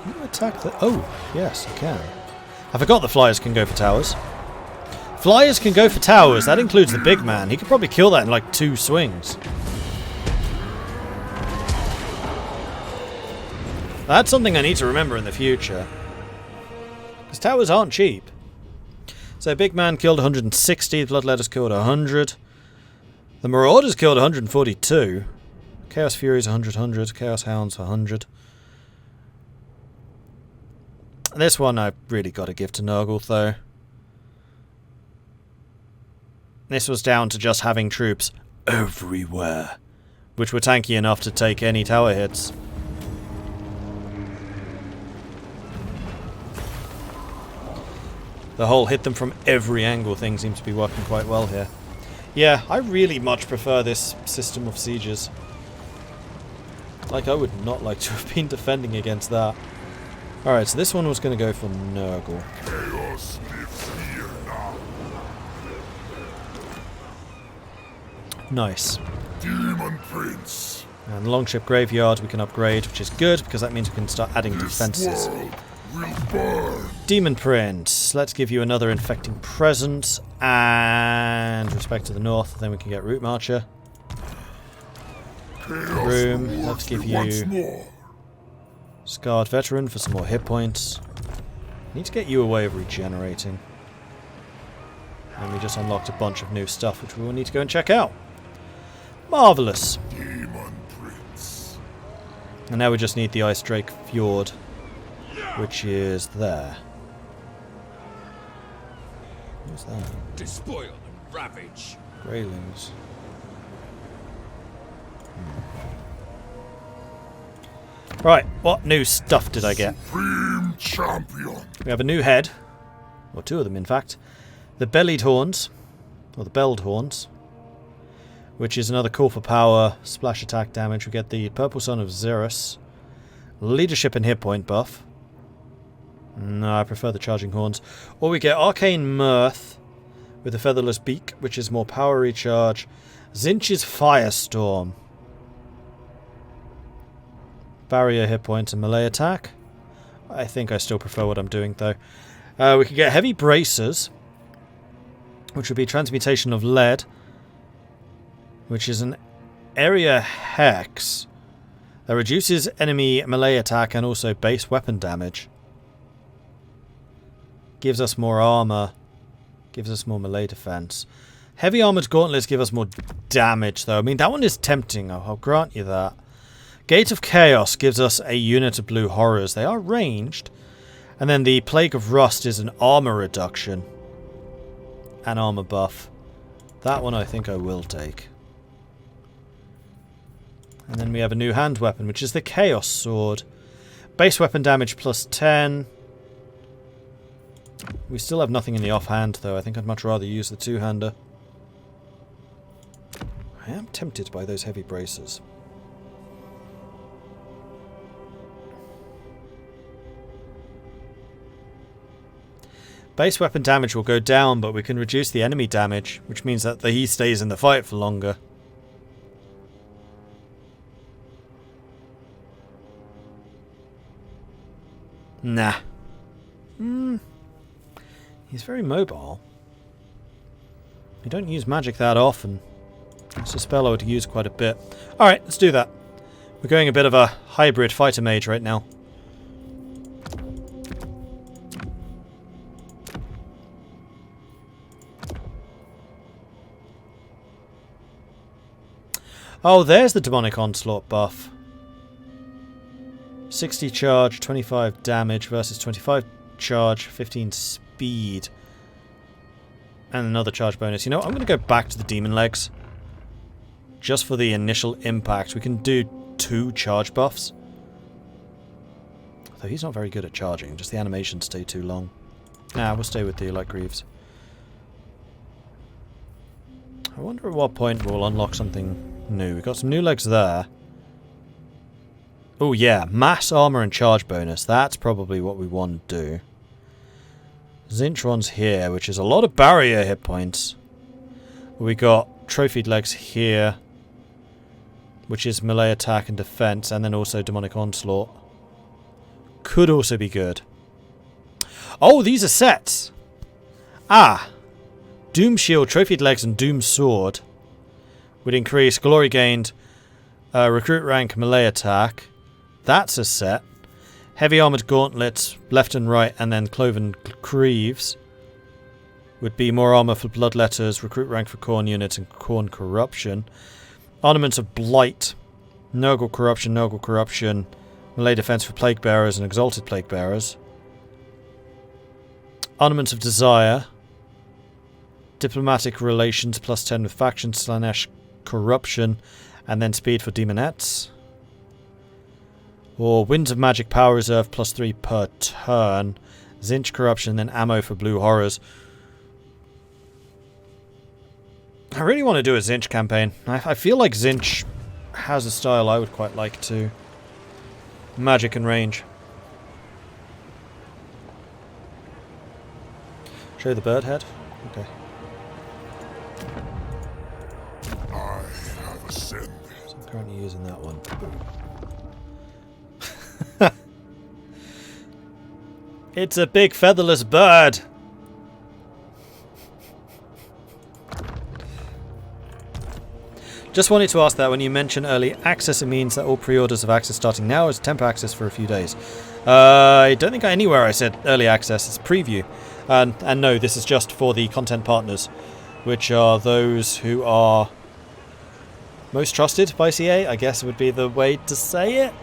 Can you attack the... Oh, yes, you can. I forgot the flyers can go for towers. Flyers can go for towers. That includes the big man. He could probably kill that in like 2 swings. That's something I need to remember in the future. Because towers aren't cheap. So big man killed 160. Bloodletters killed 100. The Marauders killed 142. Chaos Furies 100. Chaos Hounds 100. This one I really got to give to Nurgle though. This was down to just having troops everywhere, which were tanky enough to take any tower hits. The whole hit them from every angle thing seems to be working quite well here. Yeah, I really much prefer this system of sieges. Like, I would not like to have been defending against that. Alright, so this one was going to go for Nurgle. Chaos lives here now. Nice. Daemon Prince. And the Longship Graveyard we can upgrade, which is good, because that means we can start adding This defenses. world will burn. Demon Prince. Let's give you another Infecting Presence, and respect to the north, then we can get Root Marcher. Chaos Room, rewards let's give me once you- more. Scarred Veteran for some more hit points. Need to get you a way of regenerating. And we just unlocked a bunch of new stuff, which we will need to go and check out. Marvellous. Daemon Prince. And now we just need the Ice Drake Fjord, which is there. What's that? Despoil and ravage. Graylings. Right, what new stuff did I get? Supreme champion. We have a new head, or 2 of them in fact. The Bellied Horns, or the Belled Horns, which is another call for power, splash attack damage. We get the Purple Son of Xerus, leadership and hit point buff. No, I prefer the Charging Horns. Or we get Arcane Mirth with the Featherless Beak, which is more power recharge. Zinch's Firestorm. Barrier hit points and melee attack. I think I still prefer what I'm doing though. We could get Heavy Bracers, which would be Transmutation of Lead, which is an area hex that reduces enemy melee attack and also base weapon damage. Gives us more armor, gives us more melee defense. Heavy Armored Gauntlets give us more damage though. I mean, that one is tempting, I'll grant you that. Gate of Chaos gives us a unit of Blue Horrors. They are ranged. And then the Plague of Rust is an armor reduction. An armor buff. That one I think I will take. And then we have a new hand weapon, which is the Chaos Sword. Base weapon damage plus 10. We still have nothing in the offhand though. I think I'd much rather use the two-hander. I am tempted by those heavy bracers. Base weapon damage will go down, but we can reduce the enemy damage, which means that he stays in the fight for longer. Nah. He's very mobile. You don't use magic that often. It's a spell I would use quite a bit. Alright, let's do that. We're going a bit of a hybrid fighter mage right now. Oh, there's the Demonic Onslaught buff. 60 charge, 25 damage versus 25 charge, 15 speed. And another charge bonus. You know, I'm going to go back to the Demon Legs. Just for the initial impact. We can do 2 charge buffs. Although he's not very good at charging. Just the animations stay too long. Nah, we'll stay with the Light Greaves. I wonder at what point we'll unlock something new. We've got some new legs there. Oh yeah, mass armor and charge bonus. That's probably what we want to do. Zinchron's here, which is a lot of barrier hit points. We got trophied legs here, which is melee attack and defense, and then also demonic onslaught. could also be good. Oh, these are sets! Ah! Doom Shield, Trophied Legs, and Doom Sword would increase glory gained, recruit rank, melee attack. That's a set. Heavy Armoured Gauntlets, left and right, and then Cloven Creeves would be more armour for Bloodletters, recruit rank for Khorne units, and Khorne Corruption. Ornaments of Blight, Nurgle Corruption, melee defense for Plague Bearers and Exalted Plague Bearers. Ornaments of Desire, Diplomatic Relations +10 with Factions / Corruption, and then Speed for Demonettes. Or Winds of Magic Power Reserve +3 per turn. Zinch Corruption, then Ammo for Blue Horrors. I really want to do a Zinch campaign. I feel like Zinch has a style I would quite like to. Magic and range. Show the bird head? Okay. I have ascended. So I'm currently using that one. It's a big featherless bird! Just wanted to ask that when you mention early access, it means that all pre-orders of access starting now is temp access for a few days. I don't think anywhere I said early access, it's preview. And no, this is just for the content partners, which are those who are most trusted by CA, I guess would be the way to say it.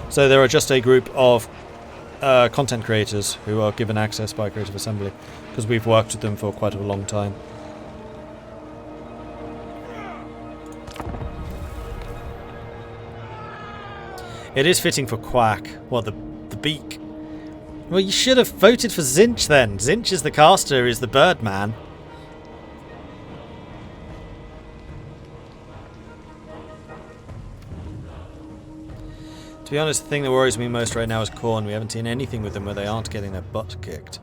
So there are just a group of content creators who are given access by Creative Assembly, because we've worked with them for quite a long time. It is fitting for Quack. What, the beak? Well, you should have voted for Zinch then. Zinch is the caster, is the Birdman. To be honest, the thing that worries me most right now is Khorne. We haven't seen anything with them where they aren't getting their butt kicked.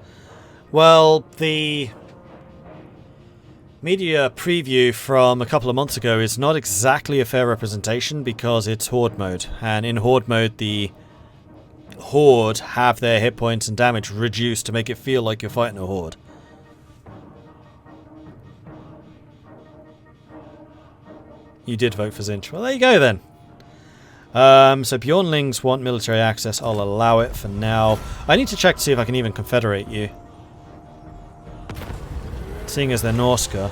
Well, the media preview from a couple of months ago is not exactly a fair representation because it's Horde mode. And in Horde mode, the Horde have their hit points and damage reduced to make it feel like you're fighting a Horde. You did vote for Zinch. Well, there you go then. So Bjornlings want military access. I'll allow it for now. I need to check to see if I can even confederate you, seeing as they're Norska.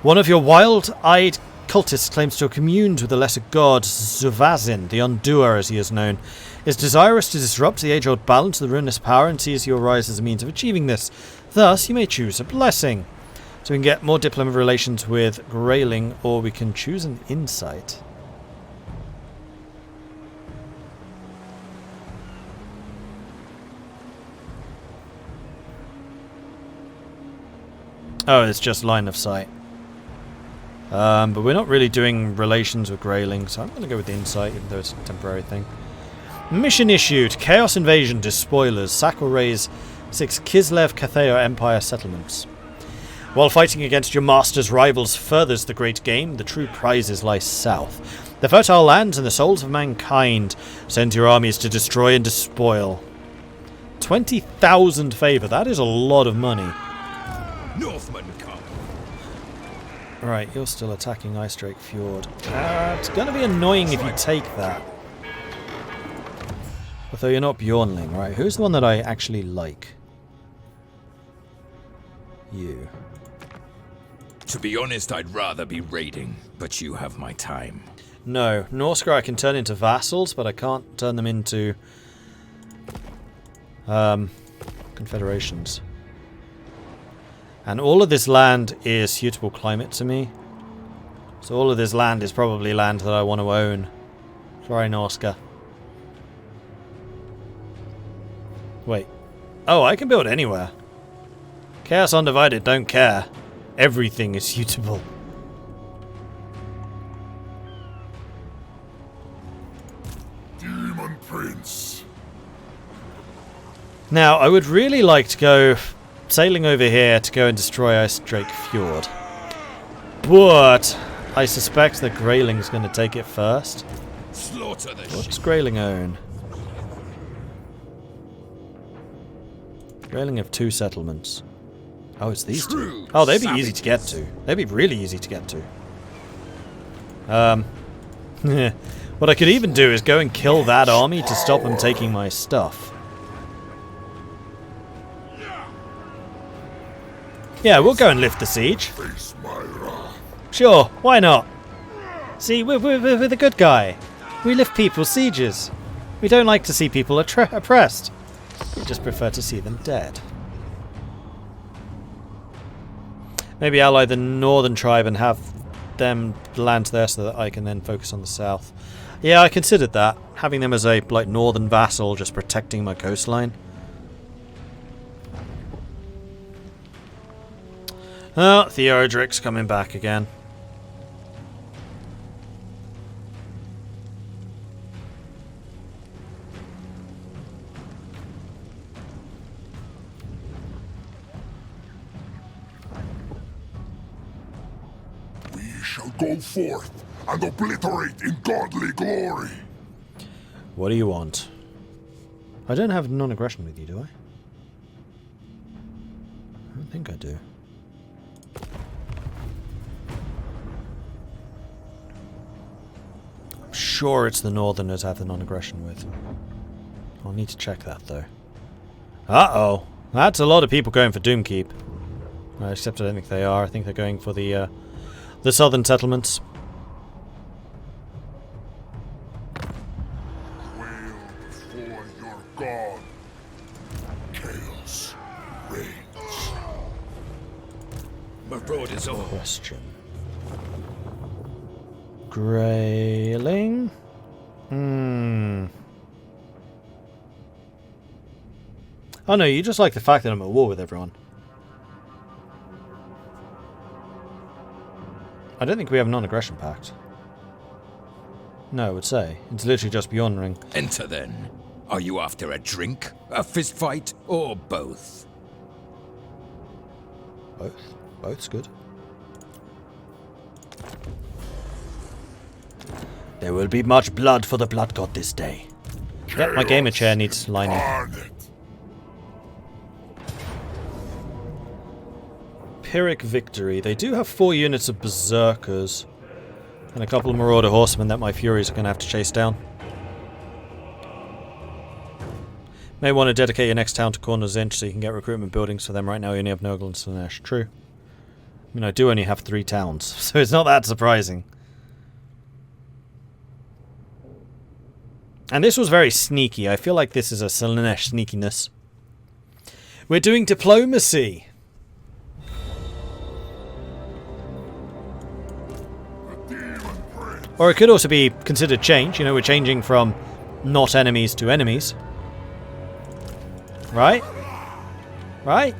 One of your wild-eyed cultists claims to have communed with the lesser god Zuvazin, the Undoer as he is known, is desirous to disrupt the age-old balance of the ruinous power and sees your rise as a means of achieving this. Thus, you may choose a blessing. So we can get more diplomatic relations with Greyling, or we can choose an insight. Oh, it's just line of sight. But we're not really doing relations with Greyling, so I'm going to go with the insight, even though it's a temporary thing. Mission issued. Chaos Invasion Despoilers. Sack or raise 6 Kislev Catheo Empire settlements. While fighting against your master's rivals furthers the great game, the true prizes lie south. The fertile lands and the souls of mankind. Send your armies to destroy and despoil. 20,000 favour. That is a lot of money. Northmen come. Right, you're still attacking Ice Drake Fjord. It's going to be annoying if you take that. Although you're not Bjornling, right? Who's the one that I actually like? You. To be honest, I'd rather be raiding, but you have my time. No, Norska I can turn into vassals, but I can't turn them into confederations. And all of this land is suitable climate to me. So all of this land is probably land that I want to own. Sorry, Norska. Wait. Oh, I can build anywhere. Chaos Undivided don't care. Everything is suitable. Daemon Prince. Now, I would really like to go sailing over here to go and destroy Ice Drake Fjord. But I suspect that Greyling's going to take it first. Slaughter the What's Grayling own? Grayling have 2 settlements. Oh, it's these two. Oh, they'd be easy to get to. They'd be really easy to get to. What I could even do is go and kill that army to stop them taking my stuff. Yeah, we'll go and lift the siege. Sure, why not? See, we're the good guy. We lift people's sieges. We don't like to see people oppressed. We just prefer to see them dead. Maybe ally the northern tribe and have them land there so that I can then focus on the south. Yeah, I considered that. Having them as a like northern vassal, just protecting my coastline. Oh, Theodric's coming back again. Go forth and obliterate in godly glory. What do you want? I don't have non-aggression with you, do I? I don't think I do. I'm sure it's the Northerners I have the non-aggression with. I'll need to check that though. Uh-oh. That's a lot of people going for Doomkeep. Except I don't think they are. I think they're going for the southern settlements. Wail before your god. Chaos reigns. Marauders all. Question. Grayling? Oh no, you just like the fact that I'm at war with everyone. I don't think we have a non-aggression pact. No, I would say. It's literally just beyond ring. Enter then. Are you after a drink, a fist fight, or both? Both. Both's good. There will be much blood for the blood god this day. Yep, my gamer chair needs lining. Pyrrhic victory. They do have 4 units of berserkers and a couple of marauder horsemen that my furies are going to have to chase down. May want to dedicate your next town to Corner's Inch so you can get recruitment buildings for them. Right now you only have Nurgle and Slanesh. True. I mean, I do only have 3 towns, so it's not that surprising. And this was very sneaky. I feel like this is a Slanesh sneakiness. We're doing diplomacy. Or it could also be considered change. You know, we're changing from not enemies to enemies. Right? Right?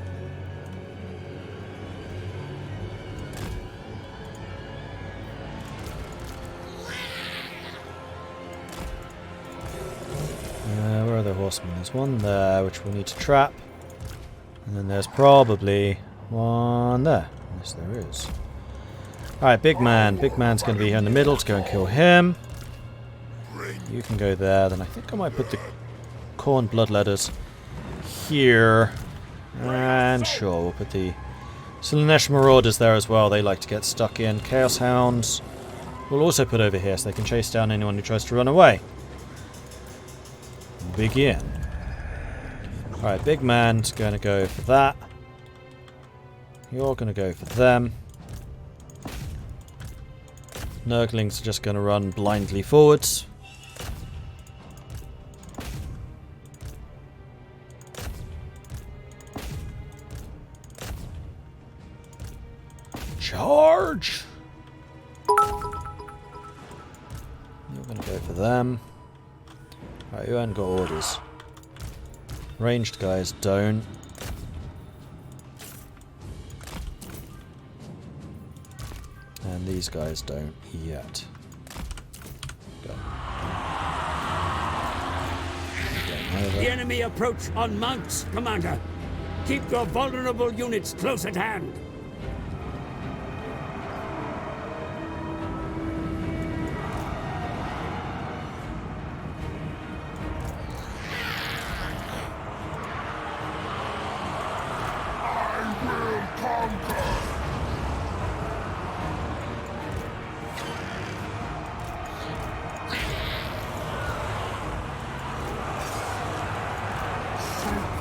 Where are the horsemen? There's one there, which we'll need to trap. And then there's probably one there. Yes, there is. Alright, big man. Big man's going to be here in the middle to go and kill him. You can go there. Then I think I might put the Khorne bloodletters here. And sure, we'll put the Slanesh marauders there as well. They like to get stuck in. Chaos hounds we'll also put over here so they can chase down anyone who tries to run away. Begin. Alright, big man's going to go for that. You're going to go for them. Nurglings are just going to run blindly forwards. Charge! You're going to go for them. Right, you haven't got orders. Ranged guys don't. And these guys don't yet. Go. The enemy approach on mounts, Commander. Keep your vulnerable units close at hand.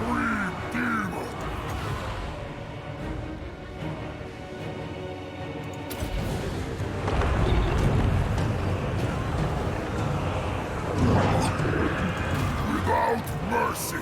supreme demon. Without mercy.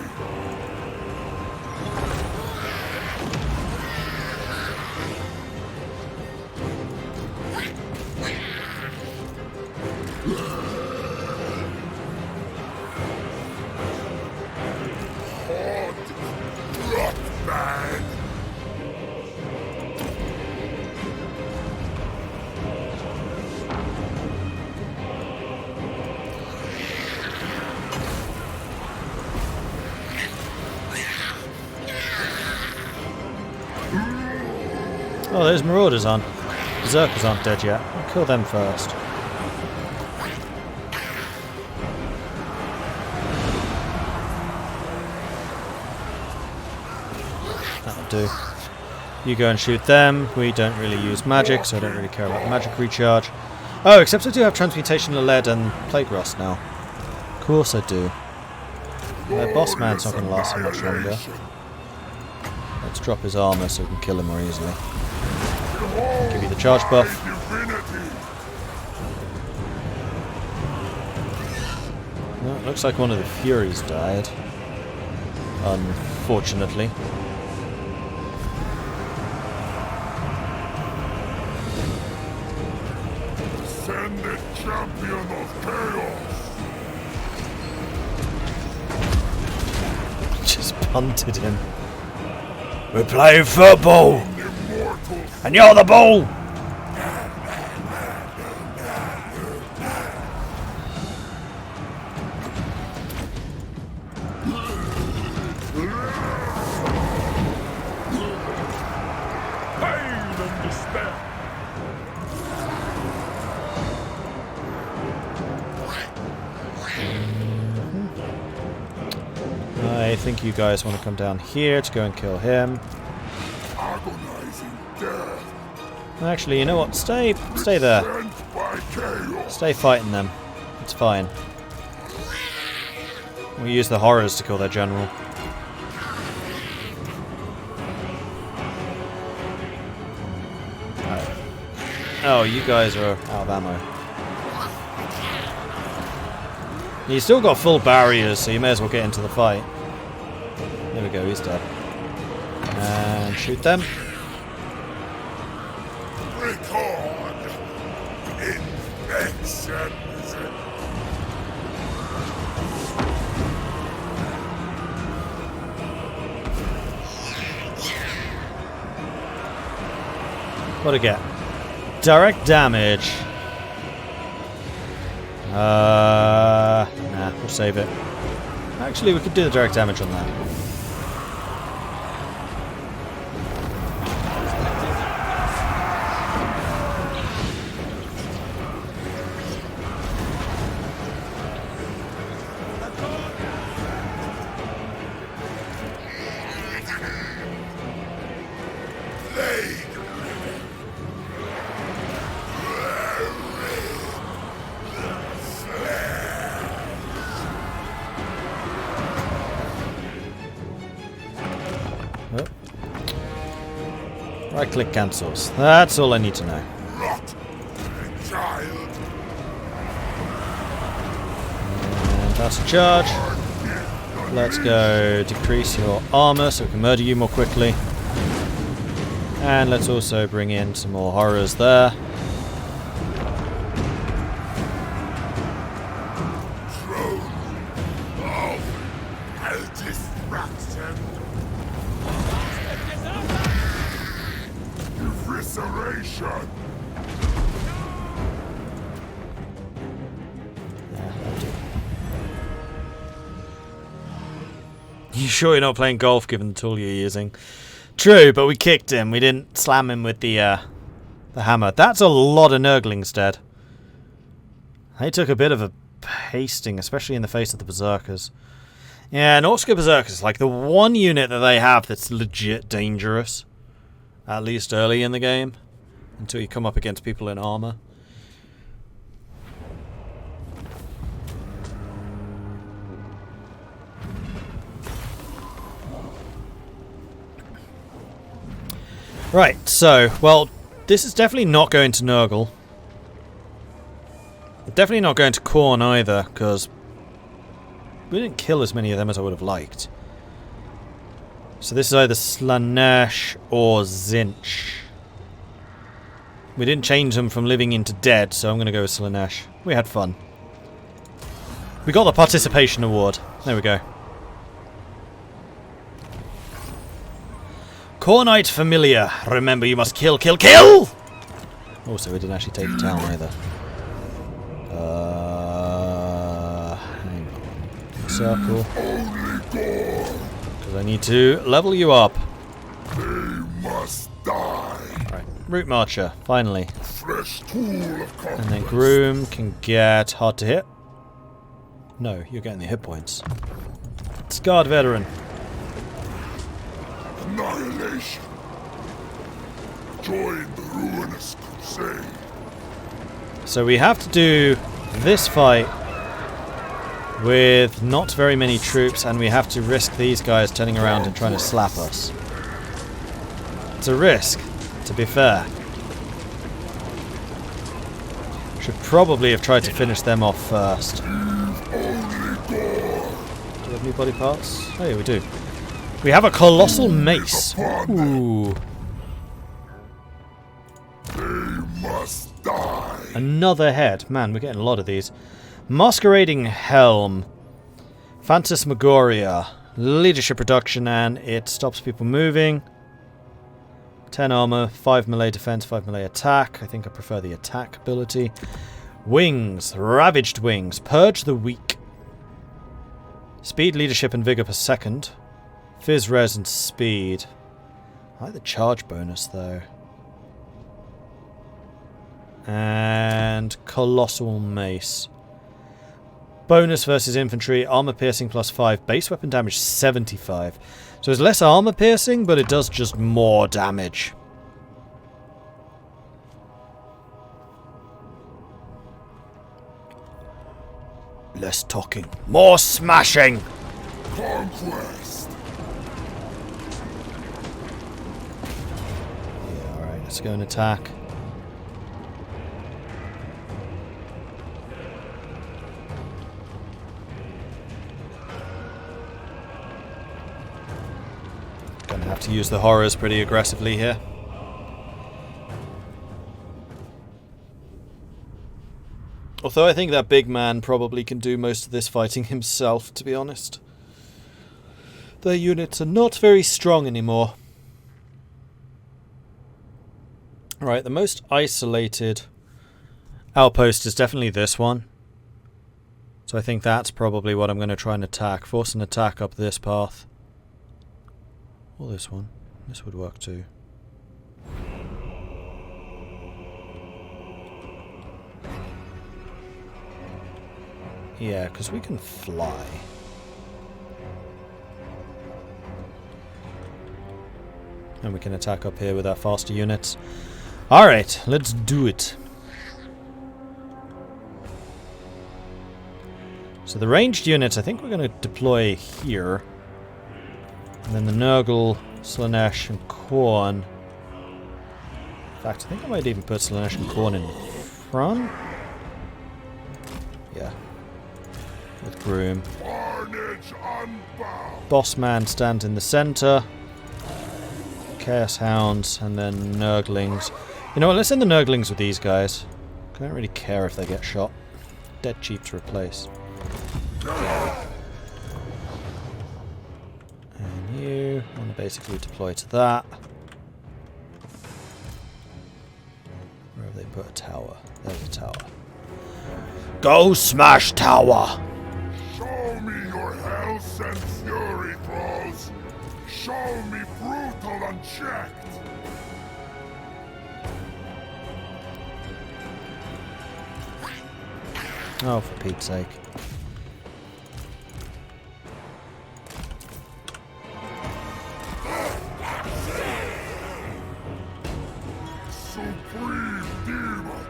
Oh, those marauders aren't. Berserkers aren't dead yet. I'll kill them first. That'll do. You go and shoot them. We don't really use magic, so I don't really care about magic recharge. Oh, except I do have transmutation of lead and plague rust now. Of course I do. The boss man's not going to last so much longer. Let's drop his armor so we can kill him more easily. Give you the charge buff. Well, it looks like one of the Furies died. Unfortunately. Send the champion of chaos. Just punted him. We're playing football! And you're the ball! Pain and despair. I think you guys want to come down here to go and kill him. Agonizing death. Actually, you know what? Stay there. Sent by chaos. Stay fighting them. It's fine. We use the horrors to kill their general. Oh, you guys are out of ammo. You still got full barriers, so you may as well get into the fight. There we go, he's dead. And shoot them. Record infections. What do I get? Direct damage. Nah, we'll save it. Actually, we could do the direct damage on that. Right click cancels. That's all I need to know. Rot, child. And that's a charge. Let's go decrease your armor so we can murder you more quickly. And let's also bring in some more horrors there. You sure you're not playing golf given the tool you're using? True, but we kicked him. We didn't slam him with the hammer. That's a lot of Nurglings dead. They took a bit of a pasting, especially in the face of the Berserkers. Yeah, Norska Berserkers, like the one unit that they have that's legit dangerous. At least early in the game. Until you come up against people in armor. Right, so, well, this is definitely not going to Nurgle. Definitely not going to Khorne either, because we didn't kill as many of them as I would have liked. So this is either Slaanesh or Tzeentch. We didn't change them from living into dead, so I'm going to go with Slaanesh. We had fun. We got the participation award. There we go. Khornite Familiar. Remember, you must kill, kill, kill! Also, we didn't actually take the town either. Hang on. Circle. Because I need to level you up. They must die. Right. Root Marcher, finally. Fresh tool of conquest. And then Groom can get hard to hit. No, you're getting the hit points. Scarred Veteran. Annihilation. Join the ruinous crusade. So we have to do this fight with not very many troops, and we have to risk these guys turning around and trying to slap us. It's a risk, to be fair. Should probably have tried to finish them off first. Do we have any body parts? Oh yeah, we do. We have a colossal mace. Ooh. They must die. Another head. Man, we're getting a lot of these. Masquerading Helm. Phantasmagoria. Leadership reduction, and it stops people moving. 10 armor, 5 melee defense, 5 melee attack. I think I prefer the attack ability. Wings. Ravaged Wings. Purge the weak. Speed, leadership, and vigor per second. Fizz, res, and speed. I like the charge bonus, though. And Colossal Mace. Bonus versus infantry. Armor piercing plus 5. Base weapon damage 75. So it's less armor piercing, but it does just more damage. Less talking. More smashing! Conquest. Yeah, alright, let's go and attack. Gonna have to use the horrors pretty aggressively here. Although I think that big man probably can do most of this fighting himself, to be honest. Their units are not very strong anymore. Right, the most isolated outpost is definitely this one. So I think that's probably what I'm going to try and attack. Force an attack up this path. Or this one. This would work too. Yeah, because we can fly. And we can attack up here with our faster units. Alright, let's do it. So the ranged units, I think we're going to deploy here. And then the Nurgle, Slaanesh, and Khorne. In fact, I think I might even put Slaanesh and Khorne in front. Yeah. With Groom. Boss man stands in the center. Chaos Hounds, and then Nurglings. You know what, let's send the Nurglings with these guys. I don't really care if they get shot. Dead cheap to replace. And you want to basically deploy to that. Where have they put a tower? There's a tower. Go smash tower! Show me your hell-sent fury, thralls. Show me brutal unchecked. Oh, for Pete's sake. Supreme demon.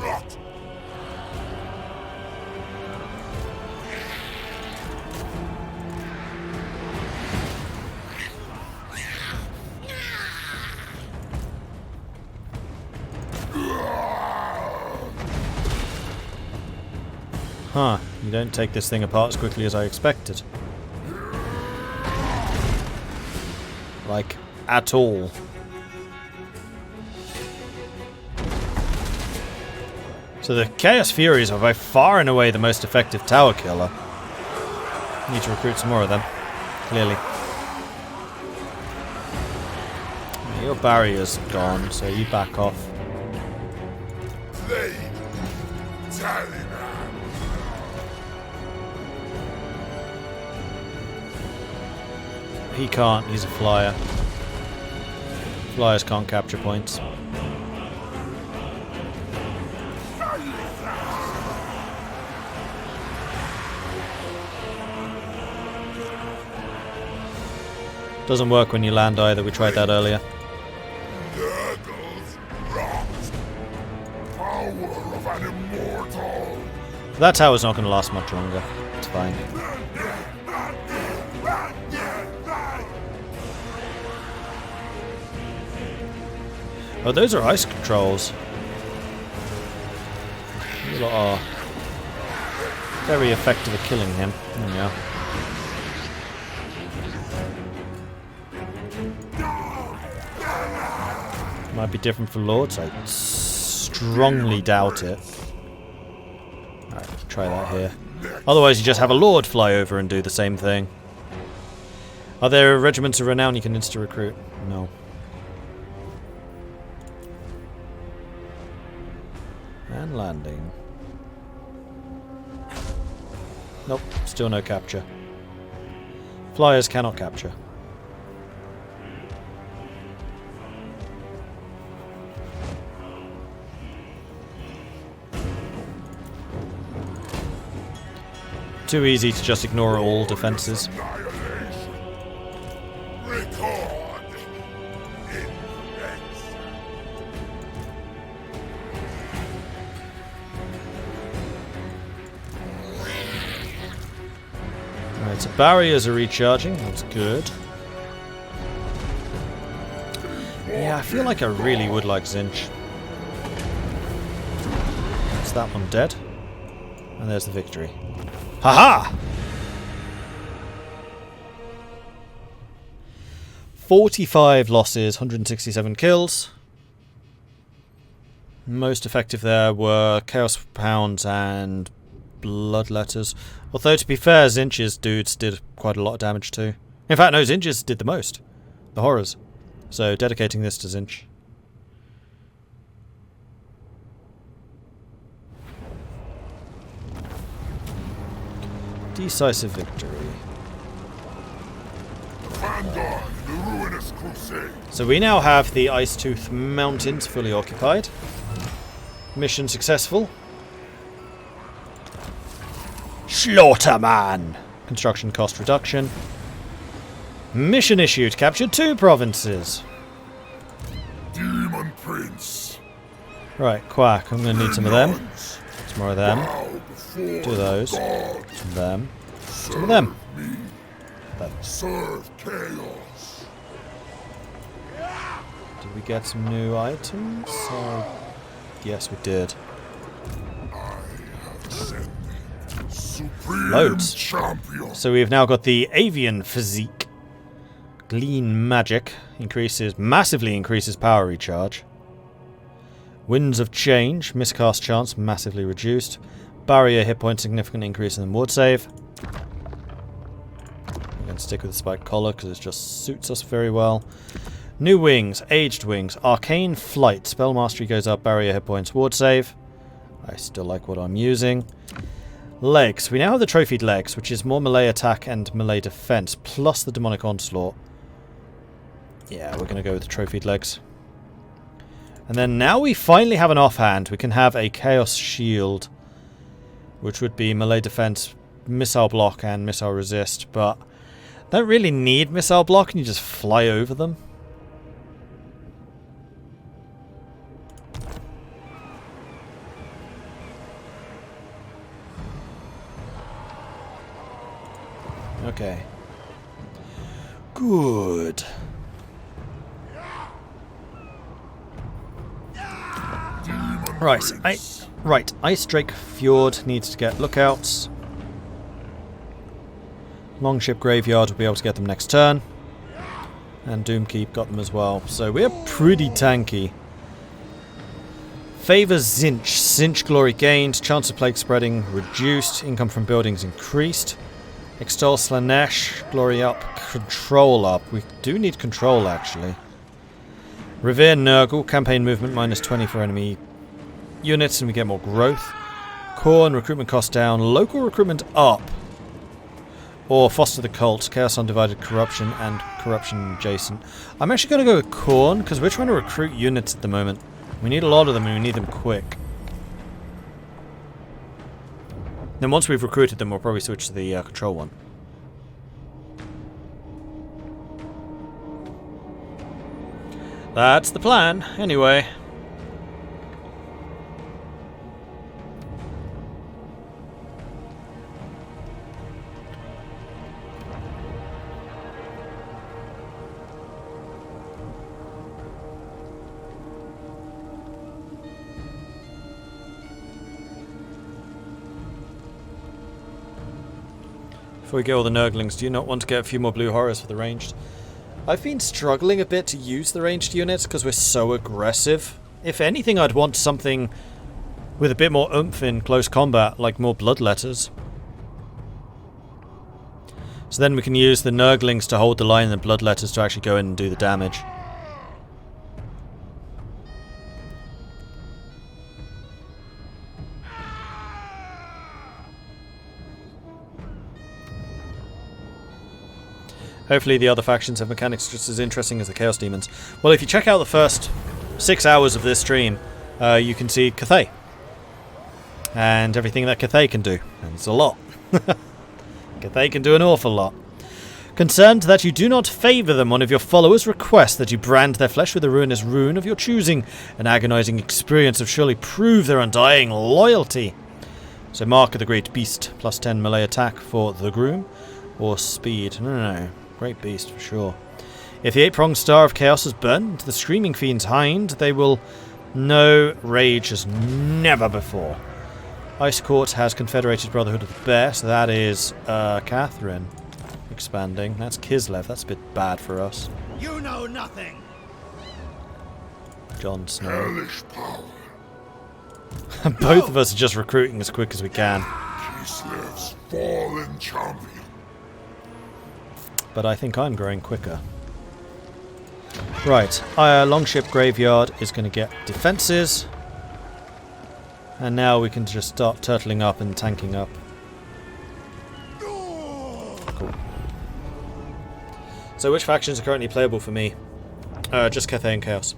Rot. Huh, you don't take this thing apart as quickly as I expected. Like, at all. So the Chaos Furies are by far and away the most effective tower killer. Need to recruit some more of them, clearly. Your barrier's gone, so you back off. He can't, he's a flyer. Flyers can't capture points. Doesn't work when you land either, we tried that earlier. That tower's not going to last much longer. It's fine. Oh, those are ice controls. You lot are very effective at killing him. There we go. Might be different for Lords. I strongly doubt it. Alright, try that here. Otherwise you just have a Lord fly over and do the same thing. Are there regiments of renown you can insta-recruit? No. And landing. Nope, still no capture. Flyers cannot capture. Too easy to just ignore all defenses. Alright, so barriers are recharging, that's good. Yeah, I feel like I really would like Zinch. Is that one dead? And there's the victory. Haha! 45 losses, 167 kills. Most effective there were Chaos Hounds and Bloodletters. Although, to be fair, Zinch's dudes did quite a lot of damage too. In fact, no, Zinch's did the most. The Horrors. So, dedicating this to Zinch. Decisive victory. So we now have the Icetooth Mountains fully occupied. Mission successful. Slaughterman! Construction cost reduction. Mission issued. Captured 2 provinces. Daemon Prince. Right, Quack. I'm going to need some of them. Some more of them. 2 of those. Some of them. Some of them. Serve chaos. Did we get some new items? Yes, we did. Loads. Champion. So we've now got the Avian Physique. Glean Magic massively increases power recharge. Winds of Change, miscast chance massively reduced. Barrier hit point significant increase in the ward save. I'm going to stick with the spiked collar because it just suits us very well. New wings, aged wings, arcane flight, spell mastery goes up, barrier hit points, ward save. I still like what I'm using. Legs, we now have the trophied legs, which is more melee attack and melee defense, plus the demonic onslaught. Yeah, we're going to go with the trophied legs. And then now we finally have an offhand. We can have a chaos shield, which would be melee defense, missile block, and missile resist. But don't really need missile block, and you just fly over them. Okay. Good. Right, Right, Ice Drake Fjord needs to get lookouts. Longship Graveyard will be able to get them next turn. And Doomkeep got them as well. So we're pretty tanky. Favour Zinch. Zinch glory gained. Chance of plague spreading reduced. Income from buildings increased. Extol Slanesh. Glory up. Control up. We do need control actually. Revere Nurgle. Campaign movement minus 20 for enemy units and we get more growth. Corn. Recruitment cost down. Local recruitment up. Or Foster the Cult, Chaos Undivided, Corruption, and Corruption Adjacent. I'm actually going to go with Corn, because we're trying to recruit units at the moment. We need a lot of them, and we need them quick. Then once we've recruited them, we'll probably switch to the Control one. That's the plan, anyway. Before we get all the Nurglings, do you not want to get a few more blue horrors for the ranged? I've been struggling a bit to use the ranged units because we're so aggressive. If anything, I'd want something with a bit more oomph in close combat, like more bloodletters. So then we can use the Nurglings to hold the line and the bloodletters to actually go in and do the damage. Hopefully the other factions have mechanics just as interesting as the Chaos Demons. Well, if you check out the first 6 hours of this stream, you can see Cathay. And everything that Cathay can do. And it's a lot. Cathay can do an awful lot. Concerned that you do not favour them, one of your followers requests that you brand their flesh with a ruinous rune of your choosing. An agonising experience of surely prove their undying loyalty. So Mark of the Great Beast, plus 10 melee attack for the Groom. Or speed. No. Great beast, for sure. If the 8-pronged Star of Chaos is burned to the Screaming Fiend's hind, they will know rage as never before. Ice Court has Confederated Brotherhood of the Bear, so that is Catherine expanding. That's Kislev, that's a bit bad for us. You know nothing! Jon Snow. Hellish power. Both of us are just recruiting as quick as we can. Kislev's fallen champion. But I think I'm growing quicker. Right, our Longship Graveyard is going to get defences. And now we can just start turtling up and tanking up. Cool. So which factions are currently playable for me? Just Cathay and Chaos.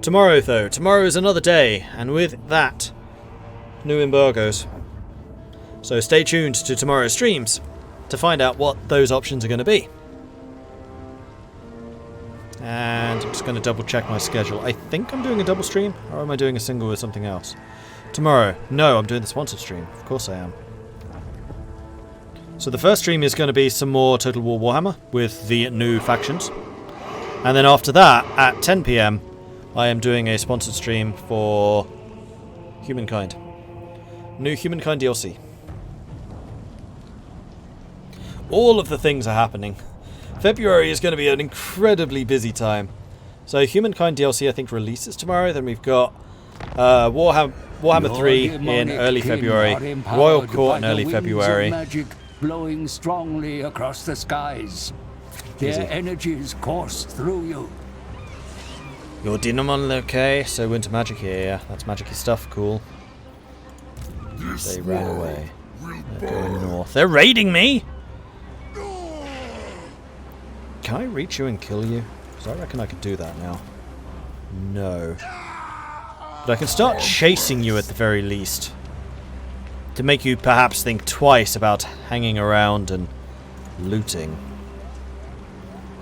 Tomorrow though, tomorrow is another day, and with that, new embargoes. So stay tuned to tomorrow's streams to find out what those options are going to be. And I'm just going to double check my schedule. I think I'm doing a double stream, or am I doing a single with something else? Tomorrow. No, I'm doing the sponsored stream. Of course I am. So the first stream is going to be some more Total War Warhammer with the new factions. And then after that, at 10 PM, I am doing a sponsored stream for Humankind. New Humankind DLC. All of the things are happening. February is going to be an incredibly busy time. So Humankind DLC I think releases tomorrow. Then we've got Warhammer 3 in early February. Royal Court in early February. Magic blowing strongly across the skies. Their energies course through you. Your Daemon, okay, so Winter Magic here, yeah, that's magic-y stuff, cool. They ran away. They're going north. They're raiding me! Can I reach you and kill you? Because I reckon I could do that now. No. But I can start chasing you at the very least. To make you perhaps think twice about hanging around and looting.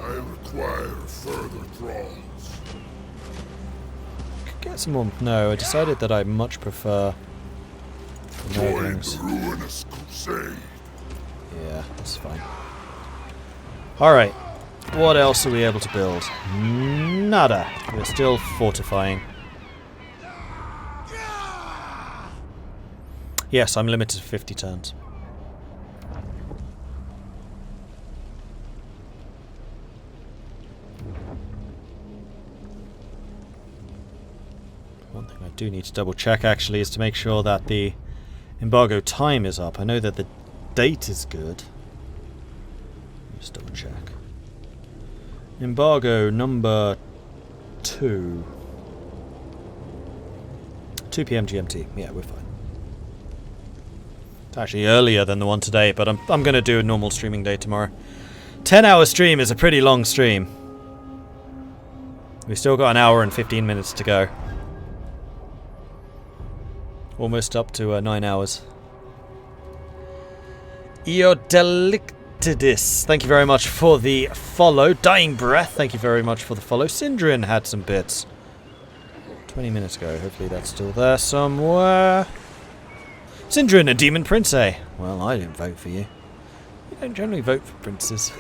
I require further thralls. Could get some more. No, I decided that I much prefer the Join Nurglings. the ruinous crusade. Yeah, that's fine. Alright. What else are we able to build? Nada. We're still fortifying. Yes, I'm limited to 50 turns. One thing I do need to double check actually is to make sure that the embargo time is up. I know that the date is good. Just double check. Embargo number 2. 2 PM GMT. Yeah, we're fine. It's actually earlier than the one today, but I'm going to do a normal streaming day tomorrow. 10-hour stream is a pretty long stream. We've still got an hour and 15 minutes to go. Almost up to 9 hours. Eodelictidis, thank you very much for the follow. Dying Breath, thank you very much for the follow. Sindrin had some bits 20 minutes ago. Hopefully that's still there somewhere. Sindrin, a Daemon Prince, eh? Well, I didn't vote for you. You don't generally vote for princes.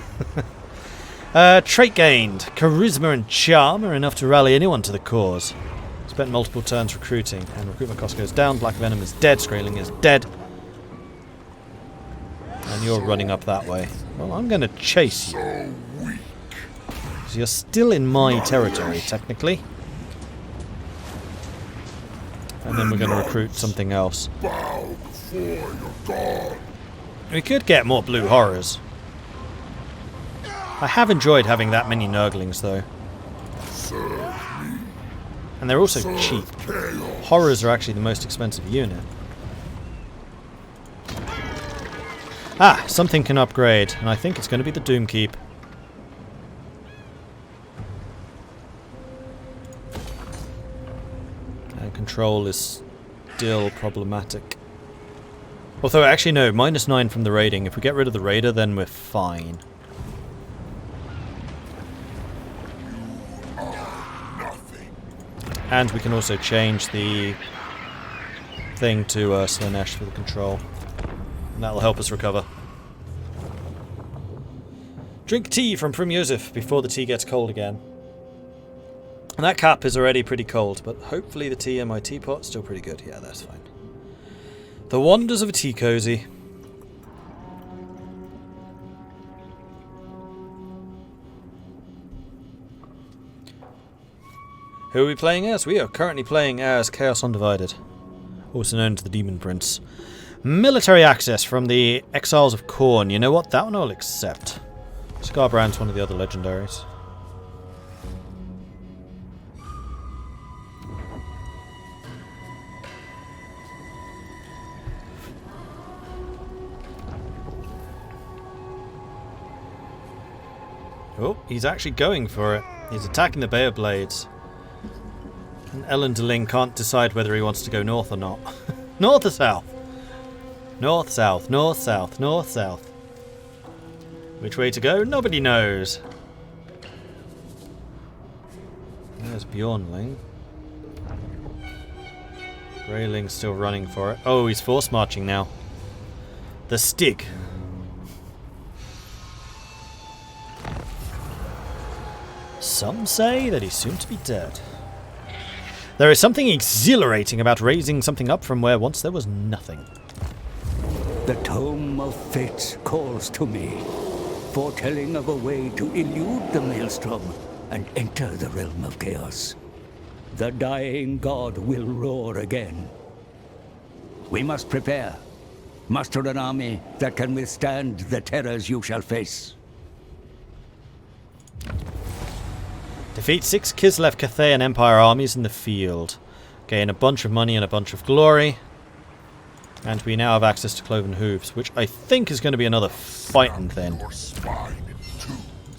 Trait gained. Charisma and charm are enough to rally anyone to the cause. Spent multiple turns recruiting, and recruitment cost goes down. Black Venom is dead. Skraeling is dead. And you're running up that way. Well, I'm going to chase you. So you're still in my territory, technically. And then we're going to recruit something else. We could get more blue horrors. I have enjoyed having that many Nurglings, though. And they're also cheap. Horrors are actually the most expensive unit. Ah, something can upgrade, and I think it's going to be the Doomkeep. And control is still problematic. Although, actually no, -9 from the raiding. If we get rid of the raider, then we're fine. And we can also change the thing to Slanesh for the control. And that'll help us recover. Drink tea from Prim Yosef before the tea gets cold again. And that cap is already pretty cold, but hopefully the tea in my teapot's still pretty good. Yeah, that's fine. The wonders of a tea cozy. Who are we playing as? We are currently playing as Chaos Undivided, also known as the Daemon Prince. Military access from the Exiles of Khorne. You know what? That one I'll accept. Scarbrand's one of the other legendaries. Oh, he's actually going for it. He's attacking the Bear Blades. And Elendling can't decide whether he wants to go north or not. North or south? North, south, north, south, north, south. Which way to go? Nobody knows. There's Bjornling. Greyling's still running for it. Oh, he's force marching now. The Stig. Some say that he's soon to be dead. There is something exhilarating about raising something up from where once there was nothing. The Tome of Fates calls to me, foretelling of a way to elude the Maelstrom and enter the realm of chaos. The dying god will roar again. We must prepare. Muster an army that can withstand the terrors you shall face. Defeat 6 Kislev Cathayan Empire armies in the field. Gain a bunch of money and a bunch of glory. And we now have access to Cloven Hooves, which I think is going to be another fighting thing. Let's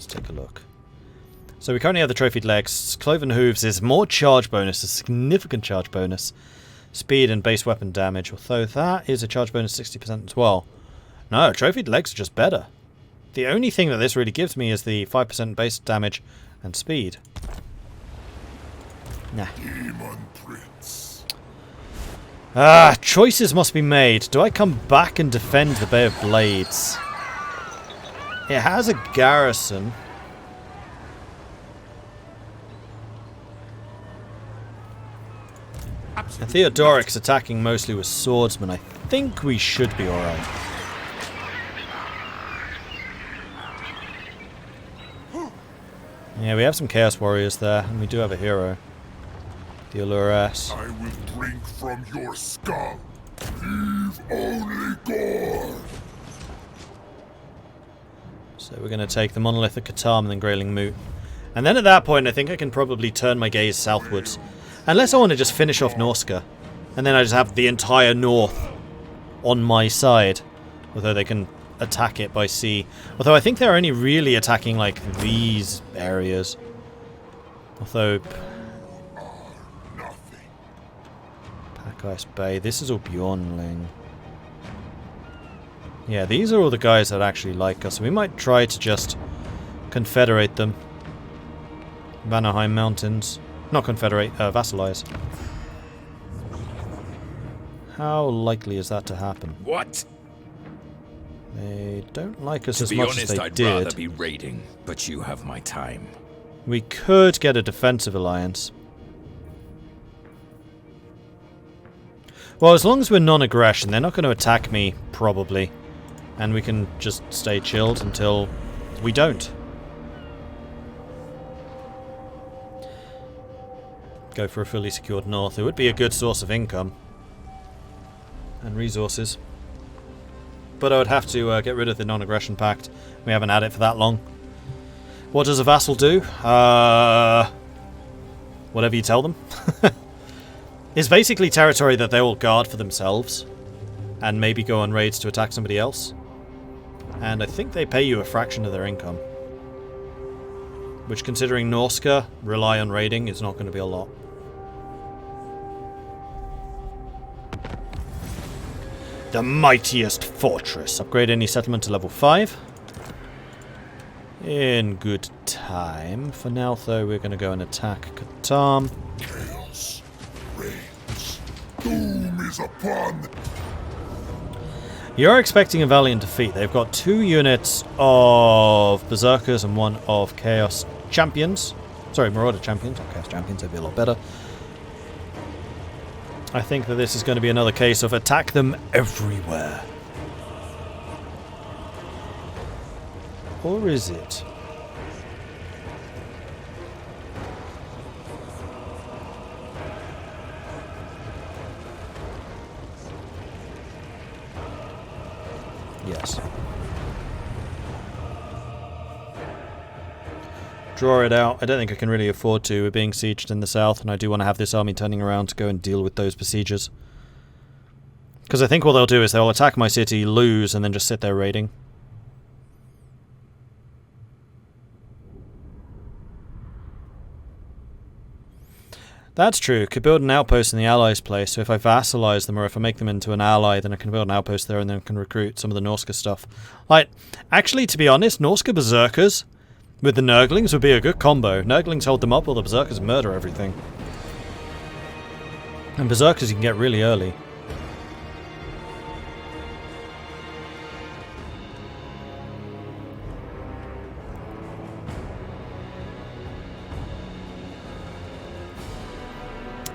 take a look. So we currently have the Trophied Legs. Cloven Hooves is more charge bonus, a significant charge bonus. Speed and base weapon damage, although that is a charge bonus 60% as well. No, Trophied Legs are just better. The only thing that this really gives me is the 5% base damage and speed. Nah. Daemon Prince. Ah, choices must be made. Do I come back and defend the Bay of Blades? It has a garrison. And Theodoric's attacking mostly with swordsmen, I think we should be alright. Yeah, we have some Chaos Warriors there, and we do have a hero. The Allure-S. I will drink from your skull. Leave only gore. So we're going to take the Monolith of Cthulhu and then Grayling Moot. And then at that point, I think I can probably turn my gaze southwards. Unless I want to just finish off Norska. And then I just have the entire north on my side. Although they can attack it by sea. Although I think they're only really attacking, like, these areas. Although... Pack Ice Bay. This is all Bjornling. Yeah, these are all the guys that actually like us. We might try to just confederate them. Vanaheim Mountains. Not confederate, vassalize. How likely is that to happen? What? They don't like us To as be much honest, as they I'd did. rather be raiding, but you have my time. We could get a defensive alliance. Well, as long as we're non-aggression, they're not going to attack me, probably. And we can just stay chilled until we don't. Go for a fully secured north. It would be a good source of income. And resources. But I would have to get rid of the non-aggression pact. We haven't had it for that long. What does a vassal do? Whatever you tell them. It's basically territory that they all guard for themselves. And maybe go on raids to attack somebody else. And I think they pay you a fraction of their income. Which, considering Norska rely on raiding, is not going to be a lot. The mightiest fortress. Upgrade any settlement to level 5. In good time. For now, though, we're going to go and attack Cthulhu. Chaos reigns. Doom is upon. You're expecting a valiant defeat. They've got 2 units of Berserkers and 1 of Chaos Champions. Sorry, Marauder Champions. Or Chaos Champions, they'd be a lot better. I think that this is going to be another case of attack them everywhere. Or is it? Yes. Draw it out. I don't think I can really afford to. We're being sieged in the south, and I do want to have this army turning around to go and deal with those besiegers. Because I think what they'll do is they'll attack my city, lose, and then just sit there raiding. That's true. Could build an outpost in the allies' place, so if I vassalize them or if I make them into an ally, then I can build an outpost there and then I can recruit some of the Norska stuff. Like, actually, to be honest, Norska Berserkers with the Nurglings would be a good combo. Nurglings hold them up while the Berserkers murder everything. And Berserkers you can get really early.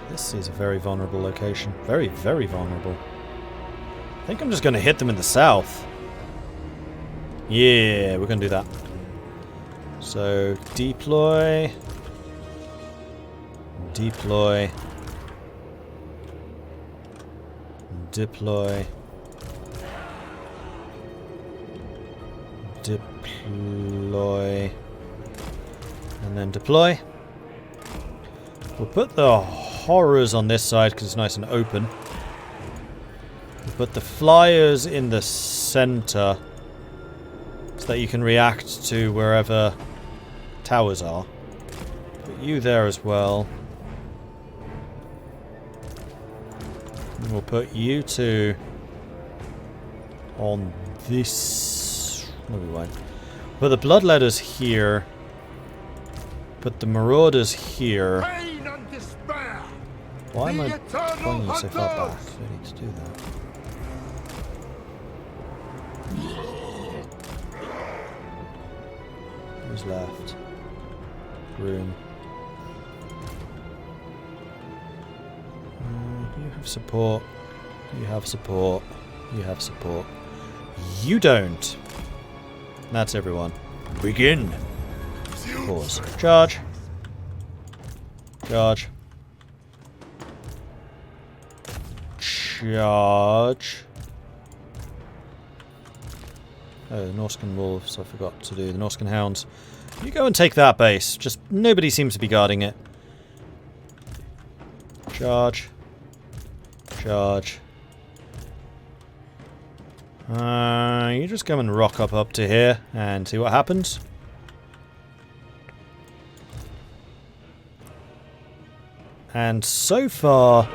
This is a very vulnerable location. Very, very vulnerable. I think I'm just going to hit them in the south. Yeah, we're going to do that. So, deploy. Deploy. Deploy. Deploy. And then deploy. We'll put the horrors on this side because it's nice and open. We'll put the flyers in the center so that you can react to wherever towers are. Put you there as well. And we'll put you two on this. No, we won't. Put the Bloodletters here. Put the Marauders here. Pain and despair. Why am The I eternal pulling you so far hunters. back? I need to do that. Who's left? Groom. You have support. You have support. You have support. You don't. That's everyone. Begin. Pause. Charge. Charge. Charge. Oh, the Norscan wolves, I forgot to do. The Norscan hounds. You go and take that base. Just nobody seems to be guarding it. Charge. Charge. You just go and rock up to here and see what happens. And so far,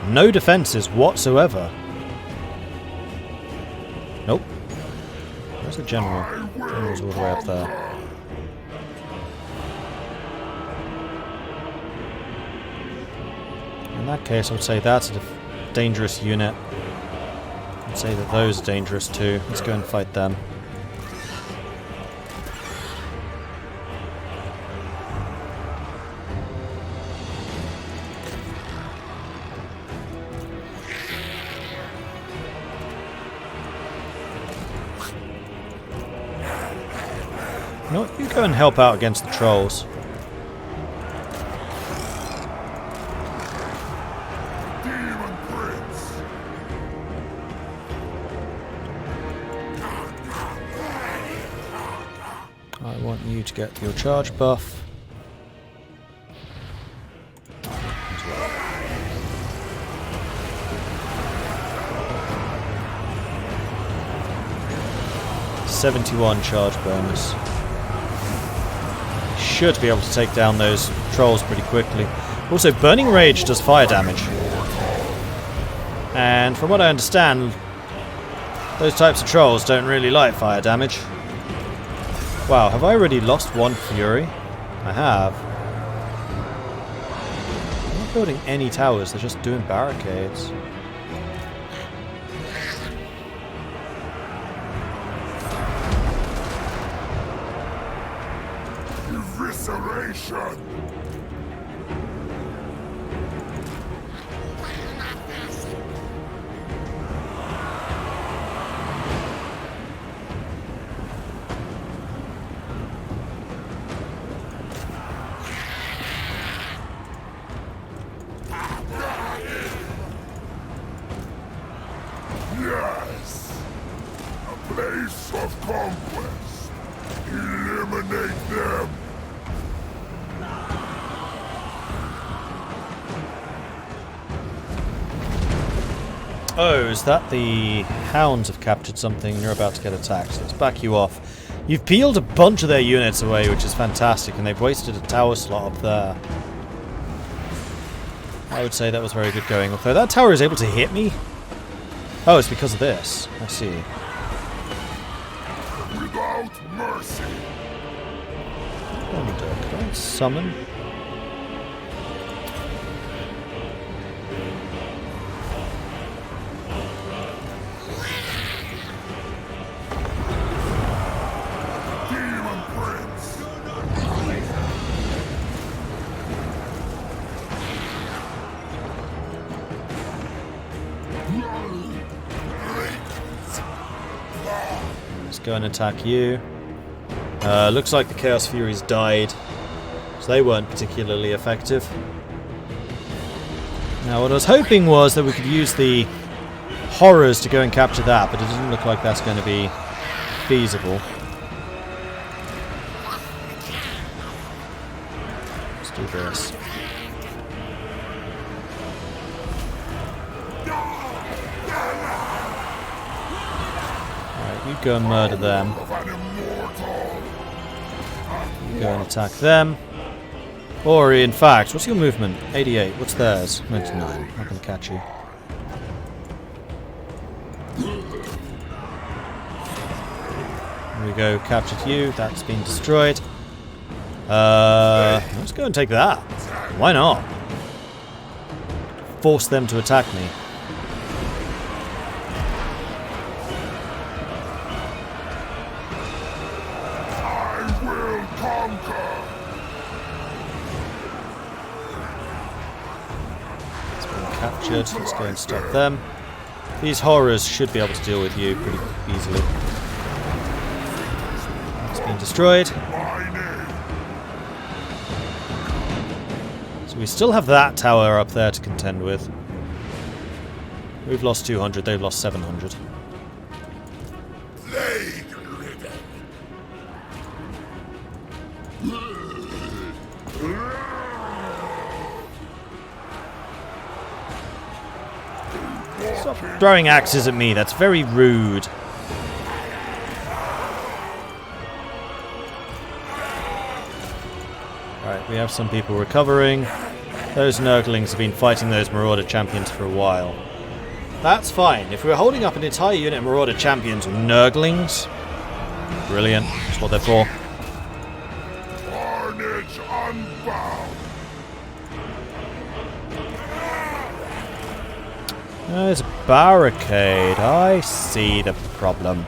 no defenses whatsoever. Nope. Where's the general? General's all the way up there. In that case, I would say that's a dangerous unit. I'd say that those are dangerous too. Let's go and fight them. You know what? You go and help out against the trolls. Daemon Prince. I want you to get your charge buff. As well. '71 charge bonus. Should be able to take down those trolls pretty quickly. Also, Burning Rage does fire damage. And from what I understand, those types of trolls don't really like fire damage. Wow, have I already lost one Fury? I have. I'm not building any towers, they're just doing barricades. Evisceration. Yes! A place of conquest. Eliminate them. Oh, is that the hounds have captured something and you're about to get attacked? So let's back you off. You've peeled a bunch of their units away, which is fantastic, and they've wasted a tower slot up there. I would say that was very good going. Although that tower is able to hit me. Oh, it's because of this. I see. Without mercy. Could I summon? Daemon Prince. Let's go and attack you. Looks like the Chaos Furies died, so they weren't particularly effective. Now what I was hoping was that we could use the horrors to go and capture that, but it doesn't look like that's going to be feasible. Let's do this. Alright, you go and murder them. You go and attack them. Or in fact, what's your movement? 88. What's theirs? 99. Not going to catch you. There we go, captured you. That's been destroyed. Let's go and take that. Why not? Force them to attack me. I will conquer. It's been captured. Let's go and stop them. These horrors should be able to deal with you pretty easily. It's been destroyed. So we still have that tower up there to contend with. We've lost 200, they've lost 700. Stop throwing axes at me, that's very rude. Alright, we have some people recovering. Those Nurglings have been fighting those Marauder champions for a while. That's fine. If we're holding up an entire unit of Marauder champions with Nurglings, brilliant. That's what they're for. Carnage unbound. There's a barricade. I see the problem.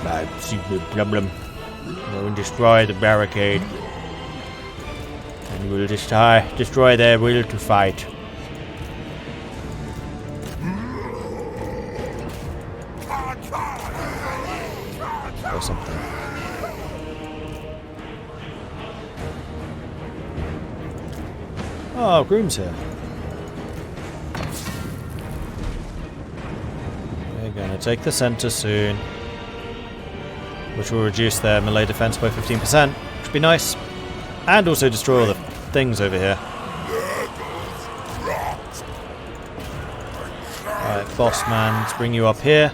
I see the problem. We'll destroy the barricade. And we'll destroy their will to fight. Or something. Oh, Groom's here. We're gonna take the center soon, which will reduce their melee defense by 15%, which would be nice, and also destroy all the things over here. Alright, boss man, let's bring you up here.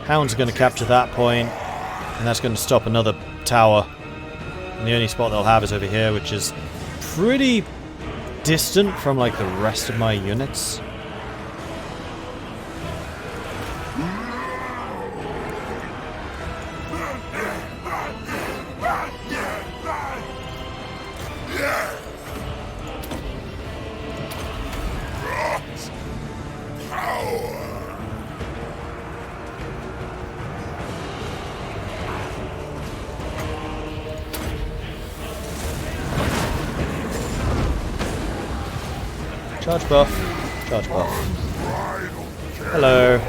Hounds are going to capture that point, and that's going to stop another tower. And the only spot they'll have is over here, which is pretty distant from like the rest of my units. Charge buff. Charge buff. Hello.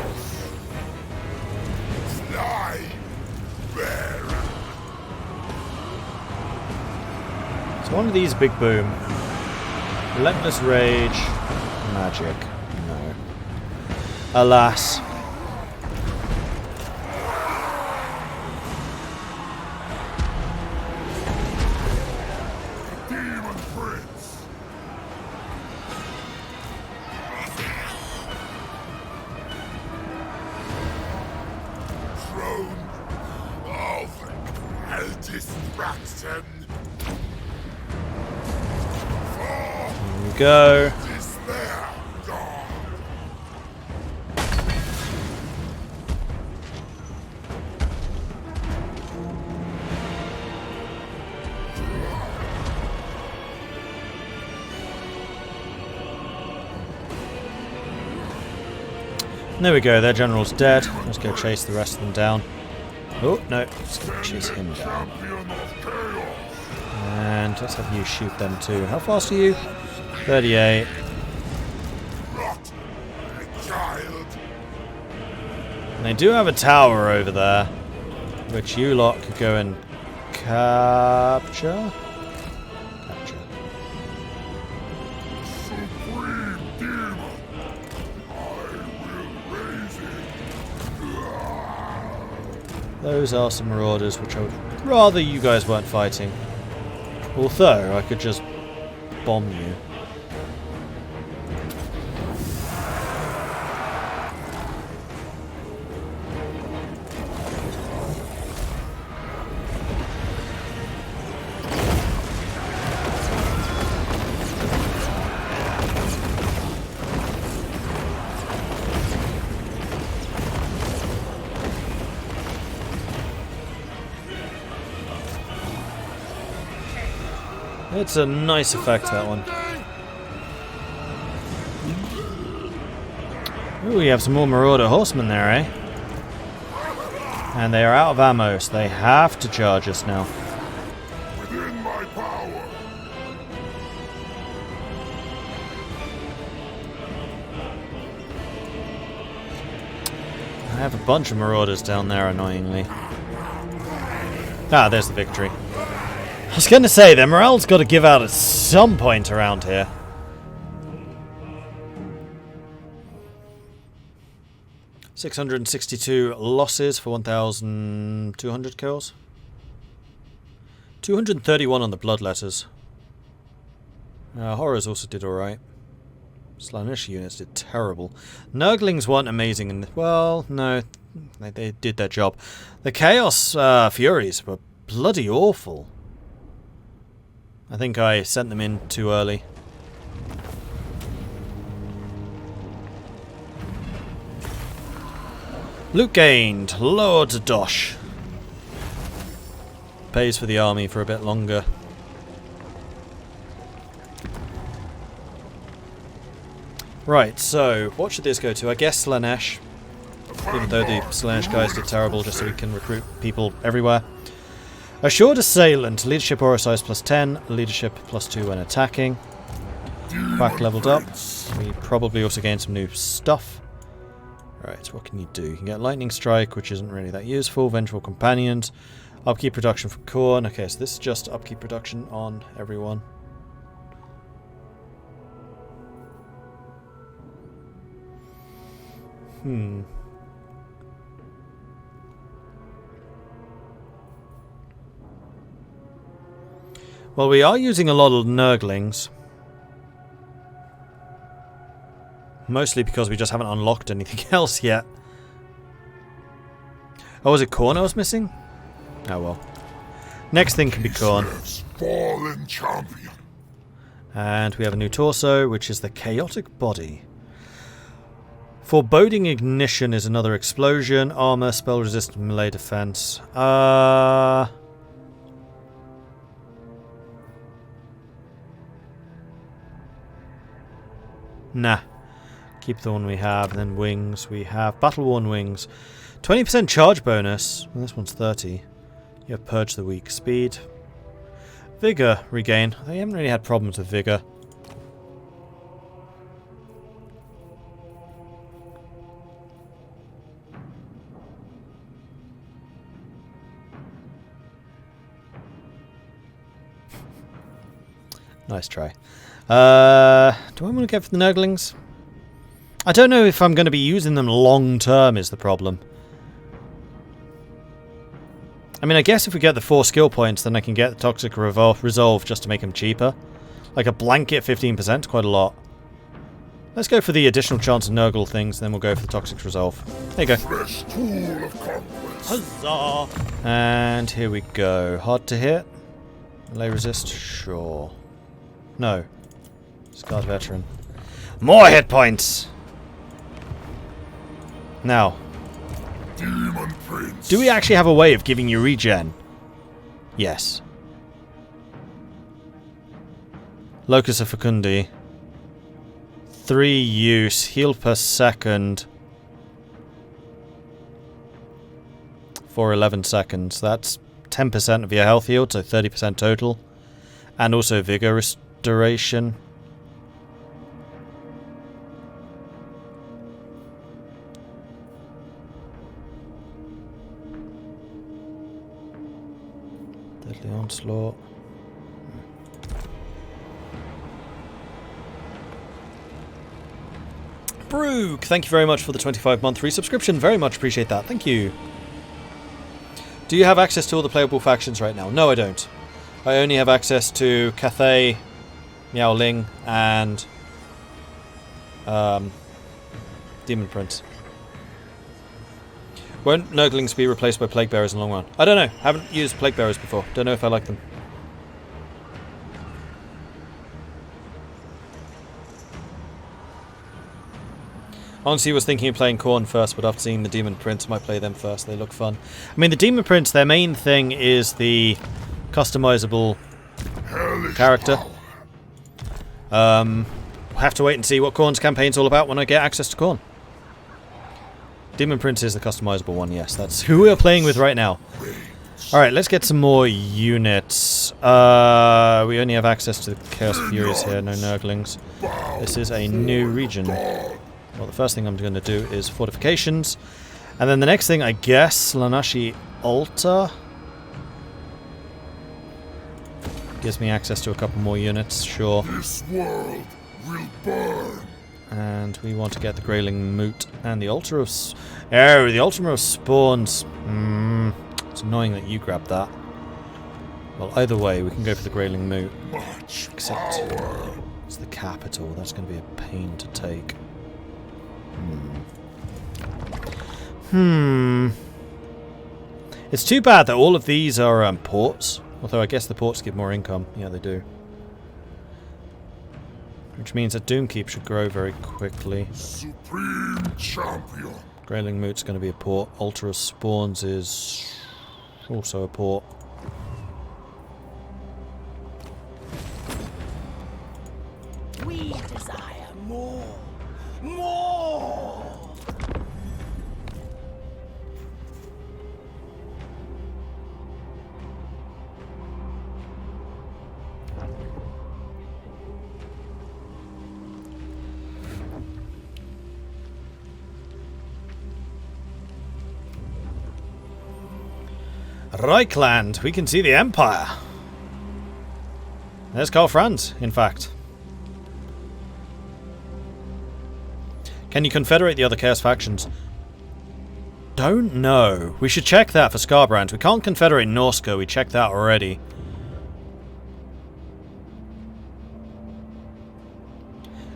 So one of these big boom. Relentless rage. Magic. No. Alas. Daemon Prince. Throne of distraction. Here we go. There we go, their general's dead. Let's go chase the rest of them down. Oh, no, let's go chase him down. And let's have you shoot them too. How fast are you? 38. And they do have a tower over there, which you lot could go and capture. Those are some marauders, which I would rather you guys weren't fighting. Although, I could just bomb you. It's a nice effect, that one. Ooh, we have some more Marauder horsemen there, eh? And they are out of ammo, so they have to charge us now. Within my power. have a bunch of marauders down there, annoyingly. Ah, there's the victory. I was going to say, their morale's got to give out at some point around here. $662 losses for 1,200 kills. 231 on the bloodletters. Horrors also did alright. Slaanesh units did terrible. Nurglings weren't amazing, and well, no, they did their job. The Chaos Furies were bloody awful. I think I sent them in too early. Loot gained. Lord Dosh. Pays for the army for a bit longer. Right, so what should this go to? I guess Slaanesh. Even though the Slaanesh guys did terrible, just so we can recruit people everywhere. Assured Assailant. Leadership aura size +10. Leadership +2 when attacking. Quack leveled up. We probably also gained some new stuff. Right, what can you do? You can get Lightning Strike, which isn't really that useful. Vengeful Companions. Upkeep production for Khorne. Okay, so this is just upkeep production on everyone. Well, we are using a lot of Nurglings. Mostly because we just haven't unlocked anything else yet. Oh, was it Khorne I was missing? Oh well. Next thing can be Khorne. Fallen champion. And we have a new torso, which is the Chaotic Body. Foreboding Ignition is another explosion. Armor, spell resistant, melee defense. Nah. Keep the one we have, and then wings. We have battle-worn wings. 20% charge bonus. Well, this one's 30. You have Purge the Weak. Speed. Vigor regain. They haven't really had problems with Vigor. Nice try. Do I want to go for the Nurglings? I don't know if I'm going to be using them long term is the problem. I mean, I guess if we get the 4 skill points, then I can get the Toxic Resolve just to make them cheaper. Like a blanket 15%, quite a lot. Let's go for the additional chance of Nurgle things, then we'll go for the Toxic Resolve. There you go. Fresh tool of conquest. Huzzah! And here we go. Hard to hit. Melee resist? Sure. No. Scarred Veteran. More hit points! Now. Daemon Prince. Do we actually have a way of giving you regen? Yes. Locus of Fecundi. 3 use. Heal per second. For 11 seconds. That's 10% of your health healed, so 30% total. And also Vigor Restoration. Deadly Onslaught. Brooke, thank you very much for the 25-month resubscription. Very much appreciate that. Thank you. Do you have access to all the playable factions right now? No, I don't. I only have access to Cathay, Miao Ling, and Daemon Prince. Won't Nurglings be replaced by Plague Bearers in the long run? I don't know. Haven't used Plague Bearers before. Don't know if I like them. Honestly, I was thinking of playing Khorne first, but after seeing the Daemon Prince, I might play them first. They look fun. I mean, the Daemon Prince, their main thing is the customizable character. We'll have to wait and see what Khorne's campaign's all about when I get access to Khorne. Daemon Prince is the customizable one, yes. That's who we're playing with right now. Alright, let's get some more units. We only have access to the Chaos Furies here, no Nurglings. This is a new region. Well, the first thing I'm going to do is fortifications. And then the next thing, I guess, Lanashi Altar. Gives me access to a couple more units, sure. This world will burn. And we want to get the Grayling Moot and the Altar of... Oh, the Altar of Spawns. It's annoying that you grabbed that. Well, either way, we can go for the Grayling Moot. Except it's the capital. That's going to be a pain to take. It's too bad that all of these are ports. Although I guess the ports give more income. Yeah, they do. Which means that Doomkeep should grow very quickly. Supreme champion. Grayling Moot's going to be a port. Altar of Spawns is also a port. We desire more. More! Reichland, we can see the Empire. There's Karl Franz, in fact. Can you confederate the other Chaos factions? Don't know. We should check that for Skarbrand. We can't confederate Norska, we checked that already.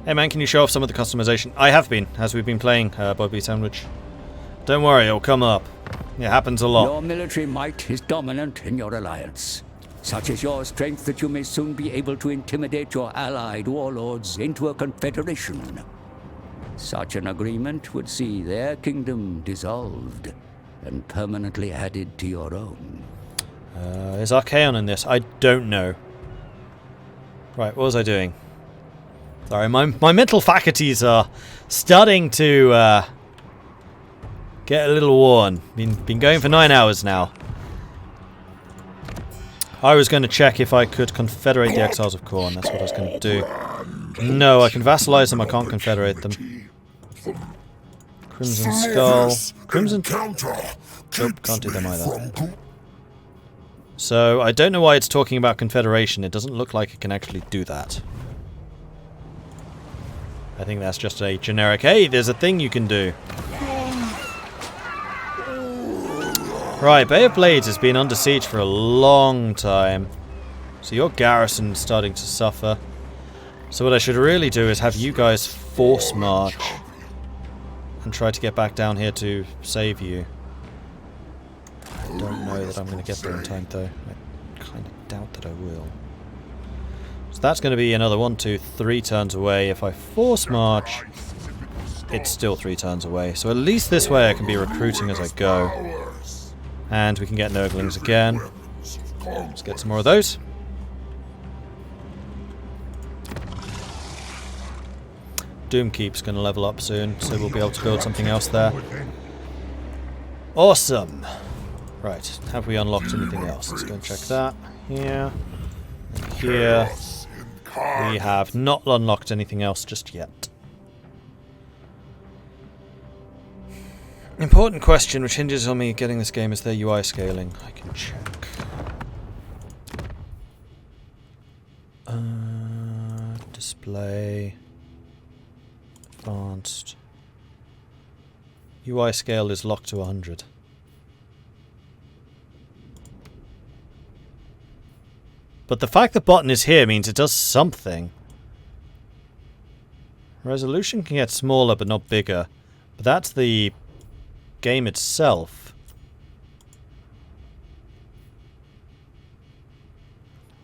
Hey man, can you show off some of the customization? I have been, as we've been playing Bobby Sandwich. Don't worry, it'll come up. It happens a lot. Your military might is dominant in your alliance. Such is your strength that you may soon be able to intimidate your allied warlords into a confederation. Such an agreement would see their kingdom dissolved and permanently added to your own. Is Archaon in this? I don't know. Right, what was I doing? Sorry, my mental faculties are starting to get a little worn. Been going for 9 hours now. I was going to check if I could confederate the Exiles of Khorne. That's what I was going to do. No, I can vassalize them. I can't confederate them. Crimson Skull. Crimson... Nope, can't do them either. So, I don't know why it's talking about confederation. It doesn't look like it can actually do that. I think that's just a generic, hey, there's a thing you can do. Right, Bay of Blades has been under siege for a long time. So your garrison's starting to suffer. So what I should really do is have you guys force march and try to get back down here to save you. I don't know that I'm going to get there in time though. I kind of doubt that I will. So that's going to be another 1, 2, 3 turns away. If I force march, it's still 3 turns away. So at least this way I can be recruiting as I go. And we can get Nurglings again. Let's get some more of those. Doomkeep's going to level up soon, so we'll be able to build something else there. Awesome! Right, have we unlocked anything else? Let's go and check that. Here. And here. We have not unlocked anything else just yet. Important question which hinges on me getting this game is their UI scaling. I can check. Display. Advanced. UI scale is locked to 100. But the fact the button is here means it does something. Resolution can get smaller but not bigger. But that's the game itself.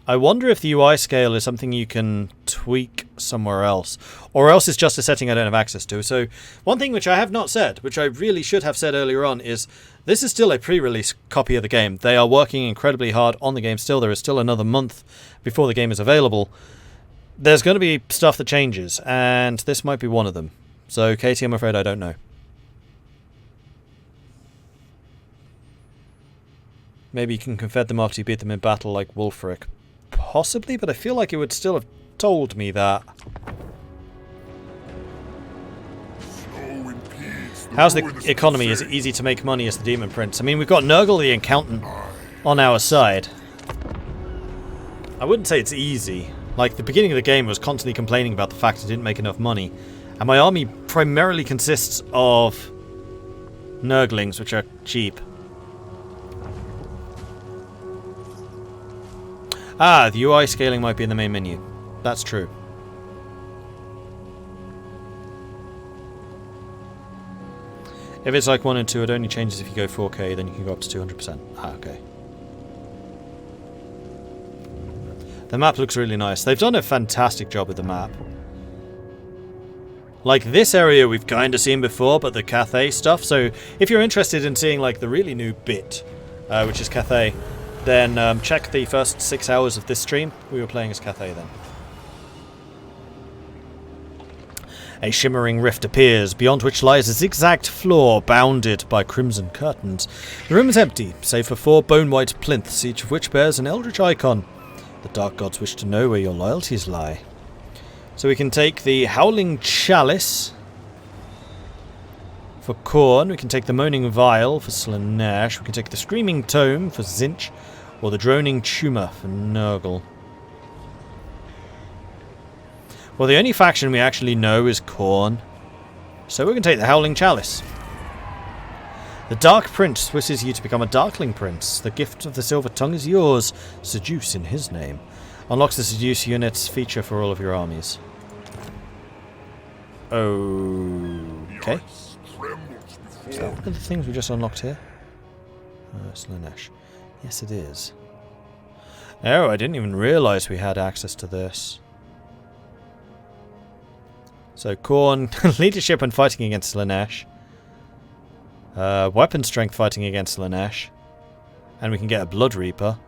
I wonder if the UI scale is something you can tweak somewhere else, or else it's just a setting I don't have access to. So one thing which I have not said, which I really should have said earlier on, is this is still a pre-release copy of the game. They are working incredibly hard on the game still. There is still another month before the game is available. There's going to be stuff that changes, and this might be one of them. So Katie, I'm afraid I don't know. Maybe you can confed them after you beat them in battle like Wulfric. Possibly, but I feel like it would still have told me that. How's the economy? Is it easy to make money as the Daemon Prince? I mean, we've got Nurgle the Accountant on our side. I wouldn't say it's easy. Like, the beginning of the game was constantly complaining about the fact I didn't make enough money. And my army primarily consists of Nurglings, which are cheap. Ah, the UI scaling might be in the main menu. That's true. If it's like 1 and 2, it only changes if you go 4K, then you can go up to 200%. Ah, okay. The map looks really nice. They've done a fantastic job with the map. Like, this area we've kind of seen before, but the Cathay stuff. So, if you're interested in seeing, like, the really new bit, which is Cathay, then check the first 6 hours of this stream. We were playing as Cathay then. A shimmering rift appears, beyond which lies a zigzagged floor bounded by crimson curtains. The room is empty, save for 4 bone-white plinths, each of which bears an eldritch icon. The Dark Gods wish to know where your loyalties lie. So we can take the Howling Chalice for Khorne, we can take the Moaning Vial for Slaanesh, we can take the Screaming Tome for Tzeentch, or the Droning Tumor for Nurgle. Well, the only faction we actually know is Khorne, so we're going to take the Howling Chalice. The Dark Prince wishes you to become a Darkling Prince. The gift of the Silver Tongue is yours. Seduce in his name. Unlocks the Seduce units feature for all of your armies. Okay. Is that one of the things we just unlocked here? Slaanesh. Yes, it is. Oh, I didn't even realise we had access to this. So, Khorne, leadership and fighting against Slaanesh. Weapon strength fighting against Slaanesh. And we can get a Blood Reaper.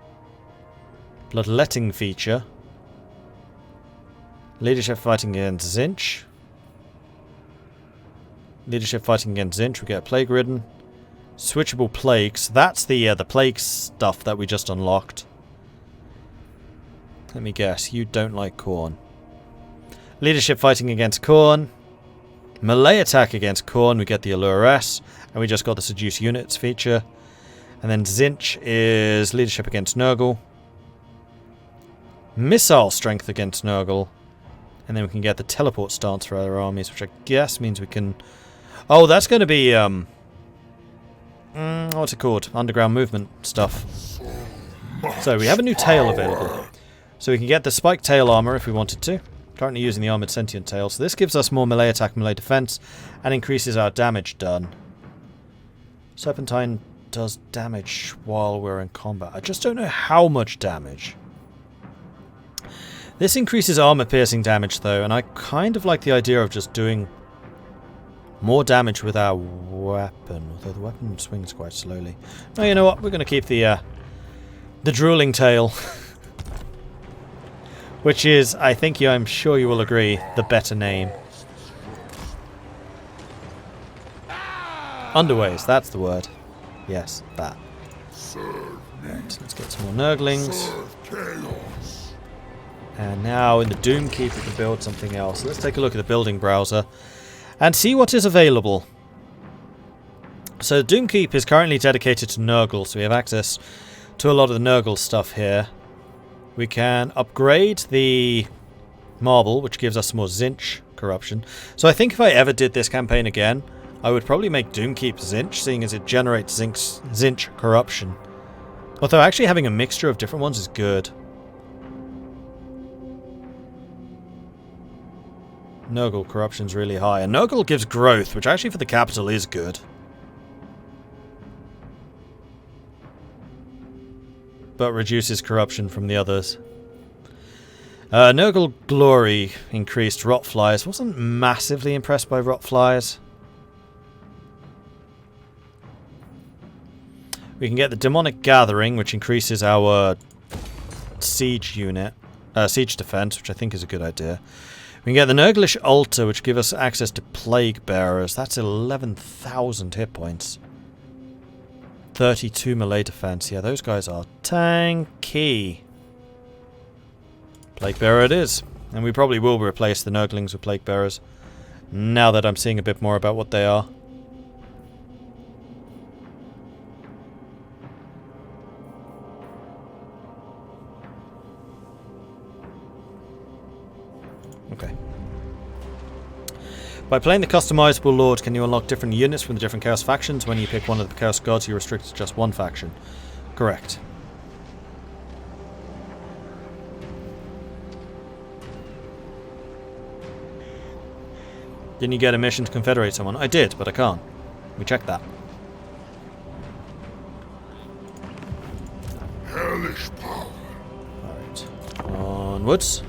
Bloodletting feature. Leadership fighting against Tzeentch. Leadership fighting against Tzeentch, we get a Plague Ridden. Switchable Plagues. That's the plague stuff that we just unlocked. Let me guess, you don't like Khorne. Leadership fighting against Khorne. Melee attack against Khorne, we get the Allure S. And we just got the Seduce Units feature. And then Tzeentch is leadership against Nurgle. Missile strength against Nurgle. And then we can get the teleport stance for other armies, which I guess means we can... Oh, that's going to be... what's it called? Underground movement stuff. So we have a new tail available. So we can get the spiked tail armor if we wanted to. Currently using the armored sentient tail. So this gives us more melee attack, melee defense, and increases our damage done. Serpentine does damage while we're in combat. I just don't know how much damage. This increases armor piercing damage though, and I kind of like the idea of just doing more damage with our weapon, although the weapon swings quite slowly. No, you know what? We're going to keep the drooling tail. Which is, I think I'm sure you will agree, the better name. Underways, that's the word. Yes, that. Right, let's get some more Nurglings. And now in the Doomkeep we can build something else. Let's take a look at the building browser and see what is available. So Doomkeep is currently dedicated to Nurgle, so we have access to a lot of the Nurgle stuff here. We can upgrade the marble, which gives us more Tzeentch corruption. So I think if I ever did this campaign again, I would probably make Doomkeep Tzeentch, seeing as it generates Tzeentch corruption. Although actually having a mixture of different ones is good. Nurgle corruption's really high, and Nurgle gives growth, which actually for the capital is good. But reduces corruption from the others. Nurgle Glory increased rot flies. Wasn't massively impressed by rot flies. We can get the Demonic Gathering, which increases our siege unit, siege defense, which I think is a good idea. We can get the Nurglish Altar, which gives us access to Plague Bearers. That's 11,000 hit points. 32 melee defense. Yeah, those guys are tanky. Plague Bearer it is. And we probably will replace the Nurglings with Plague Bearers. Now that I'm seeing a bit more about what they are. By playing the customizable Lord, can you unlock different units from the different Chaos factions? When you pick one of the Chaos Gods, you restrict to just one faction. Correct. Didn't you get a mission to confederate someone? I did, but I can't. We checked that. Hellish power. Alright. Onwards.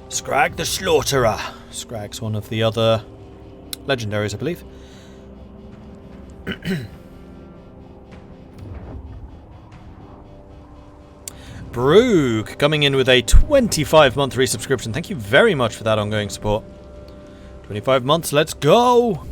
Scrag the Slaughterer. Scrag's one of the other legendaries, I believe. Brooke coming in with a 25-month resubscription. Thank you very much for that ongoing support. 25 months, let's go!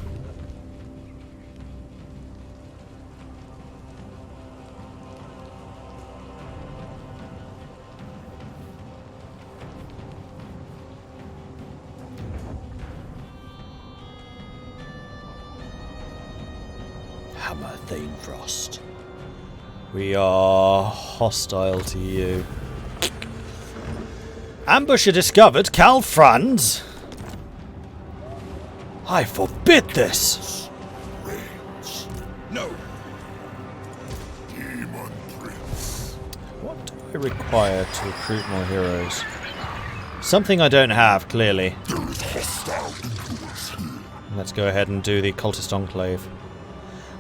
Hammer Thane Frost. We are hostile to you. Ambusher discovered. Cal Franz. I forbid this. Reigns. No. Daemon Prince. What do I require to recruit more heroes? Something I don't have, clearly. There is hostile influence here. Let's go ahead and do the Cultist Enclave.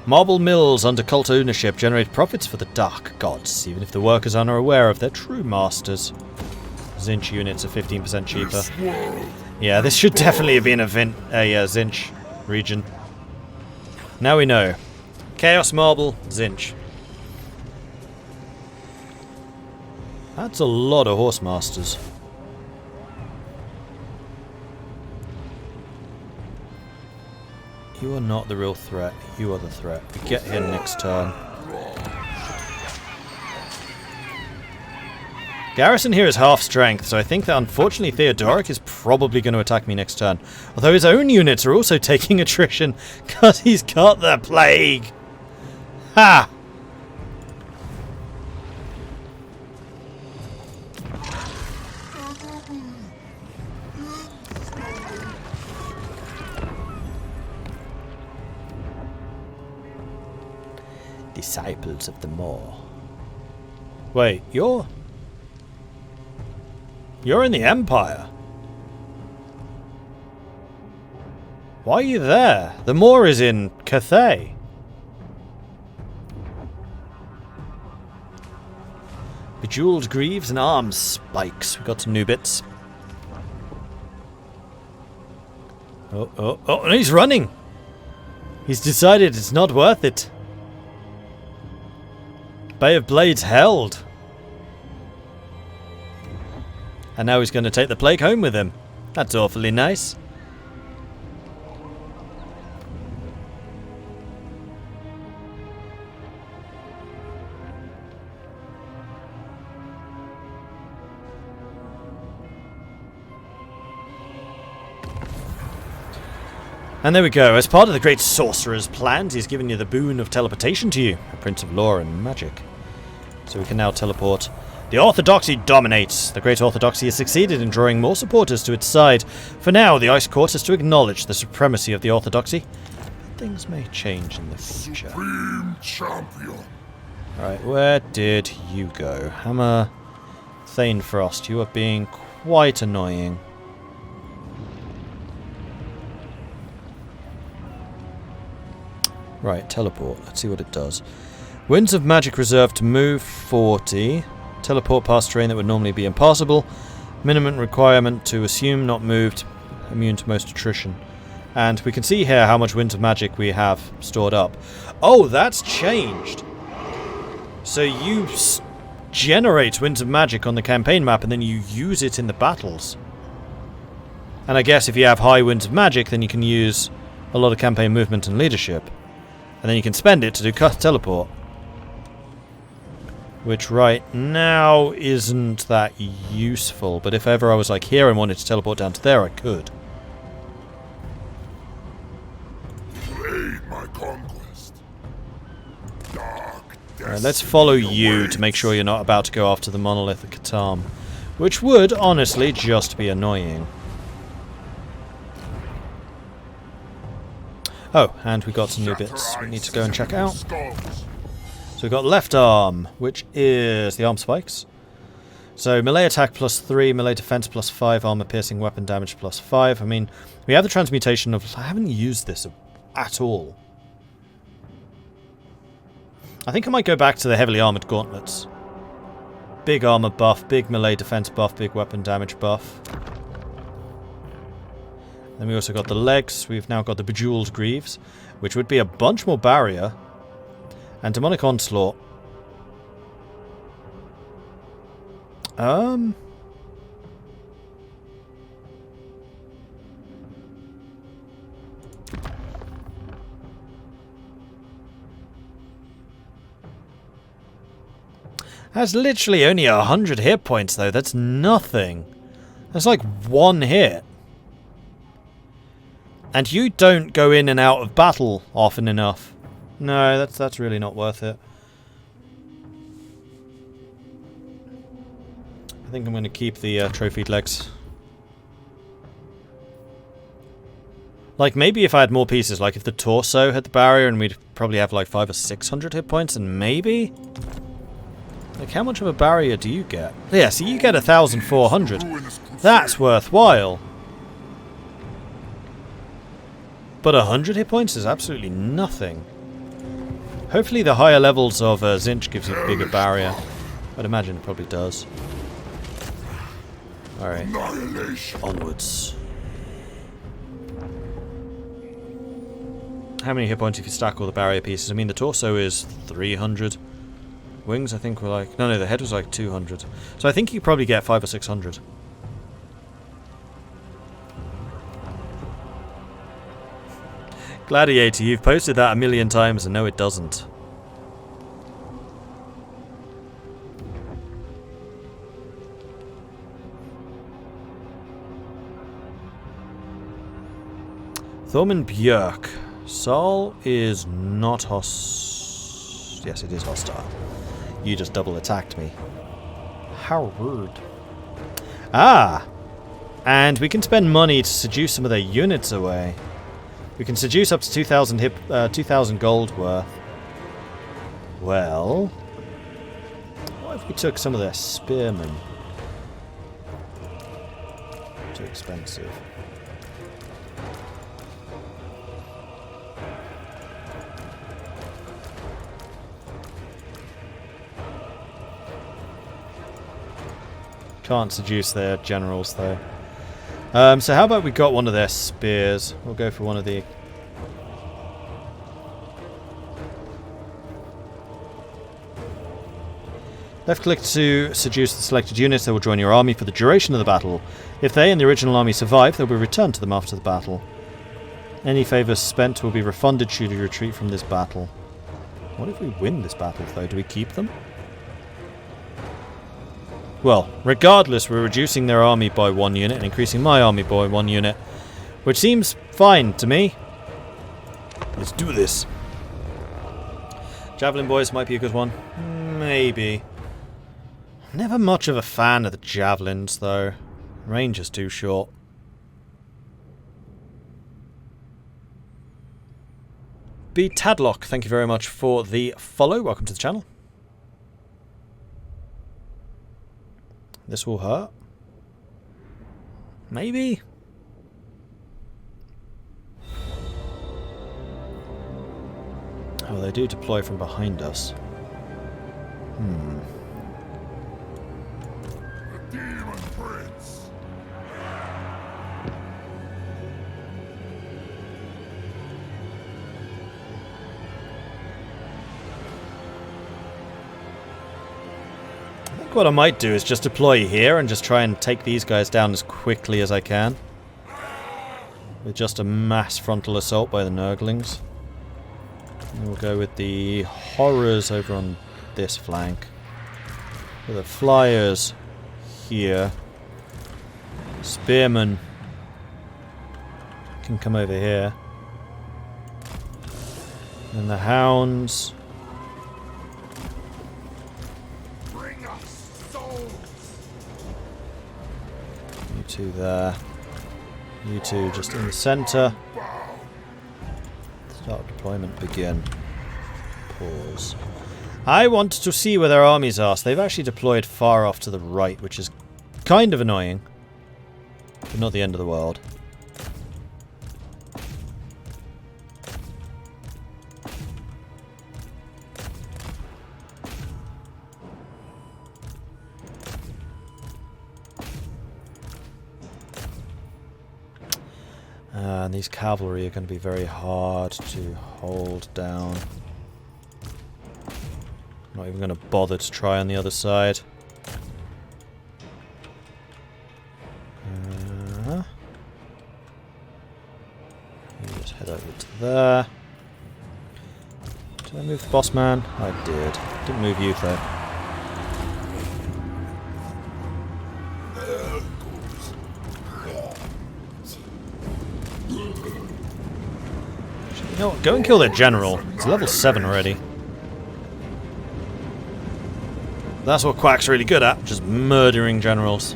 Marble mills under cult ownership generate profits for the Dark Gods, even if the workers are unaware of their true masters. Zinch units are 15% cheaper. Yeah, this should definitely have been a Zinch region. Now we know. Chaos Marble, Zinch. That's a lot of horse masters. You are not the real threat. You are the threat. We get here next turn. Garrison here is half strength, so I think that unfortunately Theodoric is probably going to attack me next turn. Although his own units are also taking attrition because he's got the plague. Ha! Disciples of the Maw. Wait, you're in the Empire. Why are you there? The Maw is in Cathay. Bejeweled greaves and arms spikes. We got some new bits. Oh, and he's running. He's decided it's not worth it. Bay of Blades held. And now he's going to take the plague home with him. That's awfully nice. And there we go. As part of the Great Sorcerer's plans, he's given you the boon of teleportation to you, a Prince of Law and Magic. So we can now teleport. The Orthodoxy dominates. The Great Orthodoxy has succeeded in drawing more supporters to its side. For now, the Ice Court is to acknowledge the supremacy of the Orthodoxy. But things may change in the future. Supreme champion. Alright, where did you go? Hammer Thane Frost, you are being quite annoying. Right, teleport. Let's see what it does. Winds of Magic reserved to move 40. Teleport past terrain that would normally be impassable. Minimum requirement to assume not moved. Immune to most attrition. And we can see here how much Winds of Magic we have stored up. Oh, that's changed. So you generate Winds of Magic on the campaign map and then you use it in the battles. And I guess if you have high Winds of Magic, then you can use a lot of campaign movement and leadership. And then you can spend it to do teleport. Which right now isn't that useful. But if ever I was like here and wanted to teleport down to there, I could. You aid my conquest. Dark death. Alright, let's follow you to make sure you're not about to go after the monolith of Katam. Which would, honestly, just be annoying. Oh, and we got some new bits we need to go and check out. So we've got left arm, which is the arm spikes. So melee attack +3, melee defense +5, armor piercing weapon damage +5. I mean, we have the transmutation of... I haven't used this at all. I think I might go back to the heavily armored gauntlets. Big armor buff, big melee defense buff, big weapon damage buff. Then we also got the legs. We've now got the Bejeweled Greaves, which would be a bunch more barrier. And Demonic Onslaught. That's literally only 100 hit points, though. That's nothing. That's like one hit. And you don't go in and out of battle often enough. No, that's really not worth it. I think I'm going to keep the trophied legs. Like, maybe if I had more pieces, like if the torso had the barrier and we'd probably have like 500 or 600 hit points, and maybe... Like, how much of a barrier do you get? Yeah, so you get 1,400. That's worthwhile. But 100 hit points is absolutely nothing. Hopefully the higher levels of Zinch gives you a bigger barrier. I'd imagine it probably does. Alright. Onwards. How many hit points if you stack all the barrier pieces? I mean, the torso is 300. Wings, I think, were like... No, the head was like 200. So I think you probably get 500 or 600. Gladiator, you've posted that a million times and no it doesn't. Thorman Björk. Saul is not Yes, it is hostile. You just double attacked me. How rude. Ah! And we can spend money to seduce some of their units away. We can seduce up to 2,000 gold worth. Well, what if we took some of their spearmen? Too expensive. Can't seduce their generals though. So how about we got one of their spears? We'll go for one of the... Left click to seduce the selected units. They will join your army for the duration of the battle. If they and the original army survive, they'll be returned to them after the battle. Any favours spent will be refunded should you retreat from this battle. What if we win this battle though? Do we keep them? Well, regardless, we're reducing their army by 1 unit and increasing my army by 1 unit, which seems fine to me. Let's do this. Javelin boys might be a good one. Maybe. Never much of a fan of the javelins, though. Range is too short. B. Tadlock, thank you very much for the follow. Welcome to the channel. This will hurt. Maybe. Oh, they do deploy from behind us. The Daemon Prince. I think what I might do is just deploy here and just try and take these guys down as quickly as I can. With just a mass frontal assault by the Nurglings. And we'll go with the horrors over on this flank. With the flyers here. Spearmen can come over here. And the hounds two there. You two just in the center. Start deployment, begin. Pause. I want to see where their armies are. So they've actually deployed far off to the right, which is kind of annoying. But not the end of the world. And these cavalry are going to be very hard to hold down. Not even going to bother to try on the other side. You just head over to there. Did I move the boss man? I did. Didn't move you though. You know what? Go and kill their general. It's level 7 already. That's what Quack's really good at, just murdering generals.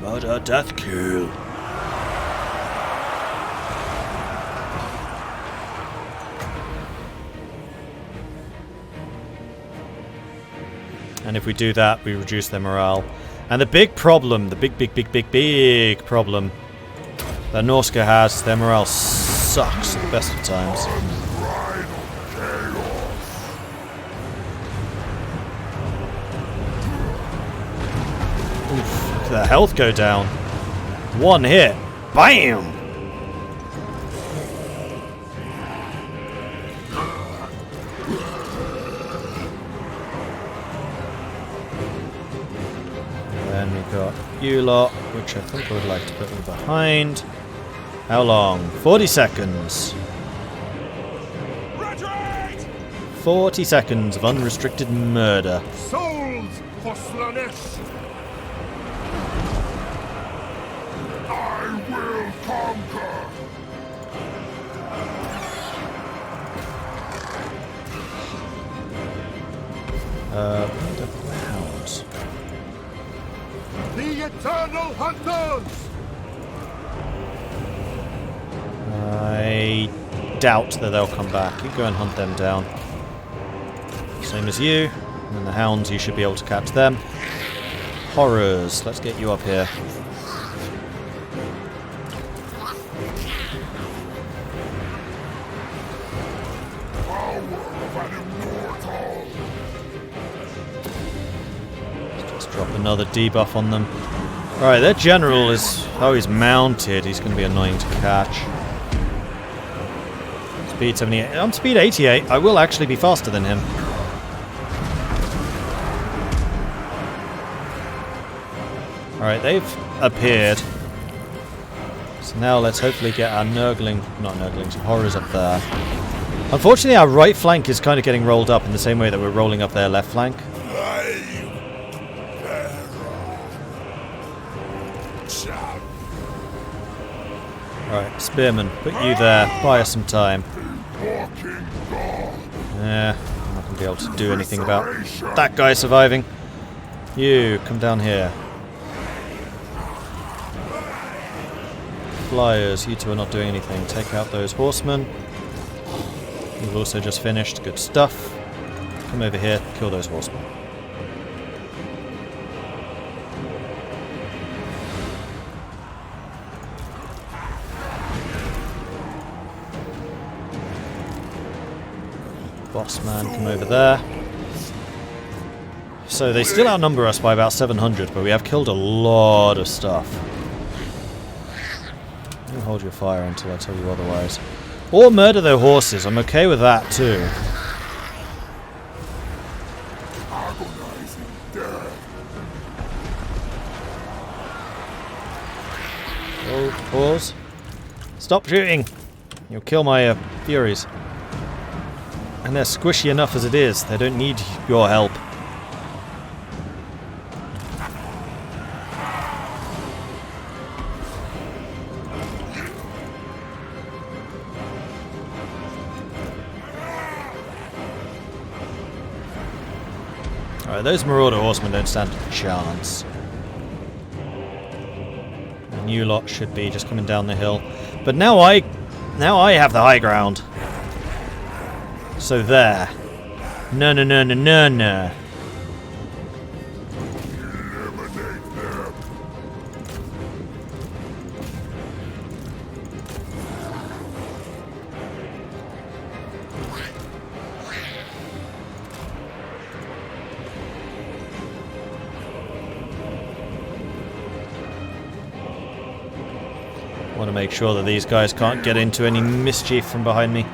Murder, death, kill. And if we do that, we reduce their morale. And the big problem, the big problem that Norska has, their morale sucks at the best of times. Oof, look at the health go down. One hit. BAM! Then we've got you lot, which I think I would like to put them behind. How long? 40 seconds. 40 seconds of unrestricted murder. Souls for Slanesh! I will conquer! The hounds. The Eternal Hunters! I doubt that they'll come back. You go and hunt them down. Same as you. And then the hounds, you should be able to catch them. Horrors. Let's get you up here. Let's just drop another debuff on them. Alright, their general is... Oh, he's mounted. He's going to be annoying to catch. Speed 78. I'm speed 88. I will actually be faster than him. Alright, they've appeared. So now let's hopefully get our some horrors up there. Unfortunately, our right flank is kind of getting rolled up in the same way that we're rolling up their left flank. Alright, Spearman, put you there. Buy us some time. Yeah, I'm not going to be able to do anything about that guy surviving. You, come down here. Flyers, you two are not doing anything. Take out those horsemen. You've also just finished. Good stuff. Come over here, kill those horsemen. Boss man, come over there. So they still outnumber us by about 700, but we have killed a lot of stuff. You hold your fire until I tell you otherwise. Or murder their horses, I'm okay with that too. Oh, pause. Stop shooting! You'll kill my Furies. And they're squishy enough as it is. They don't need your help. Alright, those Marauder Horsemen don't stand a chance. And you lot should be just coming down the hill. But now I have the high ground. So there. No. Want to make sure that these guys can't get into any mischief from behind me.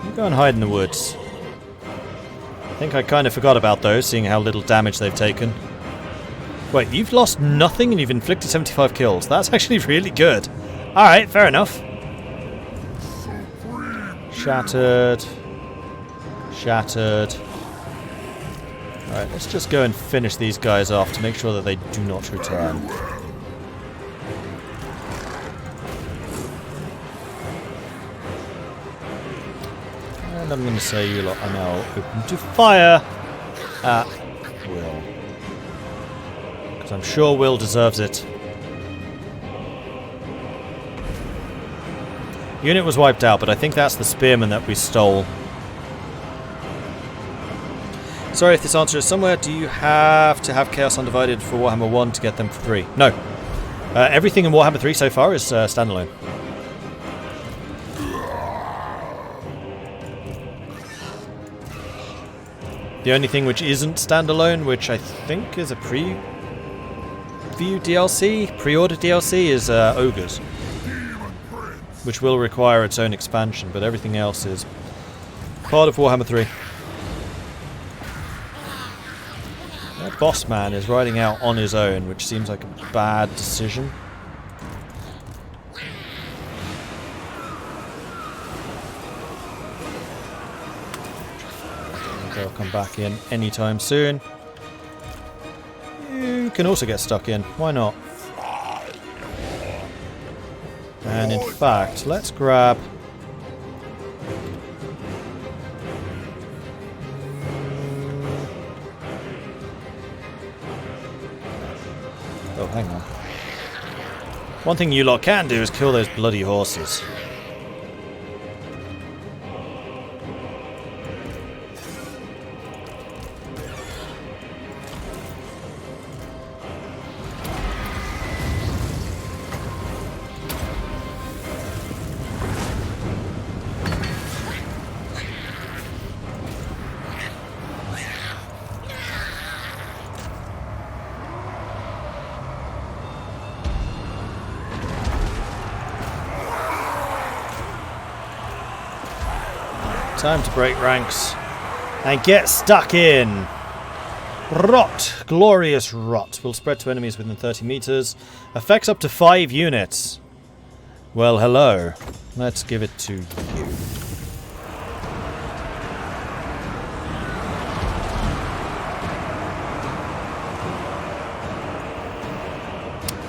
You go and hide in the woods. I think I kind of forgot about those, seeing how little damage they've taken. Wait, you've lost nothing and you've inflicted 75 kills. That's actually really good. Alright, fair enough. Shattered. Shattered. Alright, let's just go and finish these guys off to make sure that they do not return. And I'm going to say you lot are now open to fire at Will. Because I'm sure Will deserves it. Unit was wiped out, but I think that's the spearman that we stole. Sorry if this answer is somewhere. Do you have to have Chaos Undivided for Warhammer 1 to get them for 3? No. Everything in Warhammer 3 so far is standalone. The only thing which isn't standalone, which I think is a preview DLC, pre-order DLC, is Ogres. Which will require its own expansion, but everything else is part of Warhammer 3. That boss man is riding out on his own, which seems like a bad decision. I don't think they'll come back in anytime soon. You can also get stuck in. Why not? And in fact, let's grab... Oh, hang on. One thing you lot can do is kill those bloody horses. Time to break ranks and get stuck in. Rot. Glorious rot. Will spread to enemies within 30 meters. Affects up to 5 units. Well, hello. Let's give it to you.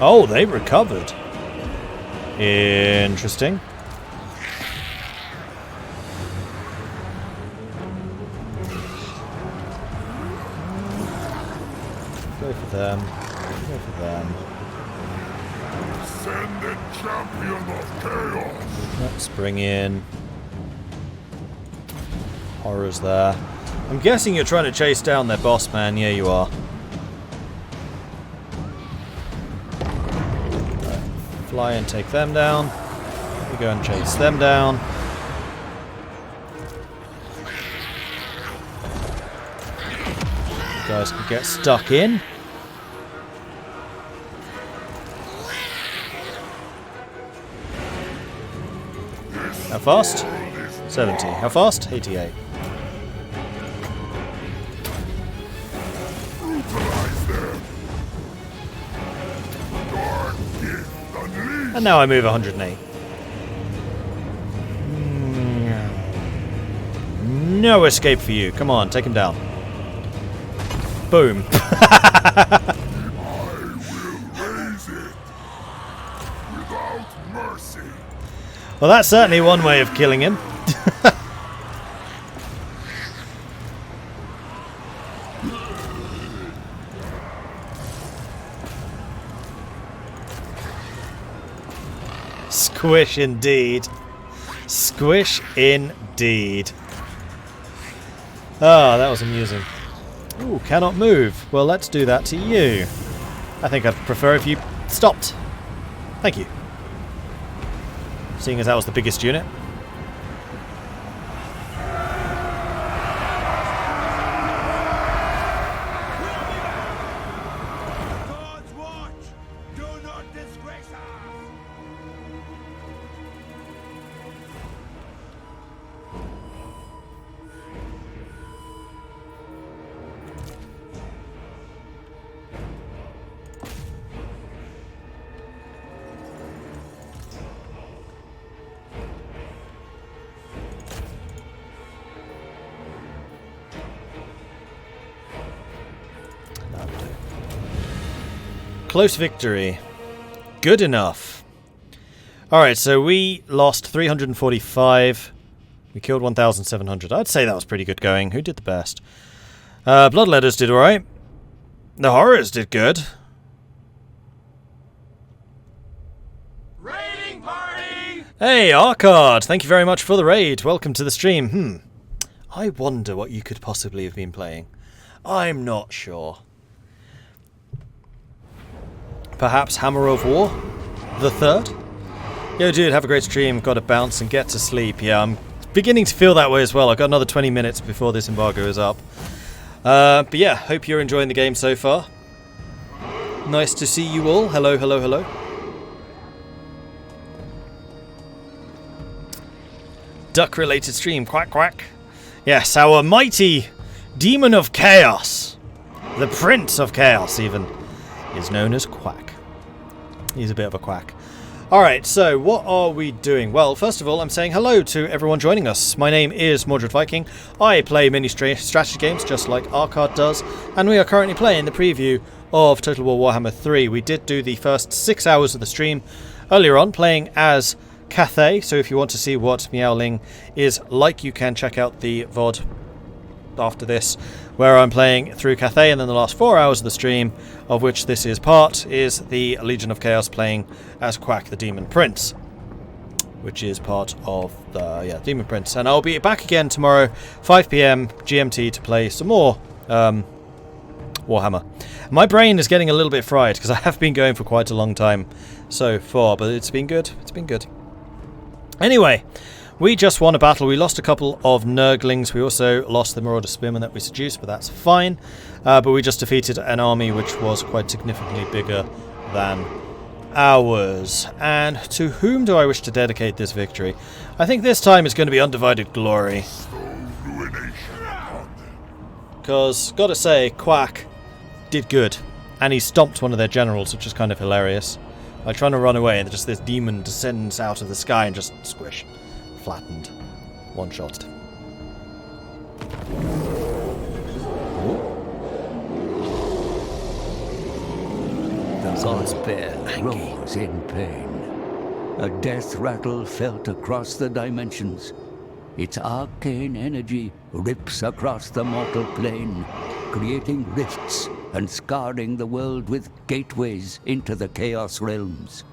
Oh, they recovered. Interesting. Go for them. Go for them. Ascended champion of chaos. Let's bring in horrors there. I'm guessing you're trying to chase down their boss man. Yeah, you are. Right. Fly and take them down. We go and chase them down. You guys can get stuck in. How fast? 70. How fast? 88. And now I move 108. No escape for you. Come on, take him down. Boom. I will raise it without mercy. Well, that's certainly one way of killing him. Squish indeed. Squish indeed. Ah, that was amusing. Ooh, cannot move. Well, let's do that to you. I think I'd prefer if you stopped. Thank you. Seeing as that was the biggest unit. God's watch! Do not disgrace us! Close victory. Good enough. Alright, so we lost 345. We killed 1,700. I'd say that was pretty good going. Who did the best? Bloodletters did alright. The Horrors did good. Raiding party! Hey, Arcard! Thank you very much for the raid. Welcome to the stream. I wonder what you could possibly have been playing. I'm not sure. Perhaps Hammer of War? The third? Yo, dude, have a great stream. Got to bounce and get to sleep. Yeah, I'm beginning to feel that way as well. I've got another 20 minutes before this embargo is up. But yeah, hope you're enjoying the game so far. Nice to see you all. Hello, hello, hello. Duck-related stream. Quack, quack. Yes, our mighty Demon of Chaos. The Prince of Chaos, even, is known as Quack. He's a bit of a quack. Alright, so what are we doing? Well, first of all, I'm saying hello to everyone joining us. My name is Mordred Viking. I play mini strategy games just like Arcard does, and we are currently playing the preview of Total War Warhammer 3. We did do the first 6 hours of the stream earlier on, playing as Cathay, so if you want to see what Meowling is like, you can check out the VOD after this, where I'm playing through Cathay, and then the last 4 hours of the stream, of which this is part, is the Legion of Chaos playing as Quack the Daemon Prince, which is part of the Daemon Prince. And I'll be back again tomorrow, 5 PM GMT, to play some more Warhammer. My brain is getting a little bit fried because I have been going for quite a long time so far, but it's been good. It's been good. Anyway, we just won a battle. We lost a couple of Nurglings. We also lost the Marauder Spearmen that we seduced, but that's fine. But we just defeated an army which was quite significantly bigger than ours. And to whom do I wish to dedicate this victory? I think this time it's going to be Undivided Glory. Because, gotta say, Quack did good. And he stomped one of their generals, which is kind of hilarious. Like trying to run away, and just this demon descends out of the sky and just squish. Flattened. One-shotted. The gods rose in pain. A death rattle felt across the dimensions. Its arcane energy rips across the mortal plane, creating rifts and scarring the world with gateways into the Chaos realms.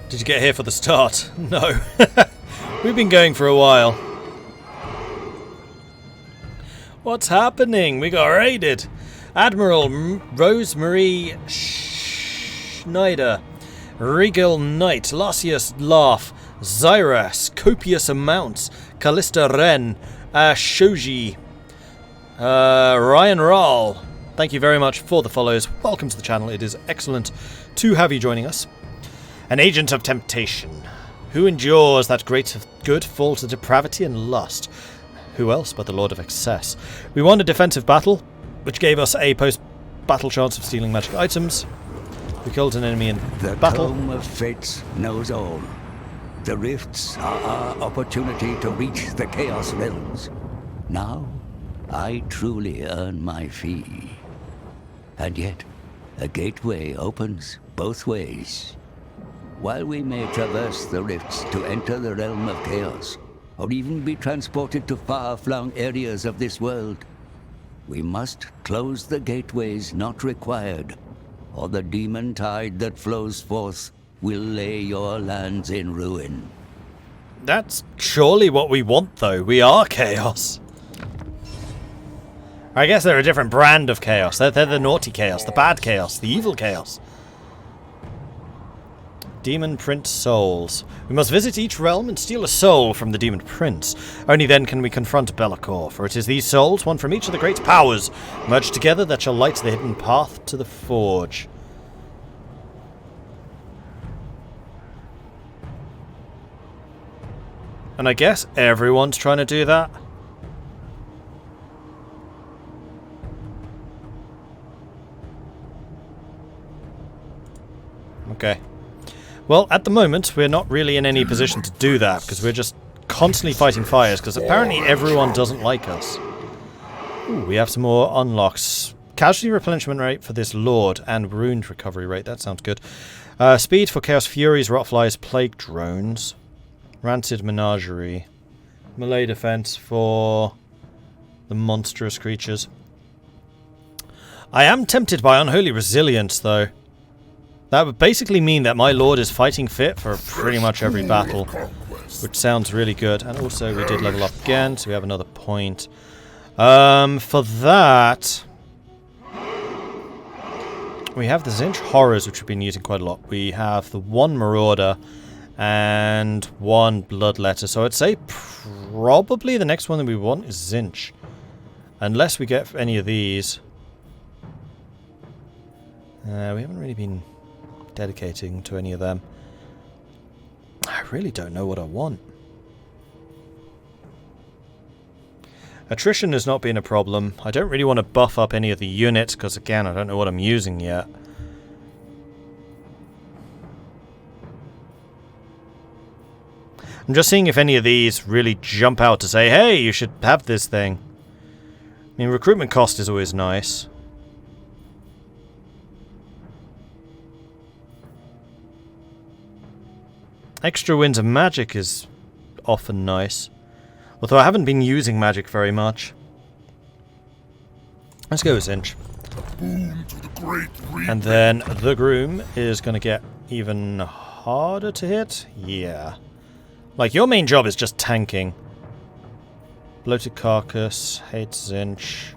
Did you get here for the start? No. We've been going for a while. What's happening? We got raided. Admiral Rosemarie Schneider, Regal Knight, Lassius Laugh, Zyras, Copious Amounts, Callista Wren, Shoji, Ryan Rahl. Thank you very much for the follows. Welcome to the channel. It is excellent to have you joining us. An agent of temptation. Who endures that great good fall to depravity and lust? Who else but the Lord of Excess? We won a defensive battle, which gave us a post-battle chance of stealing magic items. We killed an enemy in battle. The Tome of Fates knows all. The rifts are our opportunity to reach the Chaos realms. Now, I truly earn my fee. And yet, a gateway opens both ways. While we may traverse the rifts to enter the realm of chaos, or even be transported to far-flung areas of this world, we must close the gateways not required, or the demon tide that flows forth will lay your lands in ruin. That's surely what we want, though. We are chaos. I guess they're a different brand of chaos. They're the naughty chaos, the bad chaos, the evil chaos. Daemon Prince souls. We must visit each realm and steal a soul from the Daemon Prince. Only then can we confront Be'lakor, for it is these souls, one from each of the great powers, merged together, that shall light the hidden path to the Forge. And I guess everyone's trying to do that. Okay. Well, at the moment, we're not really in any position to do that, because we're just constantly fighting fires, because apparently everyone doesn't like us. Ooh, we have some more unlocks. Casualty replenishment rate for this Lord, and wound recovery rate. That sounds good. Speed for Chaos Furies, Rotflies, Plague Drones. Rancid Menagerie. Melee defense for the monstrous creatures. I am tempted by Unholy Resilience, though. That would basically mean that my Lord is fighting fit for pretty much every battle, which sounds really good. And also, we did level up again, so we have another point. For that, we have the Zinch Horrors, which we've been using quite a lot. We have the one Marauder and one Bloodletter. So I'd say probably the next one that we want is Zinch. Unless we get any of these. We haven't really been dedicating to any of them. I really don't know what I want. Attrition has not been a problem. I don't really want to buff up any of the units because, again, I don't know what I'm using yet. I'm just seeing if any of these really jump out to say, hey, you should have this thing. I mean, recruitment cost is always nice. Extra Winds of Magic is often nice. Although I haven't been using magic very much. Let's go with Zinch. And then the Groom is going to get even harder to hit. Yeah. Like, your main job is just tanking. Bloated Carcass. Hates Zinch.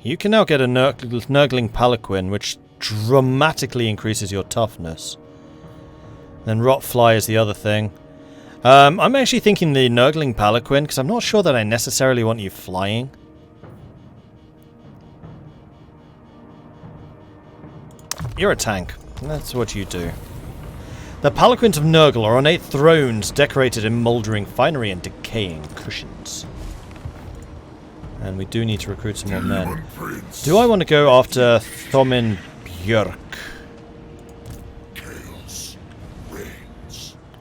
You can now get a Nurgling Palanquin, which dramatically increases your toughness. Then Rotfly is the other thing. I'm actually thinking the Nurgling Palanquin, because I'm not sure that I necessarily want you flying. You're a tank. That's what you do. The Palanquins of Nurgle are ornate thrones decorated in mouldering finery and decaying cushions. And we do need to recruit some more men. Do I want to go after Thomin Björk?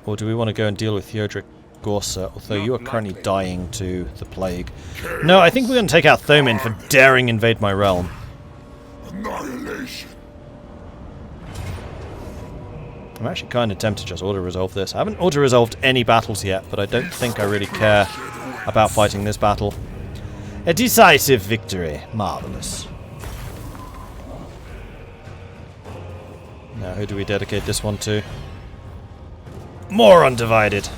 Or do we want to go and deal with Theodoric Gorsa, although you are currently dying to the plague? No, I think we're going to take out Thomin for daring invade my realm. Annihilation. I'm actually kind of tempted to just auto-resolve this. I haven't auto-resolved any battles yet, but I don't think I really care about fighting this battle. A decisive victory. Marvellous. Now, who do we dedicate this one to? More Undivided.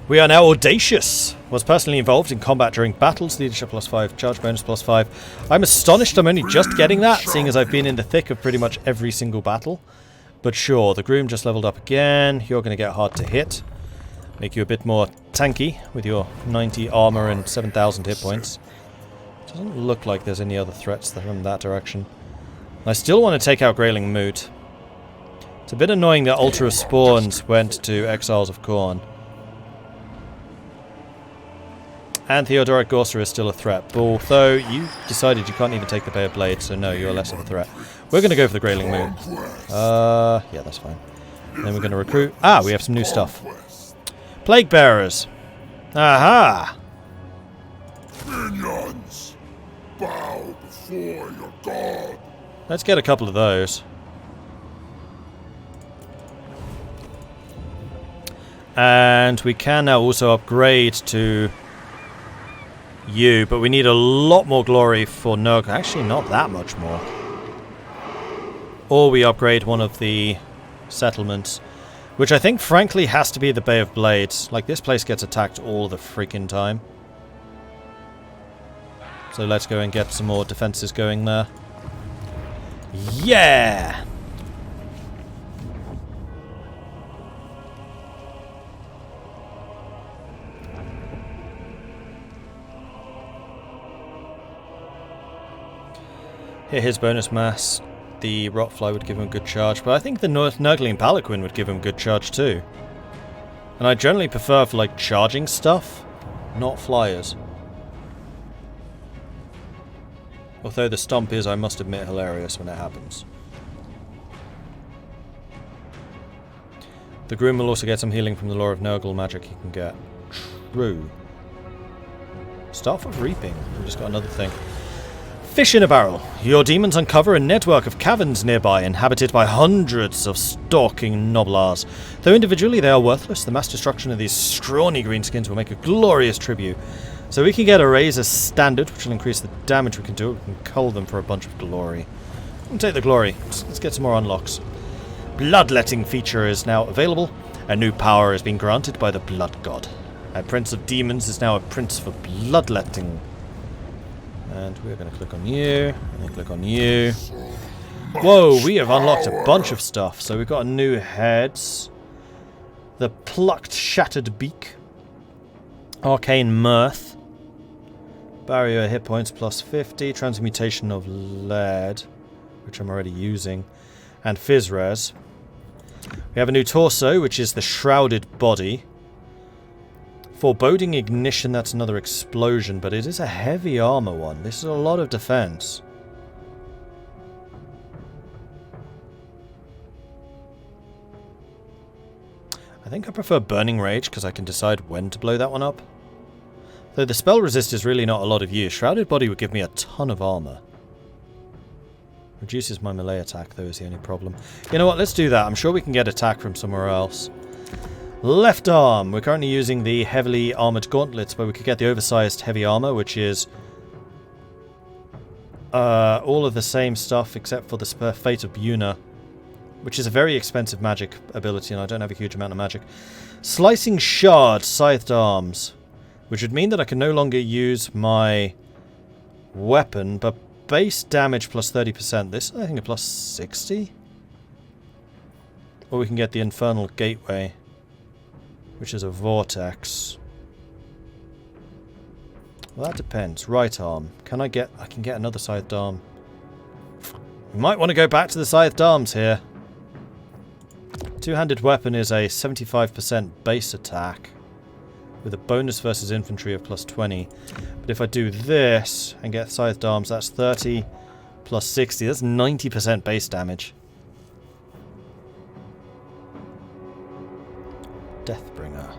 We are now audacious. Was personally involved in combat during battles. Leadership +5, charge bonus +5. I'm astonished I'm only just getting that, seeing as I've been in the thick of pretty much every single battle. But sure, the Groom just leveled up again. You're going to get hard to hit. Make you a bit more tanky with your 90 armor and 7,000 hit points. Doesn't look like there's any other threats from that direction. I still want to take out Greyling Moot. It's a bit annoying that Ultra Spawns went to Exiles of Khorne. And Theodoric Gorsa is still a threat, but although you decided you can't even take the Bay of Blades, so no, you're less of a threat. We're going to go for the Greyling Moot. Yeah, that's fine. Then we're going to recruit. Ah, we have some new stuff. Plague Bearers. Aha! Minions, bow before before your god. Let's get a couple of those. And we can now also upgrade to you, but we need a lot more glory for Nurgle. Actually, not that much more. Or we upgrade one of the settlements, which I think, frankly, has to be the Bay of Blades. Like, this place gets attacked all the freaking time. So let's go and get some more defenses going there. Yeah! Hit his bonus mass. The Rotfly would give him a good charge, but I think the Nurgling Palanquin would give him good charge too. And I generally prefer for like charging stuff, not flyers. Although the stomp is, I must admit, hilarious when it happens. The Groom will also get some healing from the Lore of Nurgle magic he can get. True. Staff of Reaping. We just got another thing. Fish in a barrel. Your demons uncover a network of caverns nearby, inhabited by hundreds of stalking Noblars. Though individually they are worthless, the mass destruction of these scrawny greenskins will make a glorious tribute. So we can get a Razor Standard, which will increase the damage we can do. We can cull them for a bunch of glory. We'll take the glory. Let's get some more unlocks. Bloodletting feature is now available. A new power has been granted by the Blood God. A Prince of Demons is now a Prince for Bloodletting. And we're going to click on you, and then click on you. Whoa, we have unlocked a bunch of stuff. So we've got a new heads. The Plucked Shattered Beak. Arcane Mirth. Barrier hit points plus 50. Transmutation of Lead, which I'm already using. And Fizzres. We have a new torso, which is the Shrouded Body. Foreboding Ignition, that's another explosion, but it is a heavy armor one. This is a lot of defense. I think I prefer Burning Rage because I can decide when to blow that one up. Though the spell resist is really not a lot of use. Shrouded Body would give me a ton of armor. Reduces my melee attack, though, is the only problem. You know what, let's do that. I'm sure we can get attack from somewhere else. Left arm. We're currently using the heavily armored gauntlets, but we could get the oversized heavy armor, which is all of the same stuff except for the Fate of Buna, which is a very expensive magic ability, and I don't have a huge amount of magic. Slicing Shard, Scythed Arms, which would mean that I can no longer use my weapon, but base damage plus 30%. This, I think, a plus 60? Or we can get the Infernal Gateway, which is a vortex. Well, that depends. Right arm. I can get another scythed arm. We might want to go back to the scythed arms here. Two-handed weapon is a 75% base attack with a bonus versus infantry of plus 20. But if I do this and get scythed arms, that's 30 plus 60. That's 90% base damage. Deathbringer.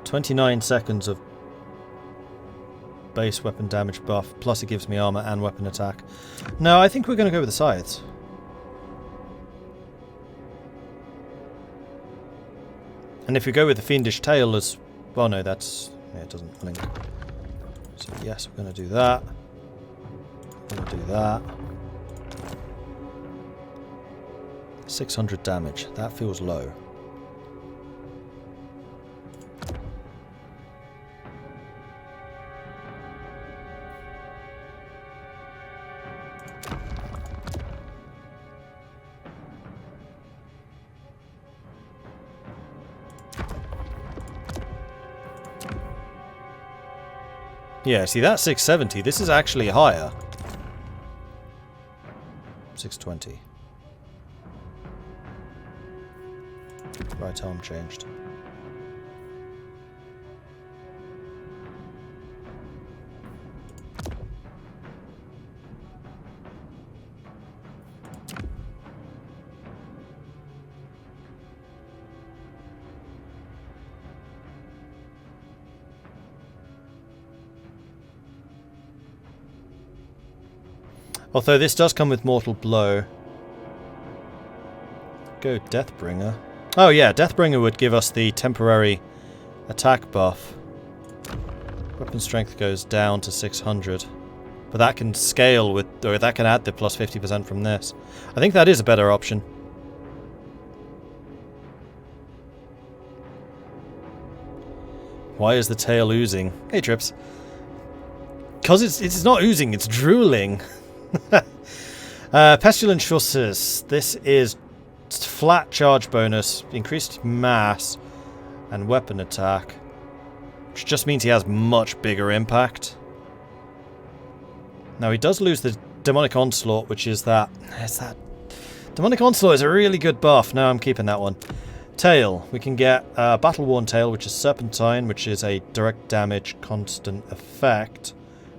29 seconds of base weapon damage buff, plus it gives me armor and weapon attack. No, I think we're going to go with the scythes. And if we go with the Fiendish Tail as... well, no, that's... yeah, it doesn't link. So yes, we're going to do that. We're going to do that. 600 damage. That feels low. Yeah, see, that's 670. This is actually higher. 620. Right arm changed. Although this does come with Mortal Blow. Go Deathbringer. Oh yeah, Deathbringer would give us the temporary attack buff. Weapon strength goes down to 600. But that can scale with, or that can add the plus 50% from this. I think that is a better option. Why is the tail oozing? Hey, Trips. Because it's not oozing, it's drooling. Pestilent Chausses. This is flat charge bonus, increased mass, and weapon attack. Which just means he has much bigger impact. Now he does lose the Demonic Onslaught, which is that... Demonic Onslaught is a really good buff. No, I'm keeping that one. Tail. We can get Battle-Worn Tail, which is Serpentine, which is a direct damage constant effect,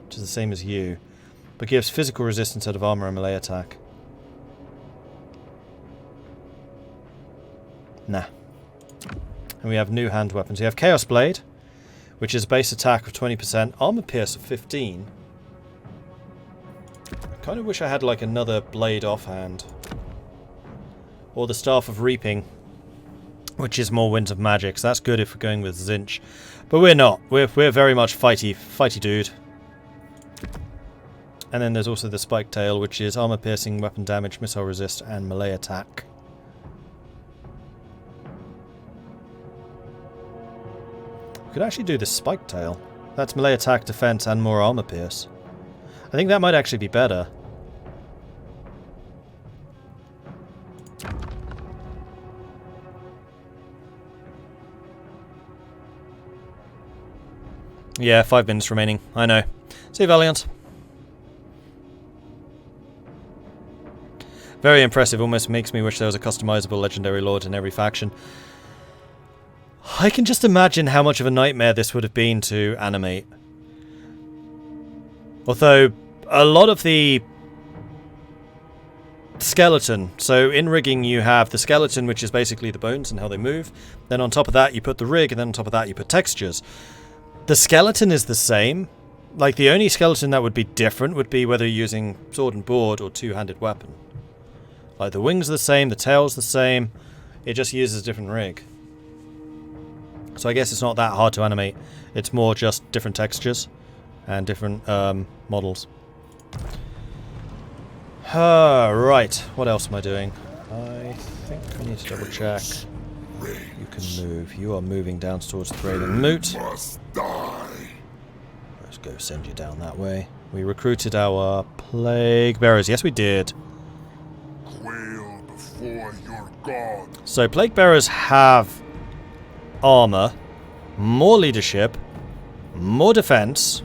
which is the same as you, but gives physical resistance out of armor and melee attack. Nah. And we have new hand weapons. We have Chaos Blade, which is base attack of 20%, armor pierce of 15. I kind of wish I had like another blade offhand. Or the Staff of Reaping, which is more Winds of Magic, so that's good if we're going with Zinch. But we're not. We're very much fighty dude. And then there's also the Spike Tail, which is armor piercing, weapon damage, missile resist, and melee attack. We could actually do the Spike Tail. That's melee attack, defense, and more armor pierce. I think that might actually be better. Yeah, 5 minutes remaining. I know. See you, Valiant. Very impressive. Almost makes me wish there was a customizable legendary lord in every faction. I can just imagine how much of a nightmare this would have been to animate. Although, a lot of the skeleton. So in rigging you have the skeleton, which is basically the bones and how they move. Then on top of that you put the rig, and then on top of that you put textures. The skeleton is the same. Like, the only skeleton that would be different would be whether you're using sword and board or two-handed weapon. Like, the wings are the same, the tail's the same. It just uses a different rig. So I guess it's not that hard to animate. It's more just different textures and different models. Right, what else am I doing? I think I need to double check. You can move. You are moving down towards the Raven Moot. Let's go send you down that way. We recruited our Plague Bearers. Yes, we did. Quail before your god. So Plague Bearers have armor, more leadership, more defense,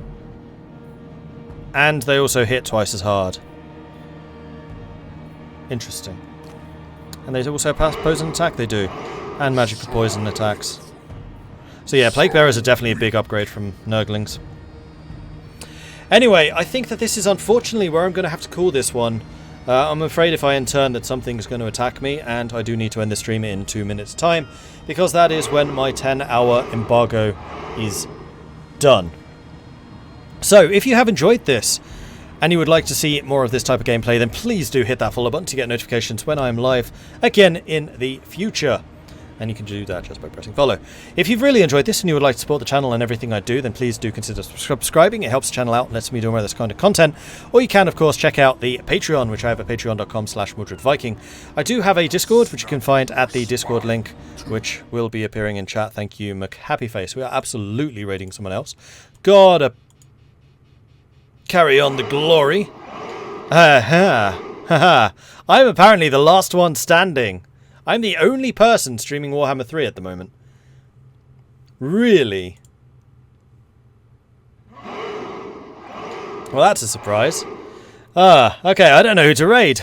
and they also hit twice as hard. Interesting. And they also pose an attack, they do. And magic for poison attacks. So yeah, Plague Bearers are definitely a big upgrade from Nurglings. Anyway, I think that this is unfortunately where I'm going to have to call this one. I'm afraid if I end turn that something's going to attack me, and I do need to end the stream in 2 minutes time, because that is when my 10-hour embargo is done. So, if you have enjoyed this, and you would like to see more of this type of gameplay, then please do hit that follow button to get notifications when I'm live again in the future. And you can do that just by pressing follow. If you've really enjoyed this and you would like to support the channel and everything I do, then please do consider subscribing. It helps the channel out and lets me do more of this kind of content. Or you can, of course, check out the Patreon, which I have at patreon.com/MordredViking. I do have a Discord, which you can find at the Discord link, which will be appearing in chat. Thank you, McHappyface. We are absolutely raiding someone else. Gotta carry on the glory. I'm apparently the last one standing. I'm the only person streaming Warhammer 3 at the moment. Really? Well, that's a surprise. Okay, I don't know who to raid.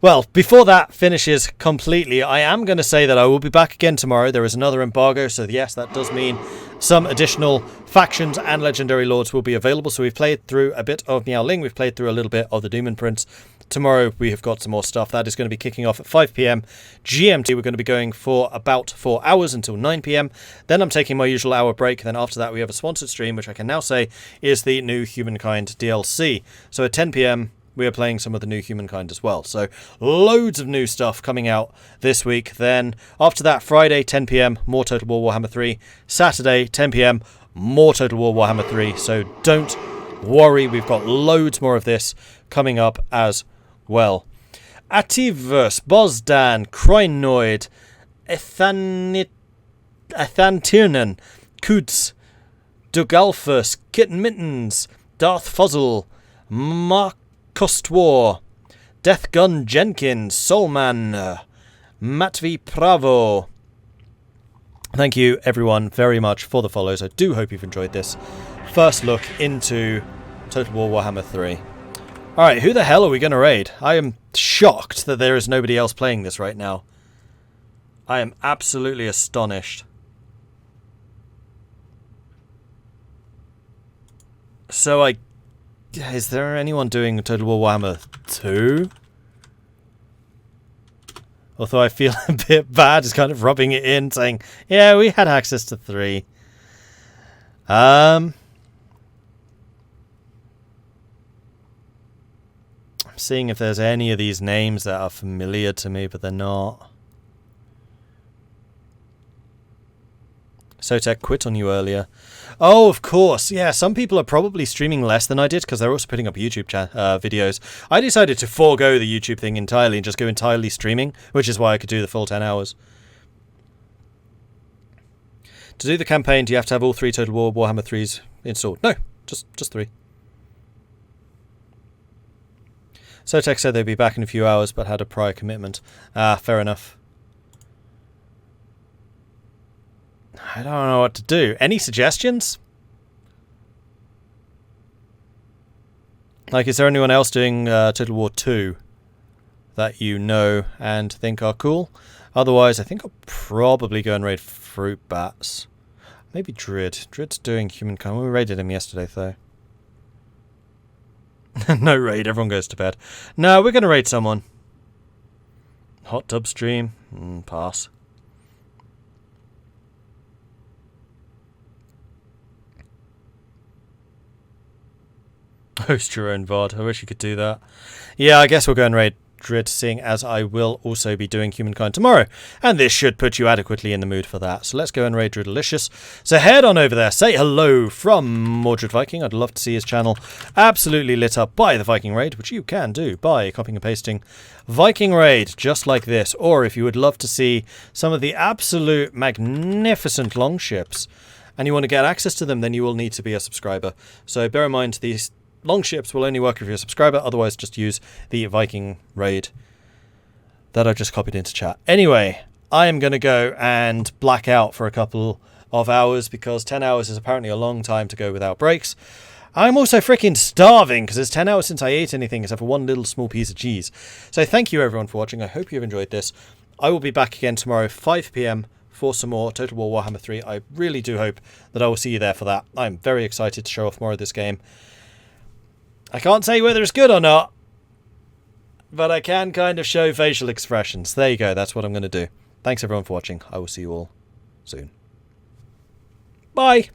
Well, before that finishes completely, I am going to say that I will be back again tomorrow. There is another embargo, so yes, that does mean some additional factions and legendary lords will be available. So we've played through a bit of Miaoling, we've played through a little bit of the Daemon Prince. Tomorrow we have got some more stuff. That is going to be kicking off at 5 PM GMT. We're going to be going for about 4 hours until 9 PM. Then I'm taking my usual hour break. Then after that we have a sponsored stream, which I can now say is the new Humankind DLC. So at 10 PM we are playing some of the new Humankind as well. So loads of new stuff coming out this week. Then after that, Friday 10 PM, more Total War Warhammer 3. Saturday 10 PM, more Total War Warhammer 3. So don't worry, we've got loads more of this coming up as well. Ativus, Bosdan, Kroinoid, Ethantirnan, Kuds, Dugalfus, Kitten Mittens, Darth Fuzzle, Mark Kostwar, Death Gun Jenkins, Soulman, Matvi Pravo. Thank you everyone very much for the follows. I do hope you've enjoyed this first look into Total War Warhammer 3. Alright, who the hell are we going to raid? I am shocked that there is nobody else playing this right now. I am absolutely astonished. So is there anyone doing Total War Warhammer 2? Although I feel a bit bad just kind of rubbing it in, saying, yeah, we had access to 3. I'm seeing if there's any of these names that are familiar to me, but they're not. Sotek quit on you earlier. Oh, of course. Yeah, some people are probably streaming less than I did because they're also putting up YouTube videos. I decided to forego the YouTube thing entirely and just go entirely streaming, which is why I could do the full 10 hours. To do the campaign, do you have to have all 3 Total War Warhammer 3s installed? No, just 3. Sotek said they'd be back in a few hours, but had a prior commitment. Ah, fair enough. I don't know what to do. Any suggestions? Like, is there anyone else doing Total War 2 that you know and think are cool? Otherwise, I think I'll probably go and raid Fruit Bats. Maybe Drid. Drid's doing Humankind. We raided him yesterday, though. No raid. Everyone goes to bed. No, we're going to raid someone. Hot tub stream. Pass. Host your own VOD. I wish you could do that. Yeah, I guess we'll go and raid Drid, seeing as I will also be doing Humankind tomorrow. And this should put you adequately in the mood for that. So let's go and raid Dridalicious. So head on over there. Say hello from Mordred Viking. I'd love to see his channel absolutely lit up by the Viking raid, which you can do by copying and pasting Viking raid just like this. Or if you would love to see some of the absolute magnificent longships and you want to get access to them, then you will need to be a subscriber. So bear in mind these longships will only work if you're a subscriber, otherwise just use the Viking raid that I just copied into chat. Anyway, I am going to go and black out for a couple of hours because 10 hours is apparently a long time to go without breaks. I'm also freaking starving because it's 10 hours since I ate anything except for one little small piece of cheese. So thank you everyone for watching. I hope you've enjoyed this. I will be back again tomorrow 5 PM for some more Total War Warhammer 3. I really do hope that I will see you there for that. I'm very excited to show off more of this game. I can't say whether it's good or not, but I can kind of show facial expressions. There you go, that's what I'm going to do. Thanks everyone for watching. I will see you all soon. Bye!